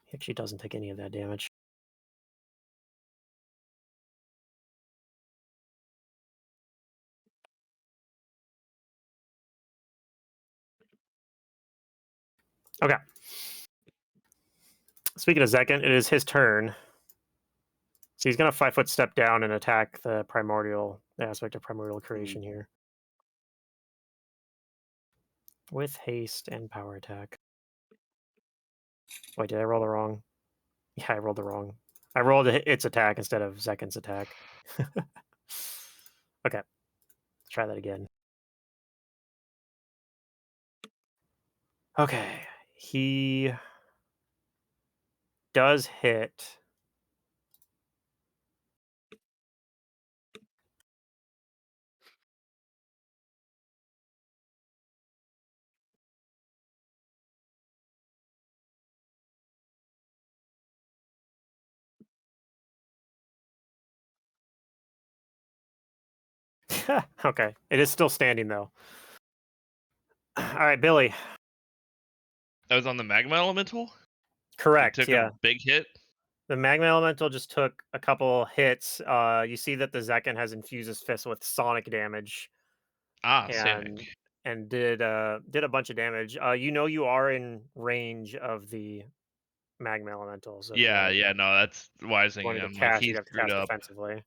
He actually doesn't take any of that damage. Okay. Speaking of Zekin, it is his turn. So he's going to 5-foot step down and attack the aspect of primordial creation here. With haste and power attack. Wait, did I roll the wrong? Yeah, I rolled the wrong. I rolled its attack instead of Zekin's attack. Okay. Let's try that again. Okay. He does hit. Okay. It is still standing though. All right, Billy. That was on the magma elemental? Correct. It took Yeah. a big hit? The magma elemental just took a couple hits. You see that the Zekin has infused his fist with sonic damage. Ah, and Samic. and did a bunch of damage. You are in range of the magma elemental. So if you Yeah, no, that's why I was thinking. wanted to I'm like, cast, he's you'd have to screwed cast up. defensively.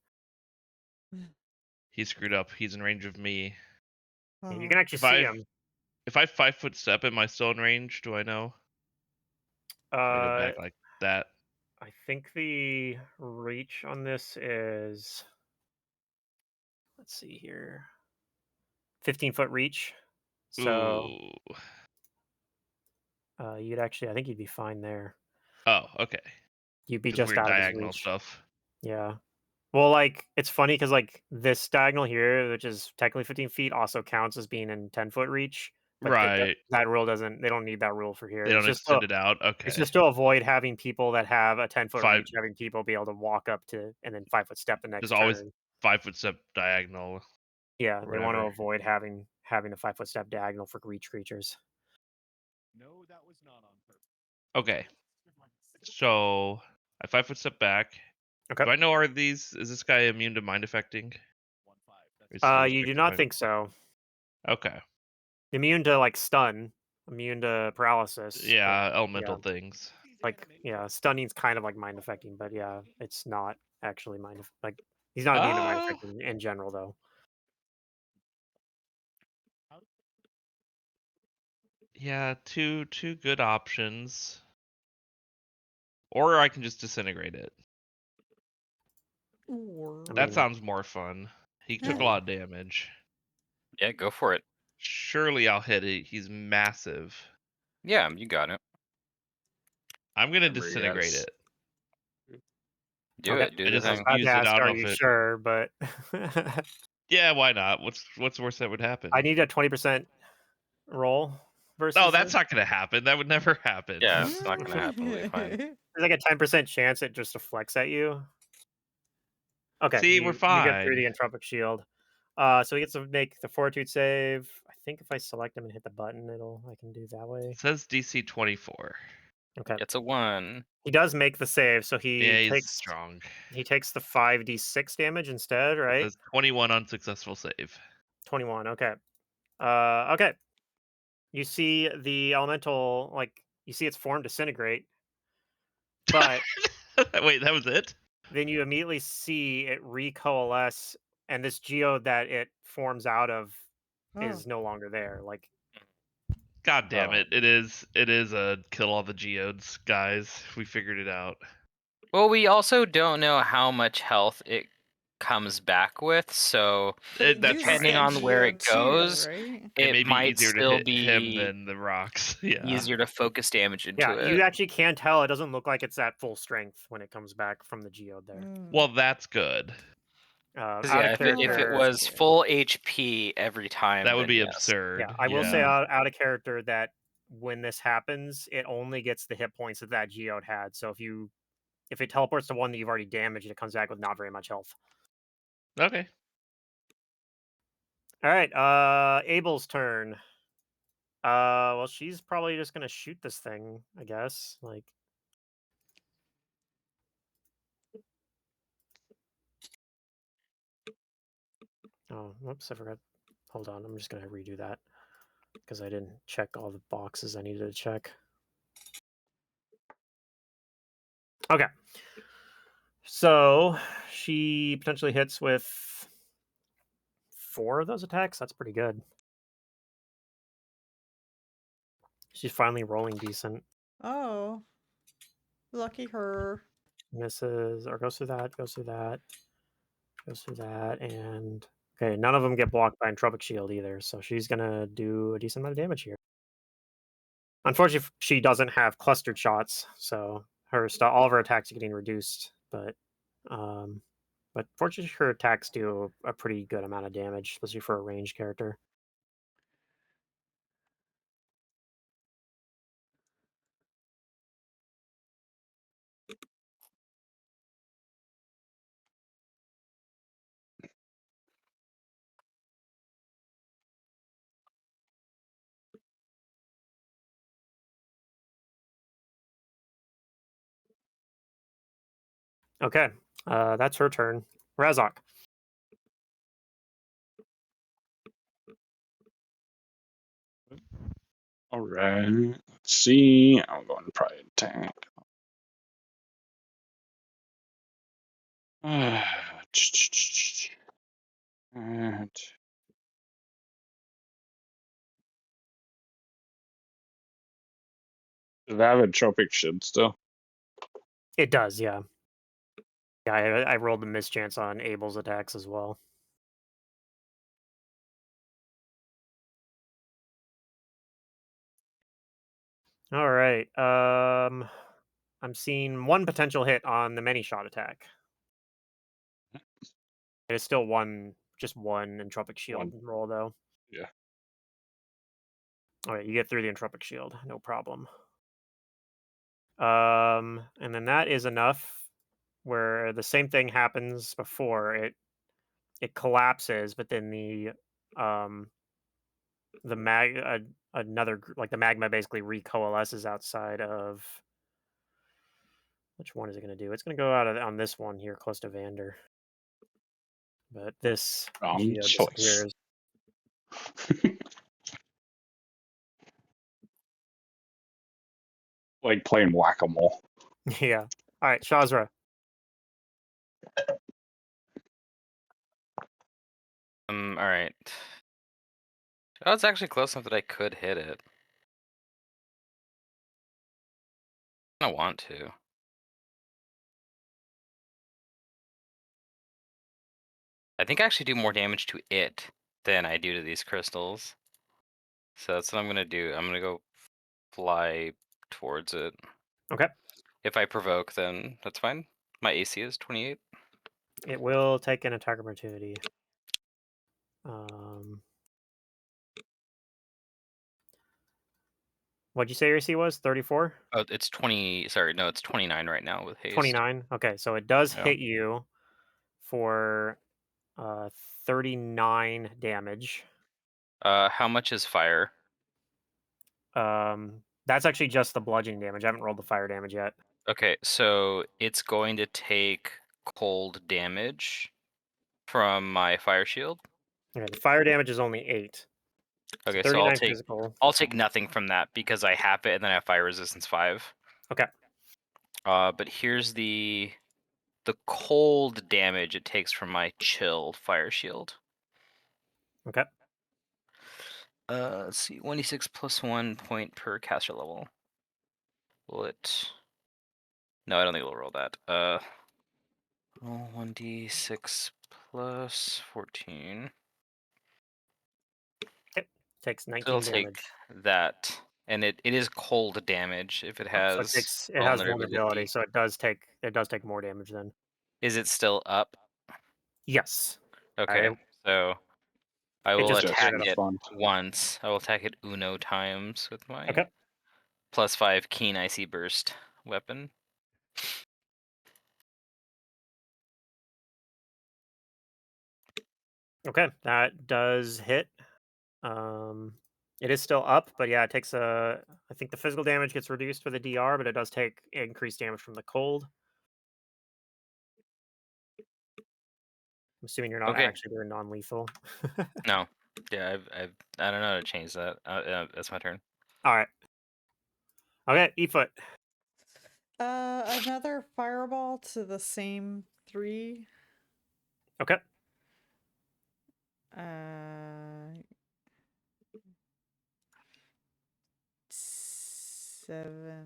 He's screwed up. He's in range of me. Yeah, you Oh. can actually see him. If I 5-foot step, am I still in range? Do I know? If I go back like that. I think the reach on this is, let's see here, 15-foot reach. So Ooh. you'd actually, I think you'd be fine there. Oh, okay. You'd be Just just weird out of his diagonal reach. stuff. Yeah. Well, like it's funny because like this diagonal here, which is technically 15 feet, also counts as being in 10-foot reach. But Right. that rule doesn't. They don't need that rule for here. They don't extend it out. It's Okay. just to avoid having people that have a 10-foot Five- reach, having people be able to walk up to and then 5-foot step the next There's always turn. 5-foot step diagonal. Yeah, they want to whatever. avoid having a 5-foot step diagonal for reach creatures. No, that was not on purpose. Okay. So I 5-foot step back. Okay. Do I know is this guy immune to mind affecting? You do not think so. Okay. Immune to like stun, immune to paralysis. but, Yeah, elemental things. like stunning's kind of like mind affecting, but yeah, it's not actually like he's not immune to mind affecting in general though. Yeah, two good options. Or I can just disintegrate it. Or I That mean, sounds more fun. He took a lot of damage. Yeah, go for it. Surely I'll hit it. He's massive. Yeah, you got it. I'm gonna Remember, disintegrate yes. it. Do Okay. it. Do I the just I was thing. about use to it. ask, I don't are know you if it. sure? But Yeah, why not? What's the worst that would happen? I need a 20% roll versus. No, that's this. not gonna happen. That would never happen. Yeah, it's not gonna happen. It'll be fine. There's like a 10% chance it just deflects at you. Okay, See, we're you get through fine. the entropic shield. So he gets to make the fortitude save. I think if I select him and hit the button, I can do that way. It says DC 24. Okay. It's a 1. He does make the save, so Yeah, he's strong. he takes the 5d6 damage instead, It right? says 21 unsuccessful save. 21. Okay. Okay. You see the elemental, like you see its form disintegrate, but Wait, that was it? then you immediately see it recoalesce, and this geode that it forms out of is no longer there. Like, God damn Oh. it! It is a kill all the geodes, guys. We figured it out. Well, we also don't know how much health it comes back with, so That's depending right. on where it too, goes, right? It may be might easier to still hit him be than the rocks. Yeah. easier to focus damage into yeah, it. you actually can tell it doesn't look like it's at full strength when it comes back from the geode there. Well, that's good. 'Cause, Out yeah, of if it character, was full HP every time, That would then be yes. absurd. yeah, I will say out of character that when this happens, it only gets the hit points that geode had. So if it teleports to one that you've already damaged, it comes back with not very much health. Okay. All right, Abel's turn. Well, she's probably just gonna shoot this thing, I guess. Like, oh, whoops, I forgot. Hold on, I'm just gonna redo that because I didn't check all the boxes I needed to check. Okay, so she potentially hits with 4 of those attacks. That's pretty good. She's finally rolling decent. Oh, lucky her. Misses or goes through that, goes through that, goes through that, and okay, none of them get blocked by Entropic Shield either. So she's gonna do a decent amount of damage here. Unfortunately, she doesn't have clustered shots, so all of her attacks are getting reduced. But fortunately, her attacks do a pretty good amount of damage, especially for a ranged character. Okay, that's her turn. Razok. All right. Let's see. I'm going to probably attack. And does that have a tropic shield still? It does, yeah. Yeah, I rolled the mischance on Abel's attacks as well. All right. I'm seeing one potential hit on the many shot attack. It is still just one entropic shield roll though. Yeah. All right, you get through the entropic shield, no problem. And then that is enough where the same thing happens before it collapses, but then the magma basically recoalesces outside of Which one is it going to do? It's going to go out on this one here, close to Vander. But this Wrong geo choice. disappears. Like playing whack-a-mole. Yeah. All right, Shazra. All right. Oh, it's actually close enough that I could hit it. I don't want to. I think I actually do more damage to it than I do to these crystals. So that's what I'm gonna do. I'm gonna go fly towards it. Okay. If I provoke, then that's fine. My AC is 28. It will take an attack opportunity. What'd you say your AC was? 34? Oh, it's 20. Sorry, no, it's 29 right now with haste. 29? Okay, so it does Yeah. hit you for 39 damage. How much is fire? That's actually just the bludgeoning damage. I haven't rolled the fire damage yet. Okay, so it's going to take cold damage from my fire shield. Okay, the fire damage is only 8. Okay, so 39 physical. I'll take nothing from that because I have it and then I have fire resistance 5. Okay. But here's the cold damage it takes from my chill fire shield. Okay. Let's see, 1d6 plus 1 point per caster level. Will it? No, I don't think it'll roll that. Roll 1d6 plus 14. Takes 19 So it'll take damage. that, and it is cold damage if it So has it has vulnerability, so it does take more damage then. Is it still up? Yes. Okay, so I will just attack cleared it fun. once. I will attack it uno times with my Okay. +5 keen icy burst weapon. Okay, that does hit. It is still up, but yeah, it takes I think the physical damage gets reduced with a DR, but it does take increased damage from the cold. I'm assuming you're not Okay. actually doing non-lethal. No, yeah, I don't know how to change that. That's my turn. All right. Okay, E-foot. Another fireball to the same 3. Okay. 7.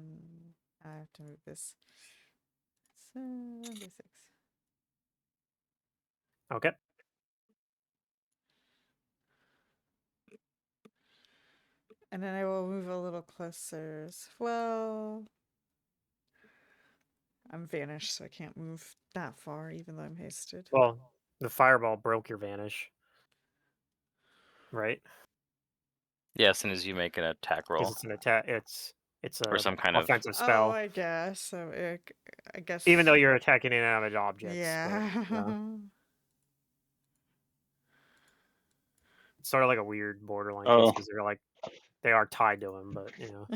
I have to move this. 76. Okay. And then I will move a little closer. Well, I'm vanished, so I can't move that far, even though I'm hasted. Well, the fireball broke your vanish, right? Yeah, as soon as you make an attack roll. Because it's an attack. It's a Or some kind of offensive Oh, spell. I guess. So I guess. Even though you're attacking inanimate objects. Yeah. But, it's sort of like a weird borderline case because they are tied to him, but you know.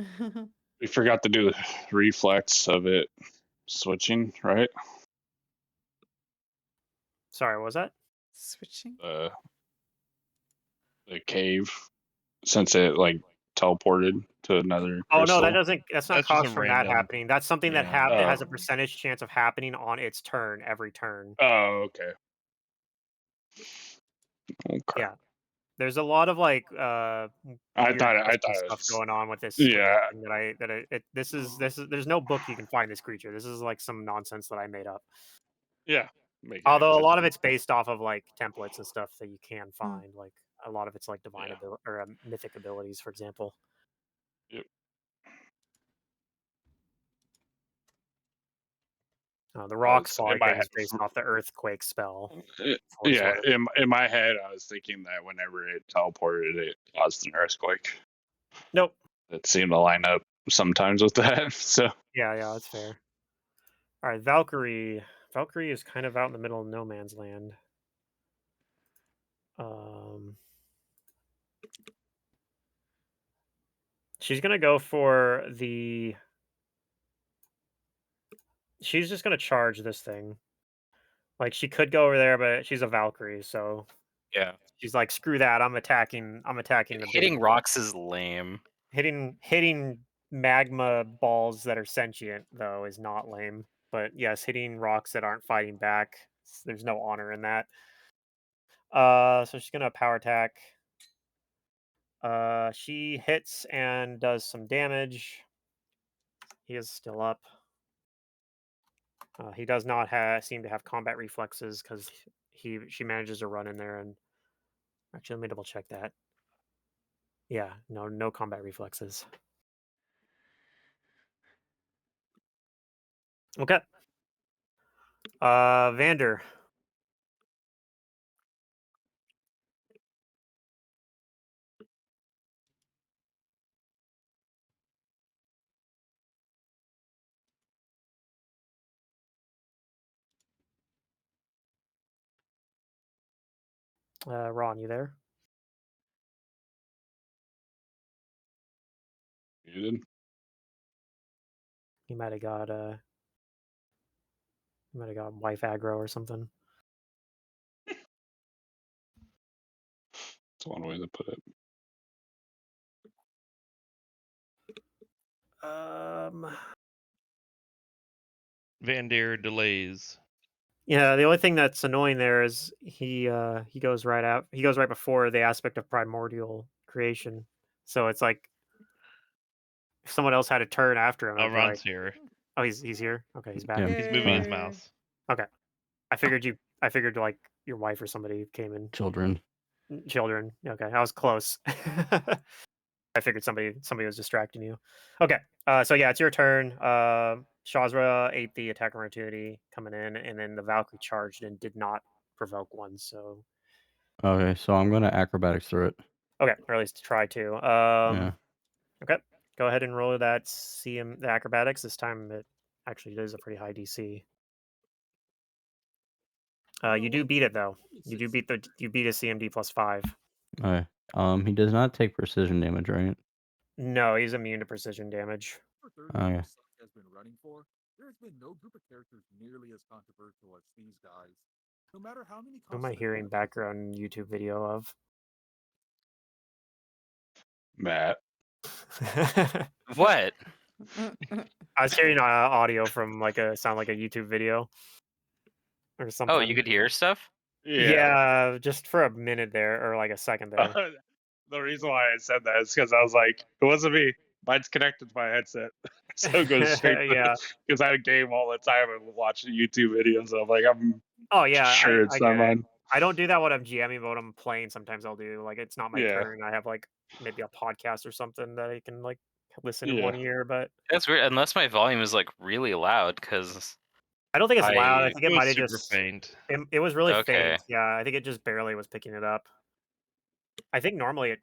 We forgot to do reflex of it switching, right? Sorry, what was that? Switching. The cave, since it like teleported to another Oh no, crystal. that's not That's just caused a from that random- happening. That's something that yeah. it has a Oh. percentage chance of happening on its turn every turn. Oh, okay. Okay. Yeah. There's a lot of like I weird thought custom it stuff was, going on with this. yeah. This is there's no book you can find this creature. This is like some nonsense that I made up. Yeah. Make it Although a lot of interesting. it's based off of like templates and stuff that you can Hmm. find. Like a lot of it's like divine Yeah. ability or mythic abilities, for example. Yep. The rock in spike my is based off the earthquake spell. Yeah, Sort. in my head, I was thinking that whenever it teleported, it caused an earthquake. Nope. It seemed to line up sometimes with that. So Yeah, that's fair. All right, Valkyrie. Valkyrie is kind of out in the middle of no man's land. She's gonna go for the she's just gonna charge this thing. Like she could go over there, but she's a Valkyrie, so Yeah. she's like, screw that. I'm attacking the big Hitting rocks is lame. hitting magma balls that are sentient though is not lame. But yes, hitting rocks that aren't fighting back, there's no honor in that. So she's gonna power attack. She hits and does some damage. He is still up. He does not seem to have combat reflexes because she manages to run in there and actually let me double check that. Yeah, no combat reflexes. Okay. Vander. Ron, you there? Muted. He might have got wife aggro or something. That's one way to put it. Vandir delays. Yeah, the only thing that's annoying there is he goes right before the aspect of primordial creation. So it's like if someone else had a turn after him, Oh, it'd be Ron's like, here. oh, he's here. Okay, he's back. Yeah. He's moving his Yay. mouse. Okay, I figured like your wife or somebody came in. Children. Children. Okay, I was close. I figured somebody was distracting you. Okay, so yeah, it's your turn. Shazra ate the attack opportunity coming in, and then the Valkyrie charged and did not provoke one. So Okay, so I'm gonna acrobatics through it. okay, or at least try to. Yeah. Okay, go ahead and roll that the acrobatics. This time it actually is a pretty high DC. You do beat it though. You beat a CMD +5. Okay. He does not take precision damage, right? No, he's immune to precision damage. Okay. Has been running for. There's been no group of characters nearly as controversial as these guys. No matter how many. Who am I hearing background YouTube video of? Matt. What? I was hearing audio from sound like a YouTube video or something. Oh, you could hear stuff? Yeah, just for a minute there or like a second there. The reason why I said that is because I was like, it wasn't me. Mine's connected to my headset. So it goes straight Yeah. because I game all the time and watch YouTube videos. I'm like, I'm Oh yeah, sure it's not get it. mine. I don't do that when I'm GMing, but when I'm playing, sometimes I'll do like it's not my Yeah. turn. I have like maybe a podcast or something that I can like listen in Yeah. one ear, but That's weird. Unless my volume is like really loud, because I don't think it's loud. I I- think it was might have super just faint. it was really Okay. faint. Yeah, I think it just barely was picking it up. I think normally it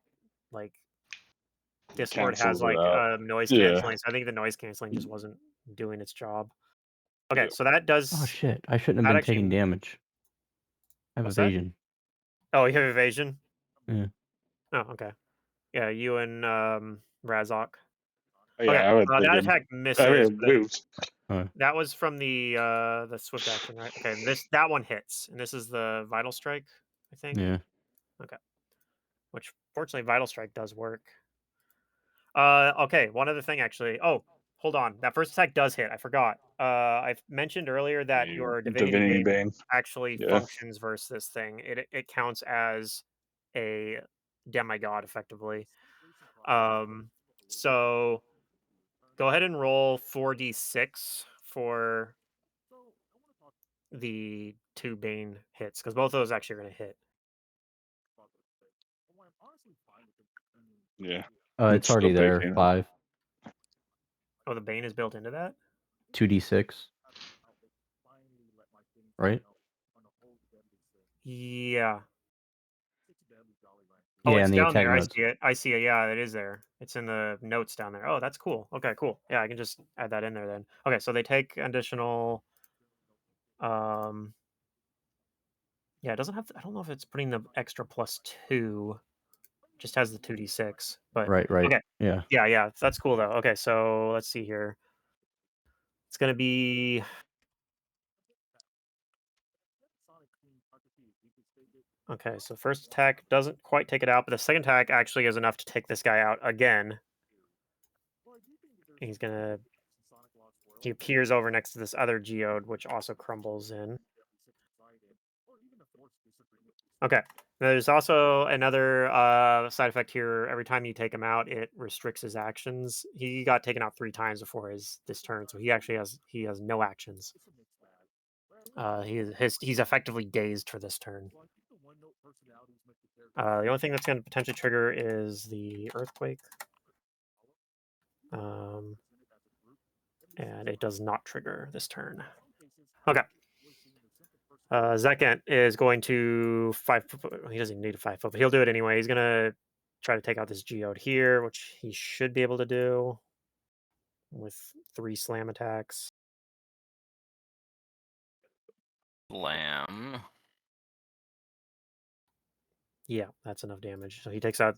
like Discord has Cancels it like out. noise Yeah. canceling. So I think the noise canceling just wasn't doing its job. Okay, Yeah. so that does. Oh shit! I shouldn't have that been actually- taking damage. I have What's that? evasion. Oh, you have evasion. Yeah. Oh, okay. Yeah, you and Razok. Yeah, Okay, I would that think attack I misses. mean, but moved. that was from the swift action, right? Okay, that one hits, and this is the vital strike, I think. Yeah. Which fortunately, vital strike does work. Okay, one other thing actually. Oh, hold on. That first attack does hit. I forgot. I've mentioned earlier that your Divinity Bane actually Yeah. functions versus this thing. It counts as a demigod effectively. So go ahead and roll 4d6 for the 2 Bane hits, because both of those actually are going to hit. Yeah. It's already still there. picking. 5. Oh, the Bane is built into that? 2d6. Right? Yeah. Yeah, Oh, it's and the down attack there. I notes. see it. I see it. Yeah, it is there. It's in the notes down there. Oh, that's cool. Okay, cool. Yeah, I can just add that in there then. Okay, so they take additional. Yeah, it doesn't have. I don't know if it's putting the extra +2. Just has the 2d6. But Right. okay. Yeah. Yeah. That's cool though. Okay, so let's see here. It's gonna be Okay, so first attack doesn't quite take it out, but the second attack actually is enough to take this guy out again. He's gonna. He appears over next to this other geode, which also crumbles in. Okay. There's also another side effect here. Every time you take him out, it restricts his actions. He got taken out 3 times before this turn, so he actually has no actions. He's effectively dazed for this turn. The only thing that's going to potentially trigger is the earthquake, and it does not trigger this turn. Okay. Zekant is going to 5 foot. He doesn't need a 5 foot, but he'll do it anyway. He's gonna try to take out this geode here, which he should be able to do with 3 slam attacks. Lamb. Yeah, that's enough damage. So he takes out,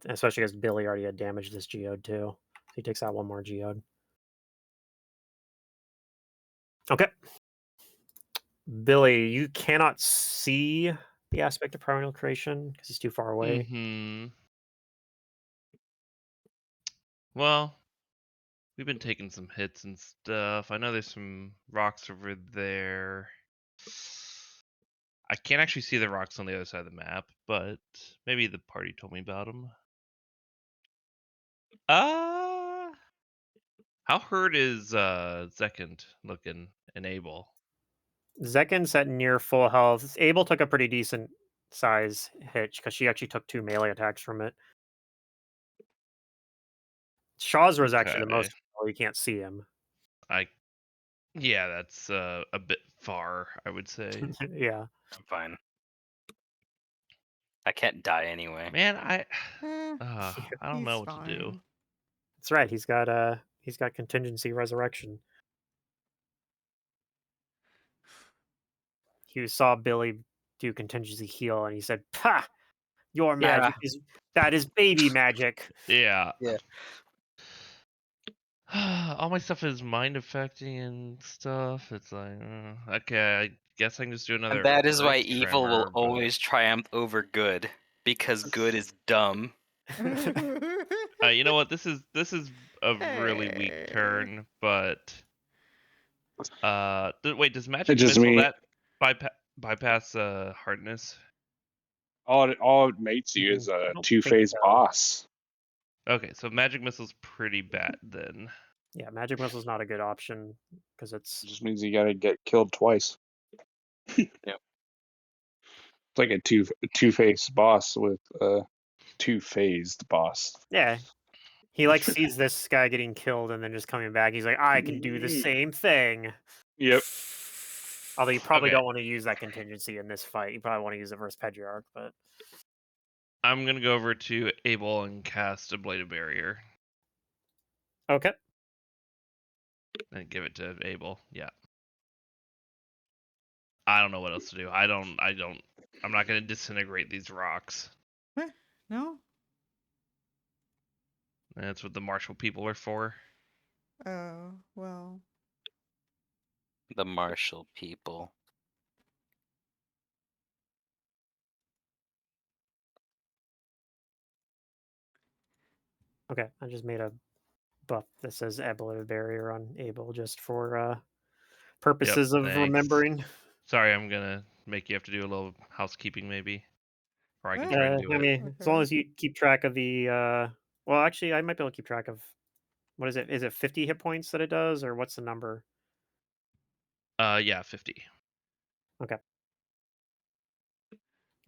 especially because Billy already had damaged this geode too. So he takes out 1 more geode. Okay. Billy, you cannot see the aspect of primordial creation because he's too far away. Mm-hmm. Well, we've been taking some hits and stuff. I know there's some rocks over there. I can't actually see the rocks on the other side of the map, but maybe the party told me about them. How hurt is Zekant looking and Abel? Zekant's at near full health. Abel took a pretty decent size hit because she actually took 2 melee attacks from it. Shaw's was actually the most. Okay. You can't see him. Yeah, that's a bit far, I would say. Yeah. I'm fine. I can't die anyway. Man, I Eh, don't know he's what to do. fine. That's right. He's got contingency resurrection. He saw Billy do contingency heal, and he said, "Pah! Your magic is baby magic." Yeah. Yeah. All my stuff is mind affecting and stuff. It's like, okay, I guess I can just do another. And that is why earth evil will tremor, but- always triumph over good, because good is dumb. You know what? This is a really weak Hey. turn, but wait, does magic It's just missile me. that bypass hardness? All it makes you is I a don't 2-phase think so. boss. Okay, so magic missile's pretty bad then. Yeah, magic missile's not a good option because It it's just means you gotta get killed twice. Yep. It's like a two-phase boss with a 2-phased boss. yeah. He like sees this guy getting killed and then just coming back. He's like, I can do the same thing. Yep. Although you probably Okay. don't want to use that contingency in this fight. You probably want to use it versus Pedriarch, but I'm gonna go over to Abel and cast a Blade of Barrier okay. and give it to Abel. Yeah. I don't know what else to do. I'm not gonna disintegrate these rocks. No? That's what the martial people are for. Oh, well. The martial people. Okay, I just made a buff that says ablative barrier on Abel just for purposes of thanks. remembering. Sorry, I'm gonna make you have to do a little housekeeping maybe. Or I can try and do I it. mean, as long Okay. as you keep track of the well, actually, I might be able to keep track of what is it? Is it 50 hit points that it does, or what's the number? Yeah, 50. Okay.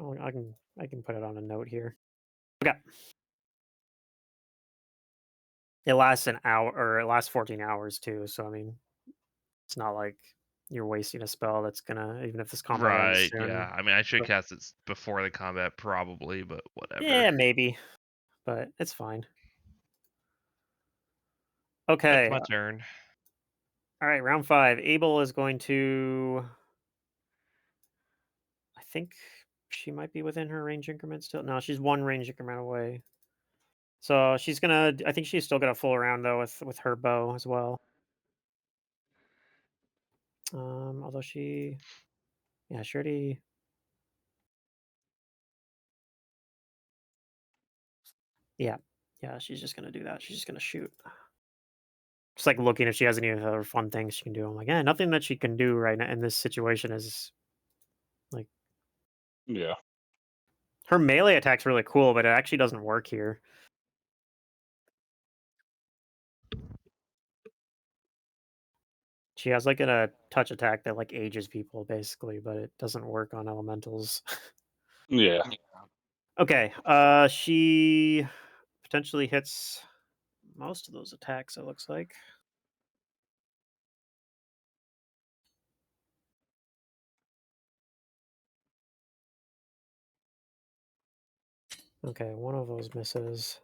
Oh, I can put it on a note here. Okay. It lasts an hour, or it lasts 14 hours too. So I mean, it's not like you're wasting a spell that's gonna, even if this combat ends Right, soon. yeah. I mean, I should But- cast it before the combat probably, but whatever. Yeah, maybe, but it's fine. That's Okay. my turn. All right, round 5. Abel is going to. I think she might be within her range increment still. No, she's 1 range increment away. So she's gonna. I think she's still gonna fool around though with her bow as well. Although she, yeah, she already. Yeah, she's just gonna do that. She's just gonna shoot. Just like looking if she has any other fun things she can do. I'm like, nothing that she can do right now in this situation is like Yeah. her melee attack's really cool, but it actually doesn't work here. She has like a touch attack that like ages people basically, but it doesn't work on elementals. Yeah. Okay, she potentially hits most of those attacks, it looks like. Okay, one of those misses.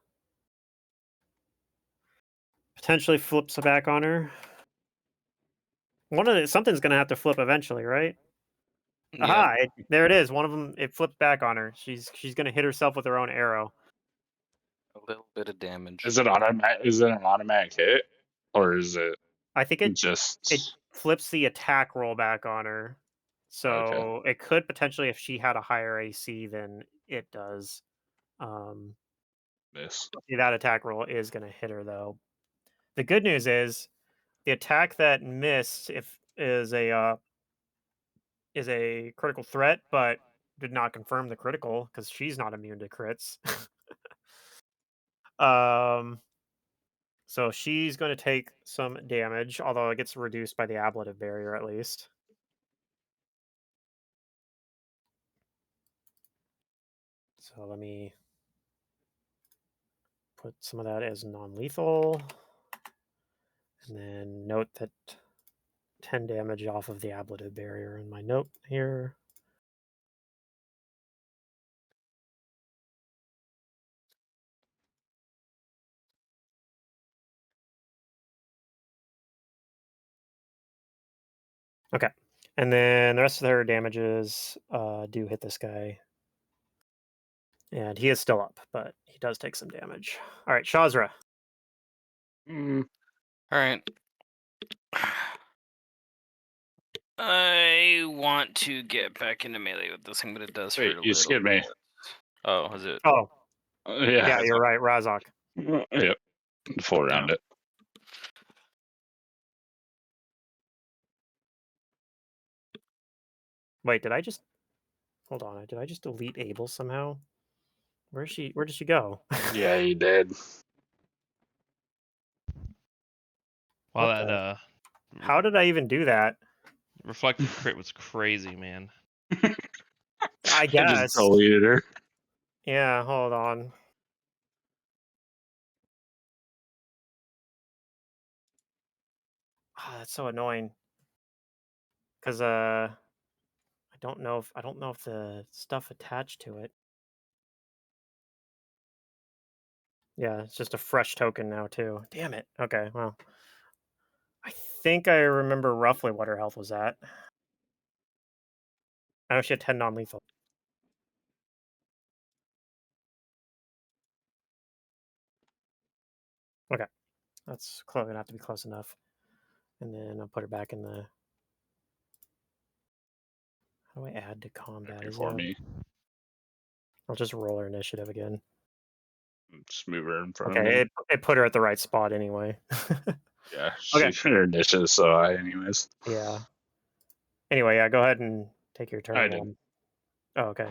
Potentially flips back on her. Something's gonna have to flip eventually, right? Yeah. Aha! There it is. One of them. It flipped back on her. She's gonna hit herself with her own arrow. A little bit of damage. Is it automatic? Is it an automatic hit, or is it I think it just flips the attack roll back on her. So Okay. it could potentially, if she had a higher AC than it does, miss? that attack roll is going to hit her though. The good news is the attack that missed is a critical threat, but did not confirm the critical because she's not immune to crits. So she's going to take some damage, although it gets reduced by the ablative barrier at least. So let me put some of that as non-lethal. And then note that 10 damage off of the ablative barrier in my note here. Okay. And then the rest of their damages do hit this guy. And he is still up, but he does take some damage. All right, Shazra. Mm, All right. I want to get back into melee with this thing, but it does wait, hurt a you little skipped me. bit. Oh, is it? Oh, Yeah. yeah, you're right. Razak. Yep. Full around it. Wait, did I just... Hold on. Did I just delete Abel somehow? Where did she go? Yeah, you did. Wow, What that How did I even do that? reflected crit was crazy, man. I I just guess. deleted her. Yeah, hold on. That's so annoying. Cause I don't know if the stuff attached to it. Yeah, it's just a fresh token now too. Damn it. Okay, well. I think I remember roughly what her health was at. I know she had 10 non-lethal. Okay. That's gonna have to be close enough. And then I'll put her back in the... How do I add to combat? Is Before me. I'll just roll her initiative again. Just move her in front of Okay, me. it put her at the right spot anyway. Yeah, Okay. she's her initiative so high anyways. Yeah. Anyway, yeah, go ahead and take your turn. I did. Oh, okay.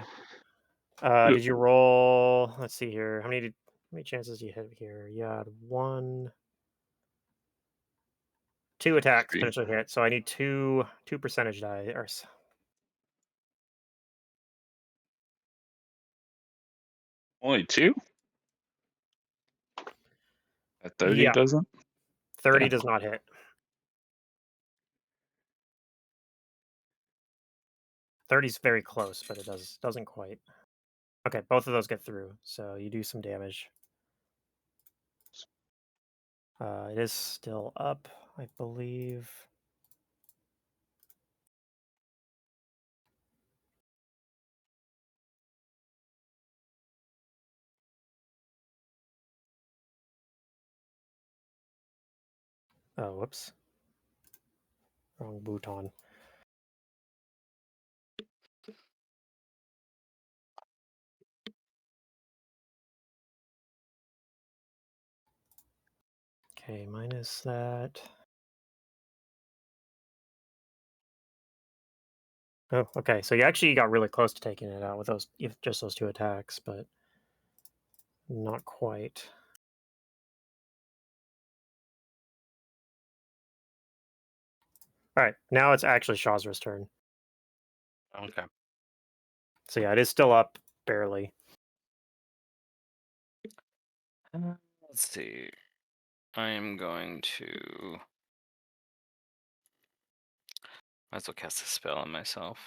Did you roll? Let's see here. How many chances do you hit here? You had 2 attacks 3. potentially hit, so I need two percentage die. Only 2? At 30 Yeah, doesn't? 30 Damn. does not hit. 30's very close, but it doesn't quite. Okay, both of those get through, so you do some damage. It is still up, I believe. Oh, whoops. Wrong bouton. Okay, minus that. Oh, okay. So you actually got really close to taking it out with just those 2 attacks, but not quite. All right, now it's actually Shazra's turn. Okay. So yeah, it is still up barely. Let's see. I am going to. Might as well cast a spell on myself.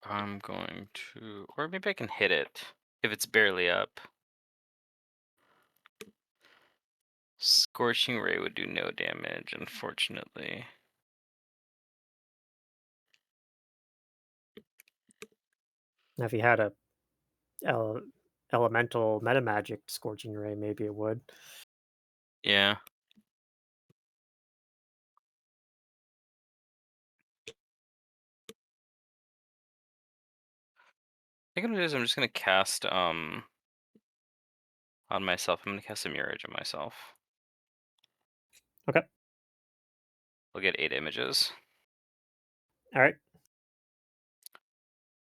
I'm going to, or maybe I can hit it if it's barely up. Scorching Ray would do no damage, unfortunately. Now, if you had a elemental meta magic Scorching Ray, maybe it would. Yeah. I think what it is, I'm just gonna cast on myself. I'm gonna cast a mirage on myself. Okay. We'll get 8 images. All right.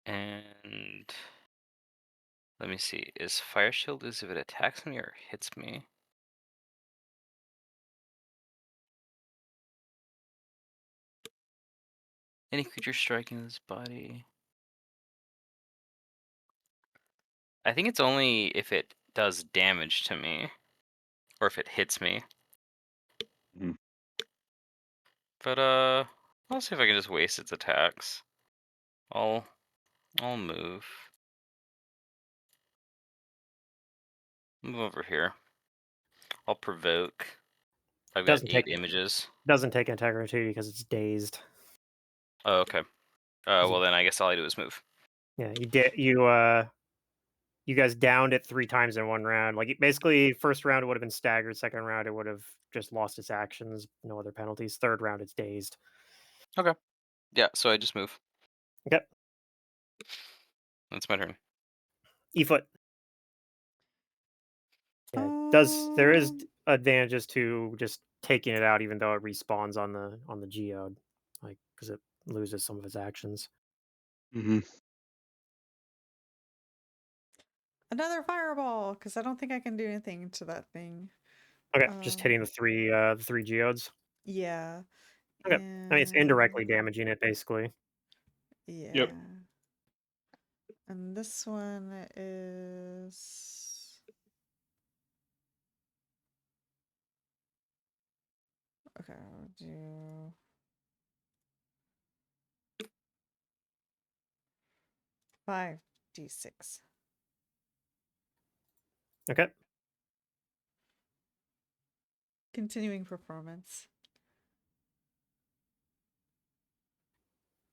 And let me see. Is Fire Shield if it attacks me or hits me? Any creature striking this body. I think it's only if it does damage to me. Or if it hits me. Mhm. But I'll see if I can just waste its attacks. I'll move. Move over here. I'll provoke. I've got Doesn't 8 take images. doesn't take integrity because it's dazed. Oh, okay. Well then I guess all I do is move. Yeah, you guys downed it 3 times in 1 round. Like basically, first round it would have been staggered. Second round it would have just lost its actions, no other penalties. Third round it's dazed. Okay. Yeah, so I just move. Okay. That's my turn. E-foot. Yeah, there is Um, advantages to just taking it out, even though it respawns on the geode, like because it loses some of its actions. Mhm. Another fireball, because I don't think I can do anything to that thing. Okay, just hitting the 3 geodes. Yeah. Okay, I mean it's indirectly And damaging it basically. yeah. Yep. And this one is okay, I'll do 5d6. Okay, Continuing performance.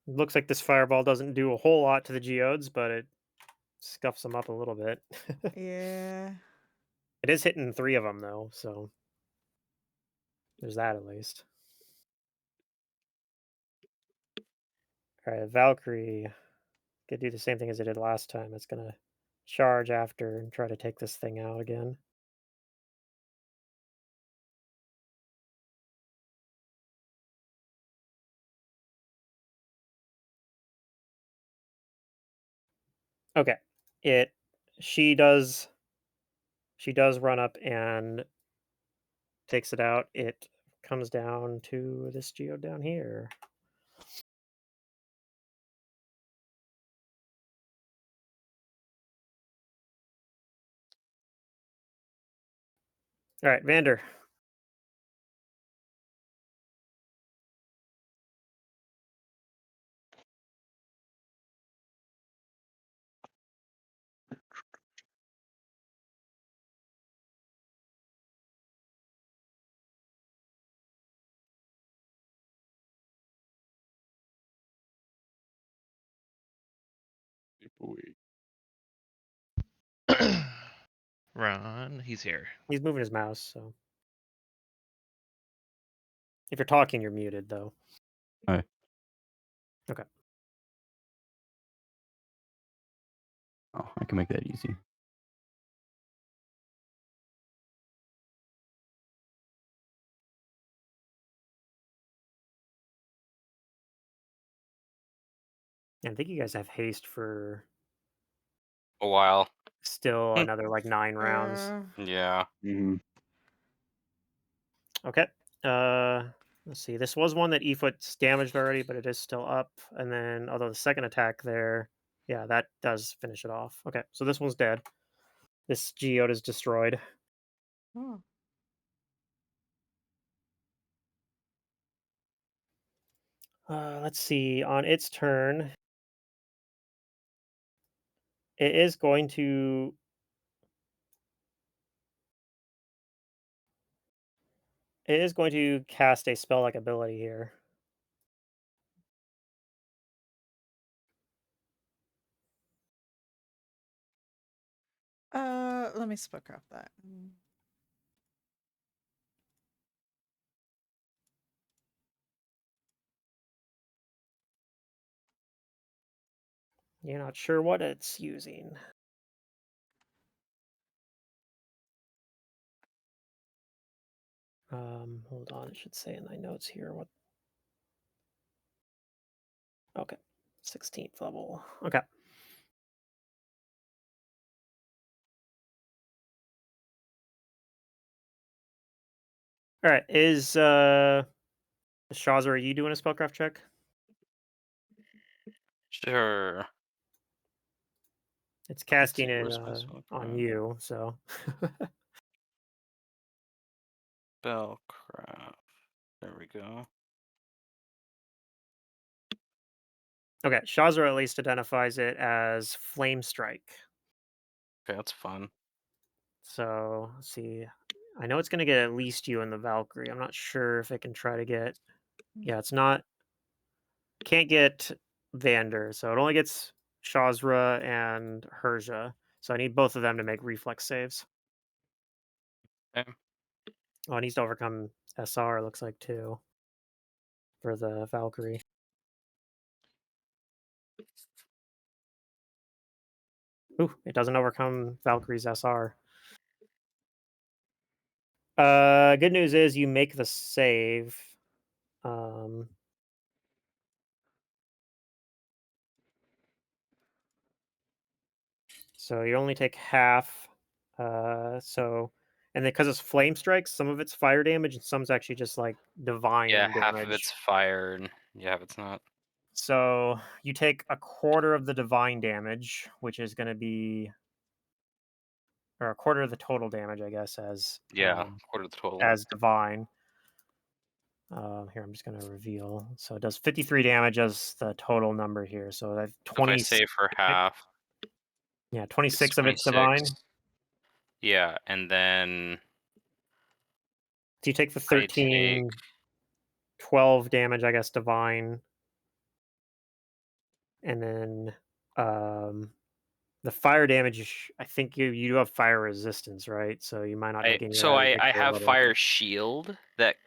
it looks like this fireball doesn't do a whole lot to the geodes, but it scuffs them up a little bit. Yeah. It is hitting 3 of them though, so there's that at least. All right, Valkyrie could do the same thing as it did last time. It's gonna charge after and try to take this thing out again. Okay, it she does run up and takes it out. It comes down to this geode down here. All right, Vander. Ron, he's here. He's moving his mouse, so if you're talking, you're muted though. All right. Okay. Oh, I can make that easy. I think you guys have haste for A while. still another like 9 rounds. Yeah. Mhm. Okay. Let's see. This was one that E-foot's damaged already, but it is still up. And then, although the second attack there, yeah, that does finish it off. Okay, so this one's dead. This geode is destroyed. Oh. Let's see. On its turn, it is going to. It is going to cast a spell-like ability here. Let me spellcraft that. You're not sure what it's using. Hold on. It should say in my notes here what. Okay, 16th level. Okay. All right. Is Shazza, are you doing a spellcraft check? Sure. It's Let's see, casting it where's my on spellcraft? you, so. Spellcraft. There we go. Okay, Shazra at least identifies it as Flame Strike. Okay, that's fun. So, let's see. I know it's going to get at least you and the Valkyrie. I'm not sure if it can try to get. Yeah, it's not. Can't get Vander, so it only gets Shazra and Herja. So I need both of them to make reflex saves. Okay. Oh, it needs to overcome SR, looks like, too, for the Valkyrie. Ooh, it doesn't overcome Valkyrie's SR. Good news is you make the save. Um, so you only take half. And because it's flame strikes, some of it's fire damage and some's actually just like divine Yeah, damage. half of it's fire and half it's not. So you take a quarter of the divine damage, which is going to be, or a quarter of the total damage, I guess, as Quarter of the total. as divine. Here, I'm just going to reveal. So it does 53 damage as the total number here. So that's So if I 20. save for half, Yeah, it's 26 of it's divine. 26. Yeah, and then So you take the I take 13, 12 damage, I guess, divine. And then the fire damage, I think you do have fire resistance, right? So you might not take any of that as I your have level. fire shield that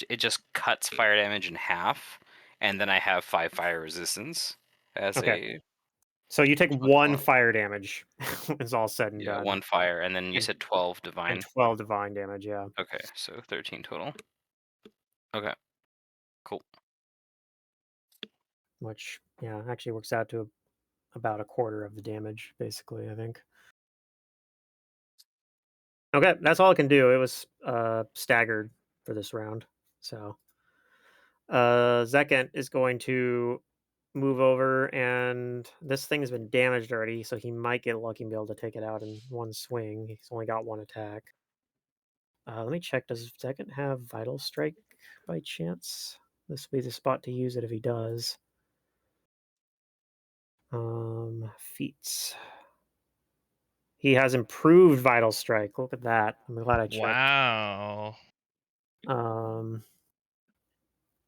it just cuts fire damage in half, and then I have 5 fire resistance as Okay. a So you take Which one's 1 one? fire damage. It's all said and done. 1 fire, and then you And- said 12 And divine. 12 divine damage, yeah. Okay, so 13 total. Okay, cool. Which, yeah, actually works out to about a quarter of the damage, basically, I think. Okay, that's all it can do. It was staggered for this round. So Zekent is going to move over, and this thing's been damaged already, so he might get lucky and be able to take it out in one swing. He's only got 1 attack. Let me check. Does Zekent have Vital Strike by chance? This will be the spot to use it if he does. Feats. He has improved Vital Strike. Look at that. I'm glad I checked. Wow.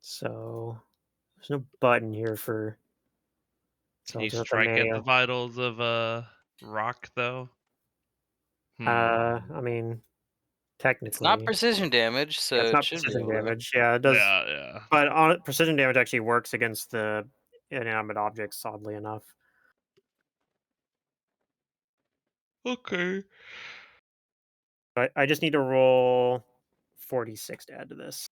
So there's no button here for. Can you So strike at the vitals of rock though? I mean, technically, It's not precision damage, so it's it not should be precision able to. damage. Yeah, it does. Yeah. But on precision damage actually works against the inanimate objects, oddly enough. Okay. I just need to roll 46 to add to this.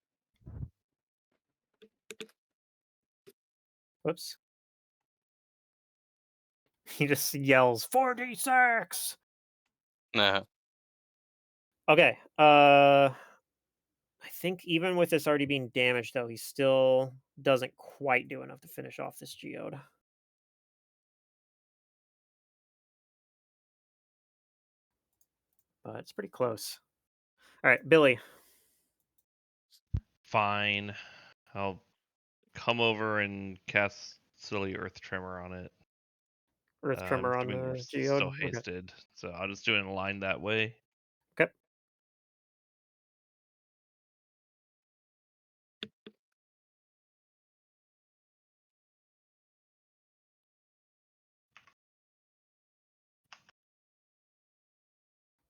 Whoops. He just yells 4d6. No. Okay. I think even with this already being damaged, though, he still doesn't quite do enough to finish off this geode. But it's pretty close. All right, Billy. Fine. I'll come over and cast Silly Earth Tremor on it. Earth Tremor on Assuming we're the geode. still Okay. hasted, so I'll just do it in a line that way. Okay.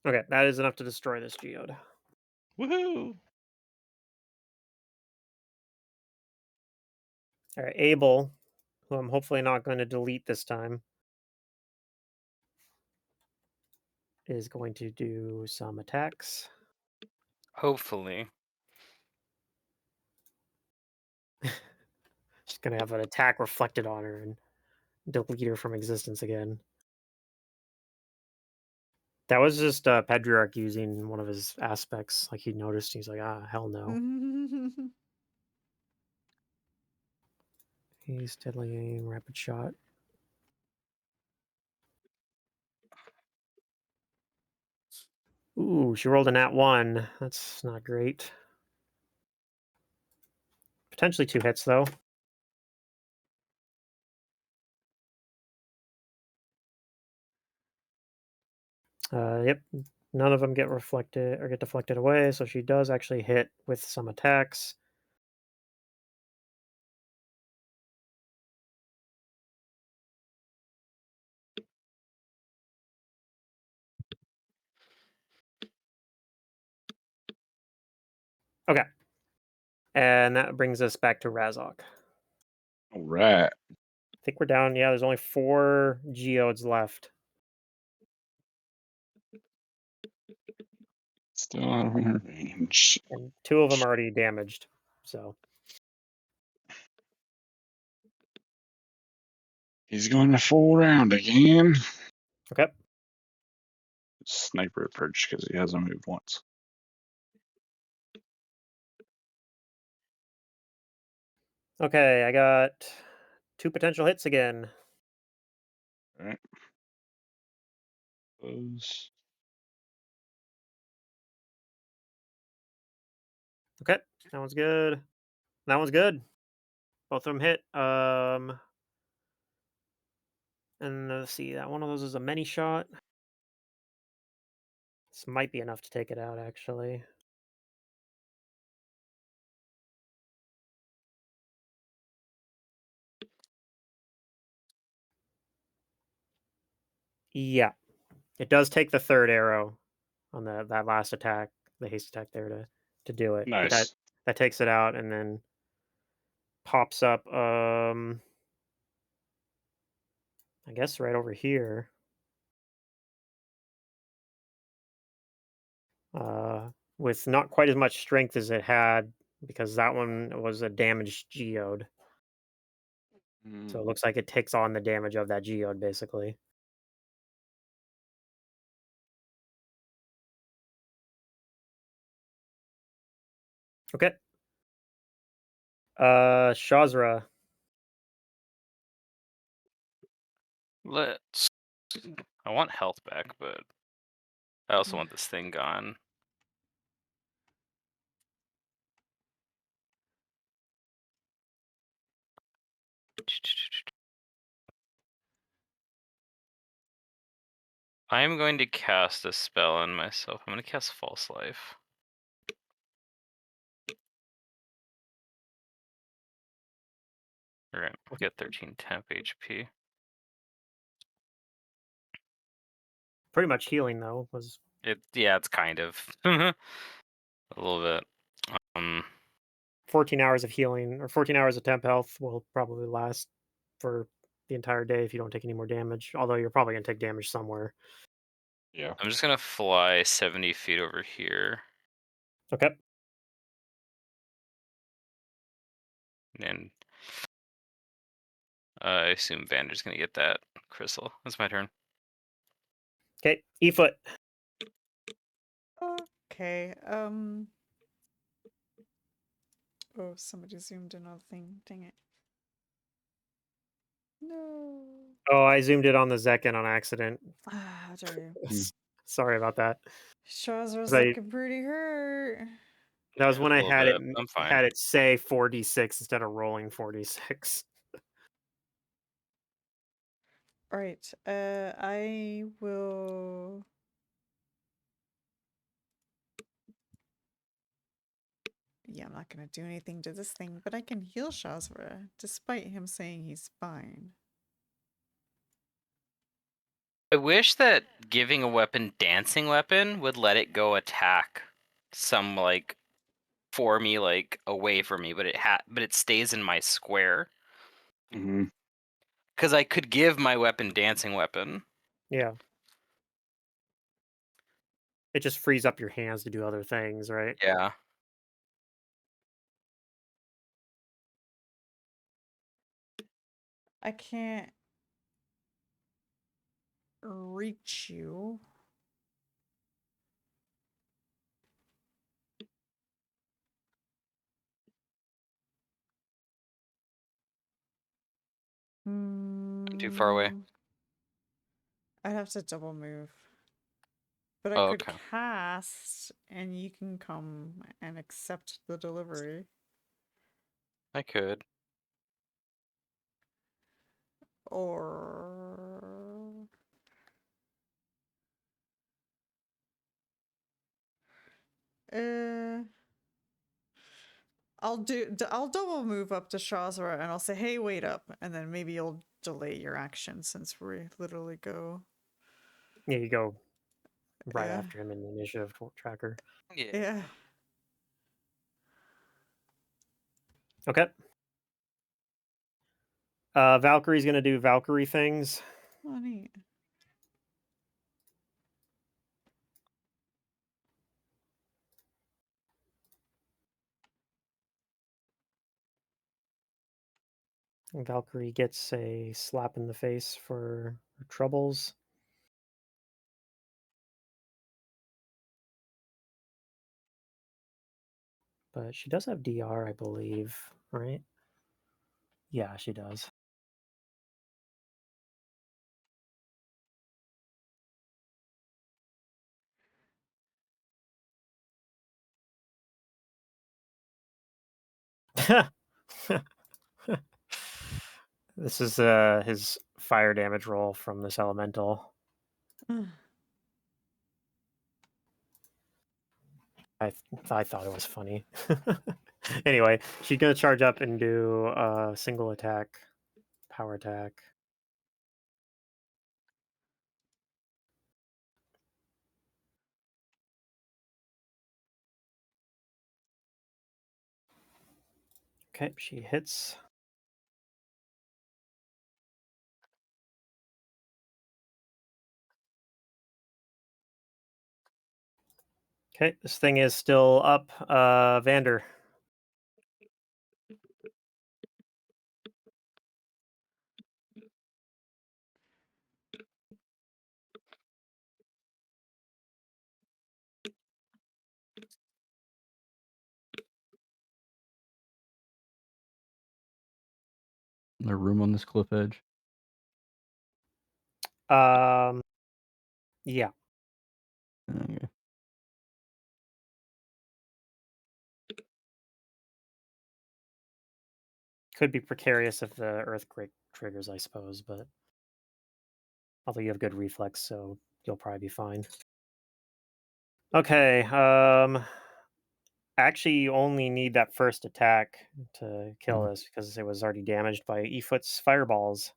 Okay, that is enough to destroy this geode. Woohoo! All right, Abel, who I'm hopefully not going to delete this time, is going to do some attacks. Hopefully. She's going to have an attack reflected on her and delete her from existence again. That was just Pedriarch using one of his aspects. Like he noticed, he's like, hell no. He's deadly aim, rapid shot. Ooh, she rolled a nat 1. That's not great. Potentially 2 hits, though. Yep, none of them get reflected or get deflected away, so she does actually hit with some attacks. Okay. And that brings us back to Razok. All right. I think we're down. Yeah, there's only 4 geodes left. Still out of our range. And 2 of them are already damaged. So He's going to full round again. okay. Sniper approach because he hasn't moved once. Okay, I got 2 potential hits again. All right. Close. Okay, that one's good. That one's good. Both of them hit. And let's see, that one of those is a many shot. This might be enough to take it out, actually. Yeah, it does take the 3rd arrow on that last attack, the haste attack there to do it. But Nice. that takes it out and then pops up. I guess right over here. With not quite as much strength as it had, because that one was a damaged geode. So it looks like it takes on the damage of that geode, basically. Okay. Shazra. Let's. I want health back, but I also want this thing gone. I am going to cast a spell on myself. I'm going to cast False Life. Alright, we'll get 13 temp HP. Pretty much healing, though, was... Yeah, it's kind of. A little bit. 14 hours of healing, or 14 hours of temp health will probably last for the entire day if you don't take any more damage. Although you're probably going to take damage somewhere. Yeah. I'm just going to fly 70 feet over here. Okay. And I assume Vander's gonna get that crystal. That's my turn. Okay, E-foot. Okay. Oh, somebody zoomed in on the thing. Dang it. No. Oh, I zoomed it on the Zekin on accident. Ah, how dare you. Sorry about that. Shazra's I- looking pretty hurt. That was Yeah, when a I little had bit. it I'm fine. had it say 4d6 instead of rolling 4d6. Alright, I will... Yeah, I'm not gonna do anything to this thing, but I can heal Shazra, despite him saying he's fine. I wish that giving a weapon dancing weapon would let it go attack some like for me, like away from me, but it stays in my square. Mhm. Because I could give my weapon dancing weapon. Yeah. It just frees up your hands to do other things, right? Yeah. I can't reach you. I'm too far away. I'd have to double move. But I Oh, could okay. cast, and you can come and accept the delivery. I could. Or... I'll double move up to Shazra and I'll say, hey, wait up. And then maybe you'll delay your action since we literally go. Yeah, you go right Yeah. after him in the initiative tracker. Yeah. Okay. Valkyrie's gonna do Valkyrie things. Oh, neat. And Valkyrie gets a slap in the face for her troubles. But she does have DR, I believe, right? Yeah, she does. This is his fire damage roll from this elemental. I thought it was funny. Anyway, she's gonna charge up and do a single attack, power attack. Okay, she hits. Okay, this thing is still up. Vander. There room on this cliff edge? Yeah. Okay. Could be precarious if the earthquake triggers, I suppose, but although you have good reflex, so you'll probably be fine. Okay, actually you only need that first attack to kill Oh. this because it was already damaged by E-foot's fireballs.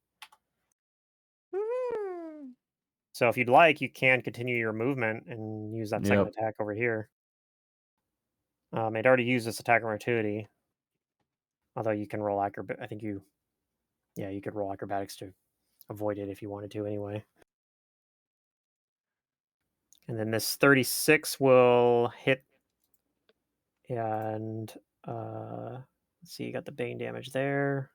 Woohoo! So if you'd like, you can continue your movement and use that second attack over here. It already used this attack on gratuity. Although you can roll acrobatics. I think you could roll acrobatics to avoid it if you wanted to anyway. And then this 36 will hit. And let's see, you got the bane damage there.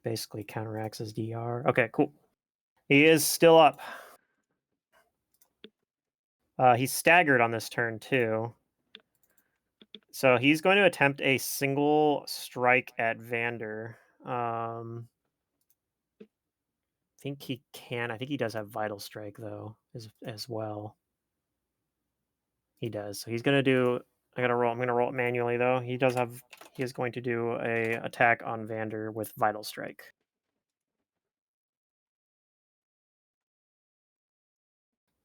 basically counteracts his DR. Okay, cool. He is still up. He's staggered on this turn too. So he's going to attempt a single strike at Vander. I think he can. I think he does have Vital Strike though, as well. He does. So he's gonna do. I'm gonna roll it manually though. He is going to do a attack on Vander with Vital Strike.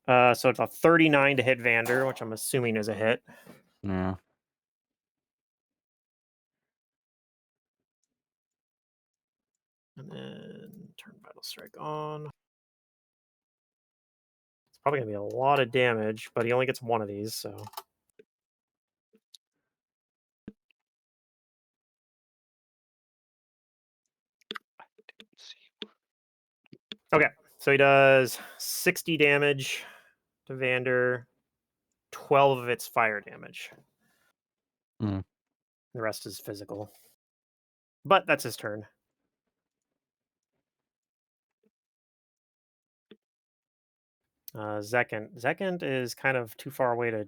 So it's a 39 to hit Vander, which I'm assuming is a hit. Yeah. And then turn Vital Strike on. It's probably gonna be a lot of damage, but he only gets one of these, so. Okay, so he does 60 damage to Vander, 12 of it's fire damage. Mm. The rest is physical. But that's his turn. Zekant is kind of too far away to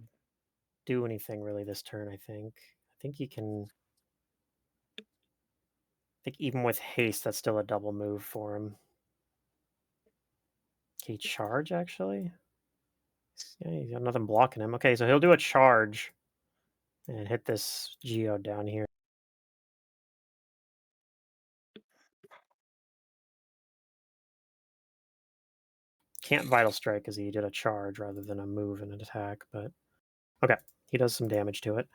do anything really this turn, I think. I think he can... I think even with haste, that's still a double move for him. Can he charge, actually? Yeah, he's got nothing blocking him. Okay, so he'll do a charge and hit this Geo down here. Can't Vital Strike because he did a charge rather than a move and an attack, but... Okay, he does some damage to it.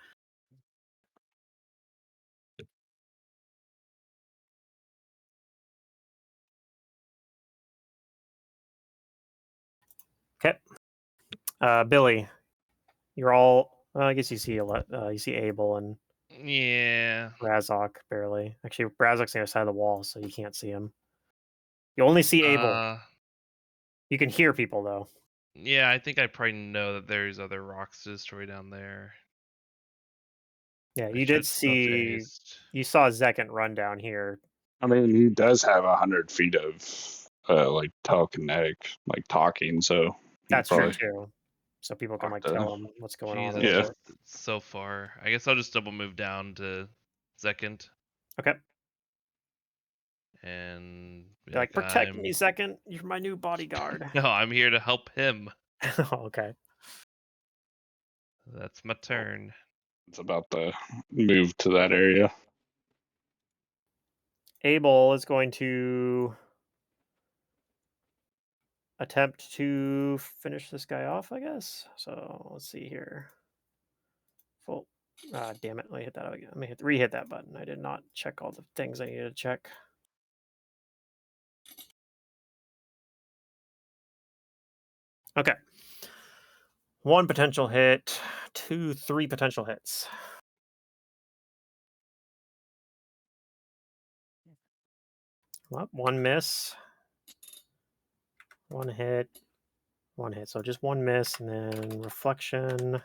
Okay. Billy, you're all... I guess you see Abel and Yeah. Razok barely. Actually, Razok's on the other side of the wall, so you can't see him. You only see Abel. You can hear people, though. Yeah, I think I probably know that there's other rocks to destroy down there. Yeah, I you should did still have see... haste. You saw Zekant run down here. I mean, he does have 100 feet of like telekinetic, like talking. So he That's true, probably too. So people can, talk like, to- tell him what's going on a Jesus, little Yeah. bit. it's so far. I guess I'll just double move down to second Okay. and be You're like, protect I'm... me, Zekant. You're my new bodyguard. No, I'm here to help him. Okay. That's my turn. It's about to move to that area. Abel is going to attempt to finish this guy off, I guess. So let's see here. Full. Damn it! Let me hit that again. Let me re-hit that button. I did not check all the things I needed to check. Okay. 1 potential hit, 3 potential hits. Well, 1 miss, 1 hit, 1 hit. So just 1 miss, and then reflection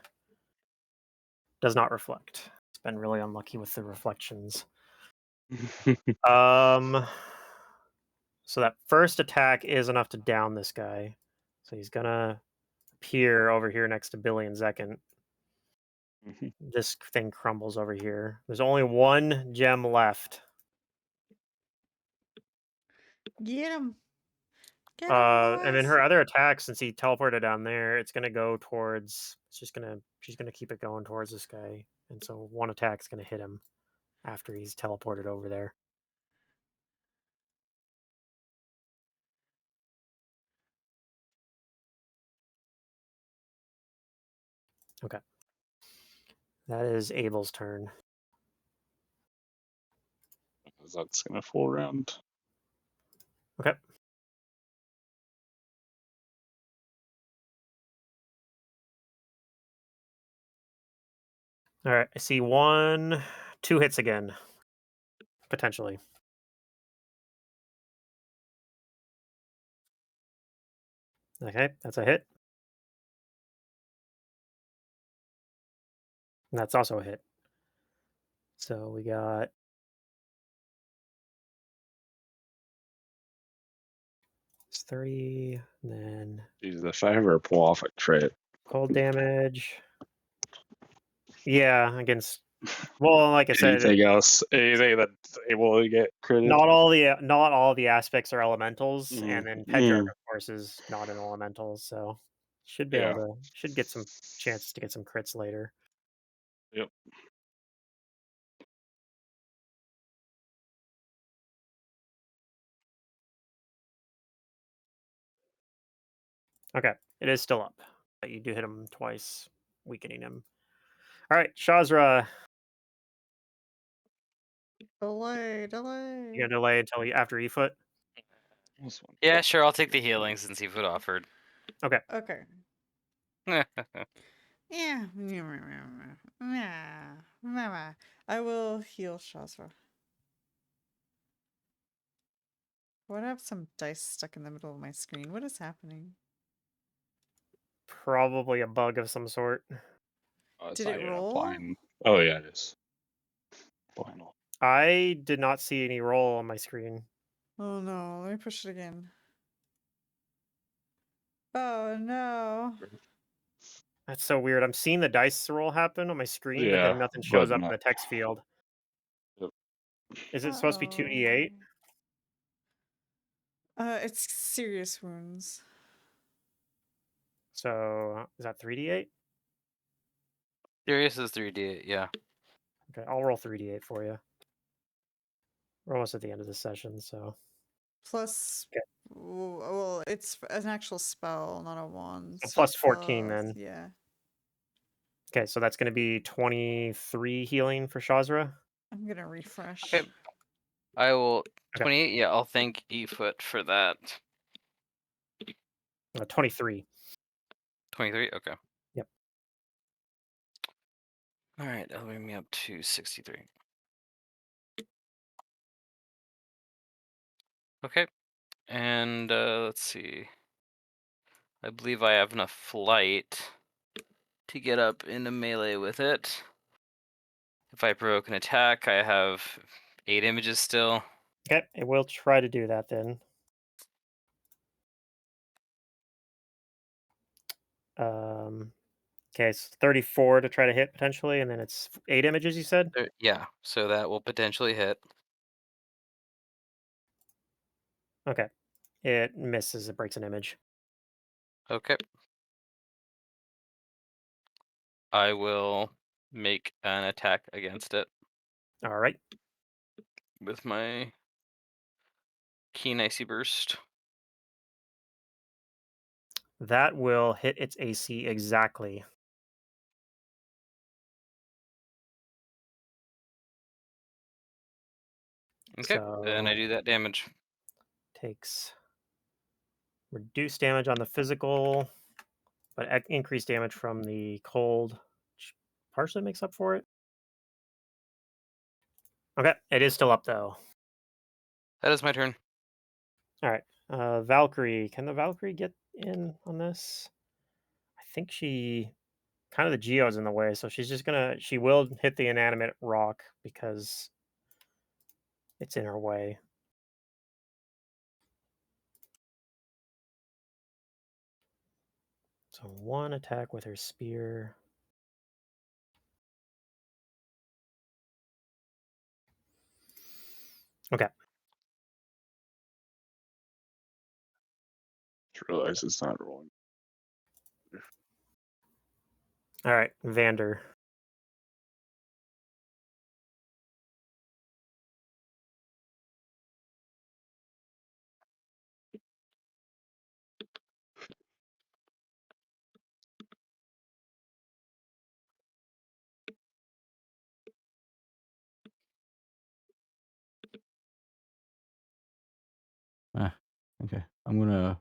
does not reflect. It's been really unlucky with the reflections. So that first attack is enough to down this guy. So he's gonna appear over here next to Billy and Zekant. This thing crumbles over here. There's only 1 gem left. Get him. Get him, And then boys. her other attack, since he teleported down there, it's gonna go towards. She's gonna keep it going towards this guy, and so 1 attack's gonna hit him after he's teleported over there. Okay, that is Abel's turn. That's gonna full round. Okay. All right, I see 2 hits again, potentially. Okay, that's a hit. And that's also a hit. So we got It's 30, and then Jesus, if I ever pull off a crit, cold damage. Yeah, against. Well, like I said, anything else, anything that's able to get critted. not all the aspects are elementals, and then Pedriarch, of course, is not an elemental, so should be able to get some chances to get some crits later. Yep. Okay, it is still up, but you do hit him twice, weakening him. All right, Shazra, Delay. you gonna delay until after Efoot? This one. Yeah, sure. I'll take the healing since Seafood offered. Okay. Okay. Yeah. I will heal Shazra. What, I have some dice stuck in the middle of my screen. What is happening? Probably a bug of some sort. Oh, it's Did not it even roll? applying. Oh yeah, it is. Final. I did not see any roll on my screen. Oh no, let me push it again. Oh no. That's so weird. I'm seeing the dice roll happen on my screen, but Yeah, then nothing shows but up in not. the text field. Yep. Is it supposed to be 2d8? It's serious wounds. So is that 3d8? Serious is 3D, yeah. Okay, I'll roll 3d8 for you. We're almost at the end of the session, so. Plus, Okay. well, it's an actual spell, not a wand. So plus 14 plus, then. Yeah. Okay, so that's going to be 23 healing for Shazra. I'm gonna refresh. Okay. I will. Okay. 28, yeah, I'll thank Efoot for that. 23. 23, okay. Yep. Alright, that'll bring me up to 63. Okay, and let's see. I believe I have enough flight to get up into melee with it. If I provoke an attack, I have 8 images still. Okay, it will try to do that then. Okay, it's 34 to try to hit potentially, and then it's 8 images, you said? Yeah, so that will potentially hit. Okay. It misses, it breaks an image. Okay. I will make an attack against it All right. with my Keen Icy Burst. That will hit its AC exactly. Okay, and I So do that damage. takes reduced damage on the physical, but increased damage from the cold, which partially makes up for it. Okay, it is still up though. That is my turn. All right, Valkyrie. Can the Valkyrie get in on this? I think she kind of the geo's in the way, so she's just gonna. She will hit the inanimate rock because it's in her way. So one attack with her spear. Okay. Just realize it's not rolling. All right, Vander. Okay. I'm gonna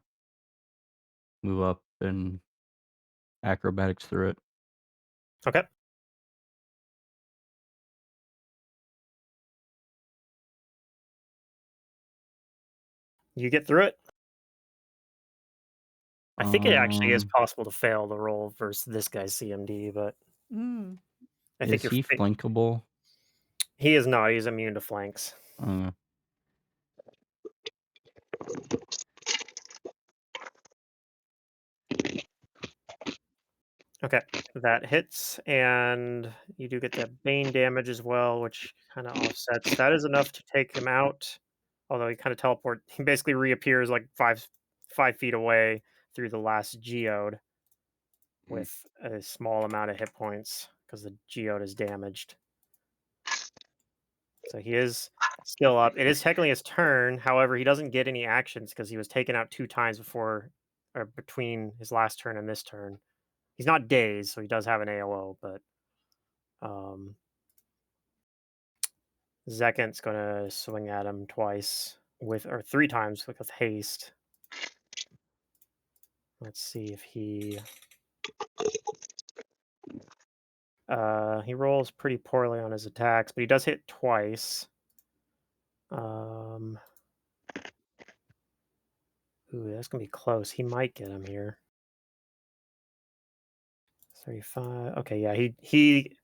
move up and acrobatics through it. Okay. You get through it. I think it actually is possible to fail the roll versus this guy's CMD, but I think Is he flankable? He is not. He's immune to flanks. Okay, that hits, and you do get that bane damage as well, which kind of offsets. That is enough to take him out. Although he kind of he basically reappears like 5 feet away through the last geode with a small amount of hit points because the geode is damaged. So he is still up. It is technically his turn. However, he doesn't get any actions because he was taken out 2 times before or between his last turn and this turn. He's not dazed, so he does have an AOO, but Zekant's gonna swing at him twice or 3 times with haste. Let's see if he rolls pretty poorly on his attacks, but he does hit twice. Ooh, that's gonna be close. He might get him here. 35. Okay, yeah, he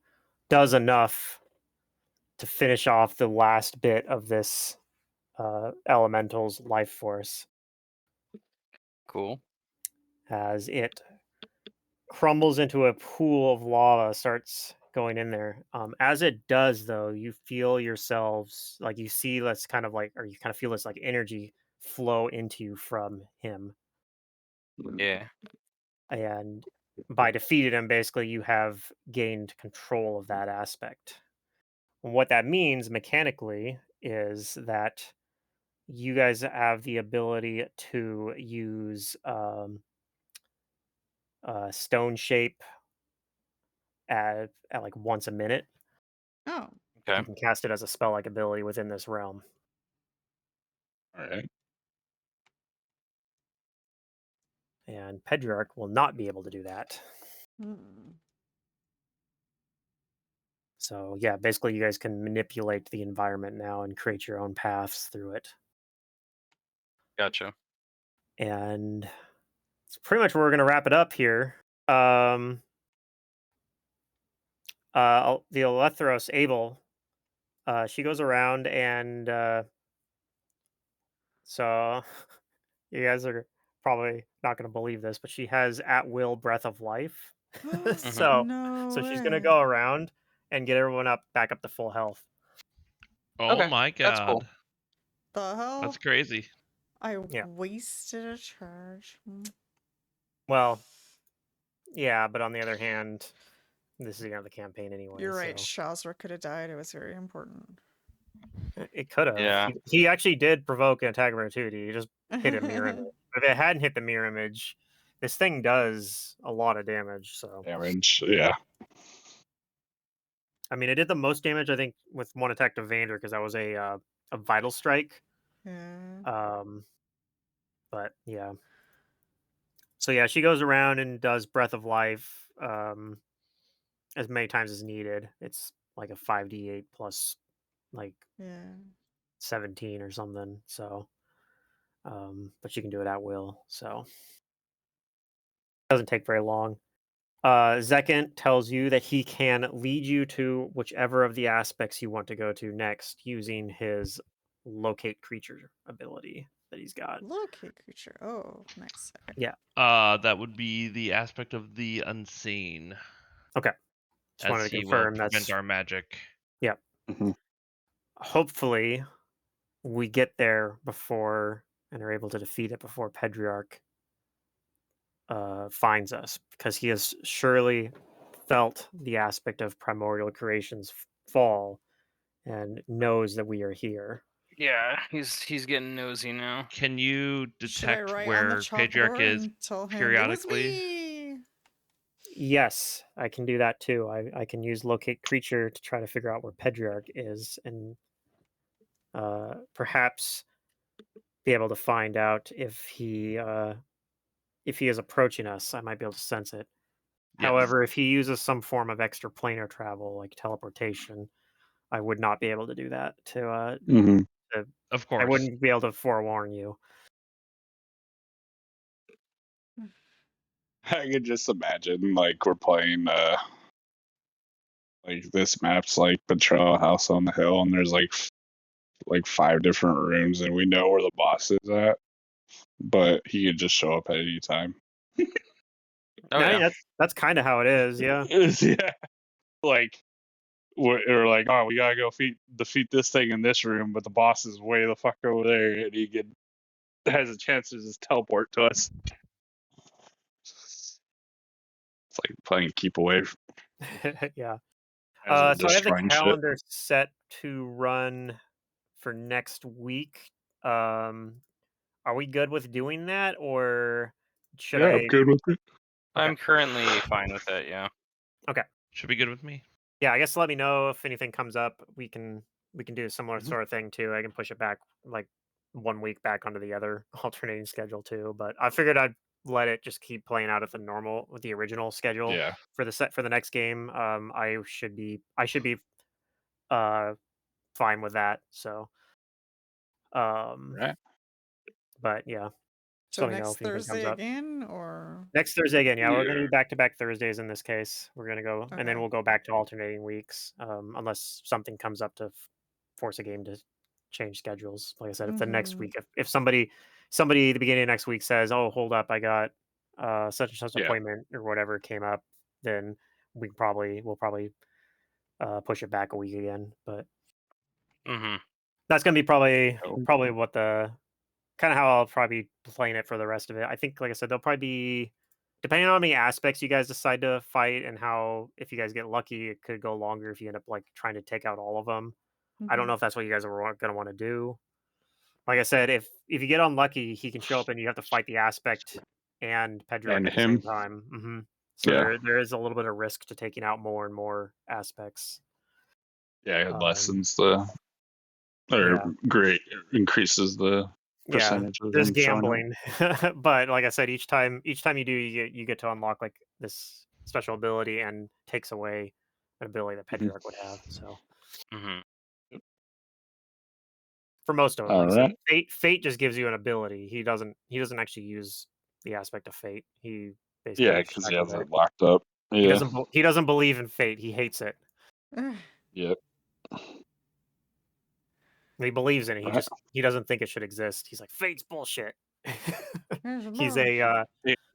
does enough to finish off the last bit of this elemental's life force Cool. as it crumbles into a pool of lava, starts going in there. As it does, though, you feel yourselves like you see this kind of like, or you kind of feel this like energy flow into you from him. Yeah. And by defeating him, basically, you have gained control of that aspect. And what that means mechanically is that you guys have the ability to use stone shape at like once a minute. Oh, You Okay. can cast it as a spell-like ability within this realm. All right. And Pedriarch will not be able to do that. hmm. So yeah, basically you guys can manipulate the environment now and create your own paths through it. Gotcha. And it's pretty much where we're going to wrap it up here. The Elethros Abel, she goes around and so you guys are probably not going to believe this, but she has at will breath of life. so No she's going to way. go around and get everyone back up to full health. Oh Okay, my that's cool. god. The hell? That's crazy. I Yeah. wasted a charge. Well, yeah, but on the other hand, this is the end of the campaign anyway. You're right. So Shazra could have died. It was very important. it could have. Yeah. He actually did provoke an attack of opportunity. He just hit a mirror image. If it hadn't hit the mirror image, this thing does a lot of damage. So Damage. Yeah. I mean, it did the most damage I think with one attack to Vander because that was a vital strike. Yeah. But yeah. So yeah, she goes around and does breath of life as many times as needed. It's like a 5d8 plus like Yeah. 17 or something. So but you can do it at will. So it doesn't take very long. Zekant tells you that he can lead you to whichever of the aspects you want to go to next using his locate creature ability that he's got. Locate creature. Oh, nice. Okay. Yeah. That would be the aspect of the unseen. Okay. Just wanted As to he will confirm prevent that's our magic. yeah. Mhm. Hopefully we get there before and are able to defeat it before Pedriarch finds us, because he has surely felt the aspect of primordial creation's fall and knows that we are here. Yeah, he's getting nosy now. Can you Should I detect write on the where Pedriarch chalkboard is and tell him periodically? it was me? Yes, I can do that too. I can use locate creature to try to figure out where Pedriarch is and perhaps be able to find out if he is approaching us. I might be able to sense it. Yes. However, if he uses some form of extraplanar travel like teleportation, I would not be able to do that. Mhm. Of I course. wouldn't be able to forewarn you. I could just imagine like we're playing like this map's like Betrayal House on the Hill, and there's like 5 different rooms, and we know where the boss is at, but he could just show up at any time. Oh I mean, yeah. that's kind of how it is. Yeah. Yeah. Like we're like, oh, we gotta go defeat this thing in this room, but the boss is way the fuck over there, and he has a chance to just teleport to us. It's like playing keep away Yeah. as we're So I have the destroying shit. calendar set to run for next week. Are we good with doing that, or should I'm I? good with it. I'm currently fine with it. Yeah. Okay. Should be good with me. Yeah, I guess let me know if anything comes up. We can do a similar Mhm. sort of thing too. I can push it back like 1 week back onto the other alternating schedule too. But I figured I'd let it just keep playing out at the original schedule Yeah. for the next game. I should be uh fine with that. So Right. but yeah, just So let me know next if anything comes Thursday up. again, or Next Thursday again, yeah, we're gonna Yeah. do back-to-back Thursdays in this case. We're gonna go, and then okay. we'll go back to alternating weeks, unless something comes up to force a game to change schedules. Like I said, if the next Mm-hmm. week, if somebody at the beginning of next week says, "Oh, hold up, I got such and such Yeah. appointment or whatever came up," then we'll probably push it back a week again. But Mm-hmm. that's gonna be probably Oh. what the kind of how I'll probably be playing it for the rest of it. I think, like I said, there'll probably be, depending on how many aspects you guys decide to fight and how, if you guys get lucky, it could go longer if you end up like trying to take out all of them. I don't Mm-hmm. know if that's what you guys are going to want to do. Like I said, if you get unlucky, he can show up and you have to fight the aspect and Pedriarch And at the same him. time. So Yeah. there is a little bit of risk to taking out more and more aspects. Yeah. It Um, lessens or yeah. great increases the Yeah, percentage of there's them showing up. gambling, but like I said, each time you do, you get to unlock like this special ability and takes away an ability that Mhm. Pedriarch would have. So Mm-hmm. for most of them, All like I said, right. fate just gives you an ability. He doesn't actually use the aspect of fate. He basically Yeah, keeps because track he of has it. it locked up. Yeah. He doesn't believe in fate. He hates it. Yep. He believes in it. All right. He doesn't think it should exist. He's like, fate's bullshit. There's a He's bullshit. a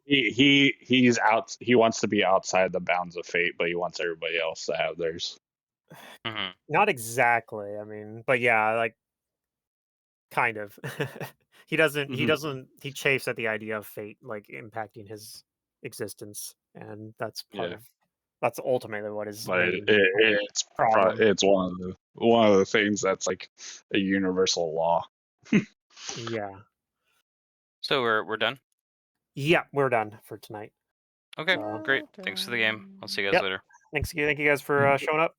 He's out. He wants to be outside the bounds of fate, but he wants everybody else to have theirs. Mm-hmm. not exactly. I mean, but yeah, like kind of. He chafes at the idea of fate like impacting his existence, and Yeah, that's ultimately what his but main problem. it's one of the things that's like a universal law. Yeah. So we're done. Yeah, we're done for tonight. Okay, So, great. Thanks for the game. I'll see you guys Yep. later. thank you guys for showing up.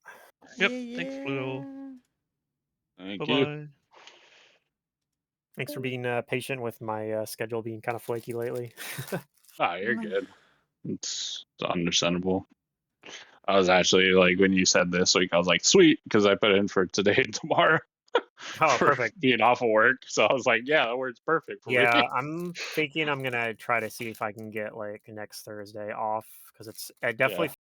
Yep. Yeah, Thanks, Pluto. yeah. Thank Bye you. bye. Thanks for being patient with my schedule being kind of flaky lately. You're good. It's understandable. I was actually like, when you said this week, I was like, sweet, because I put in for today and tomorrow Oh, for perfect. being off of work. So I was like, yeah, that works perfect for me. Yeah, I'm thinking I'm gonna try to see if I can get like next Thursday off because I definitely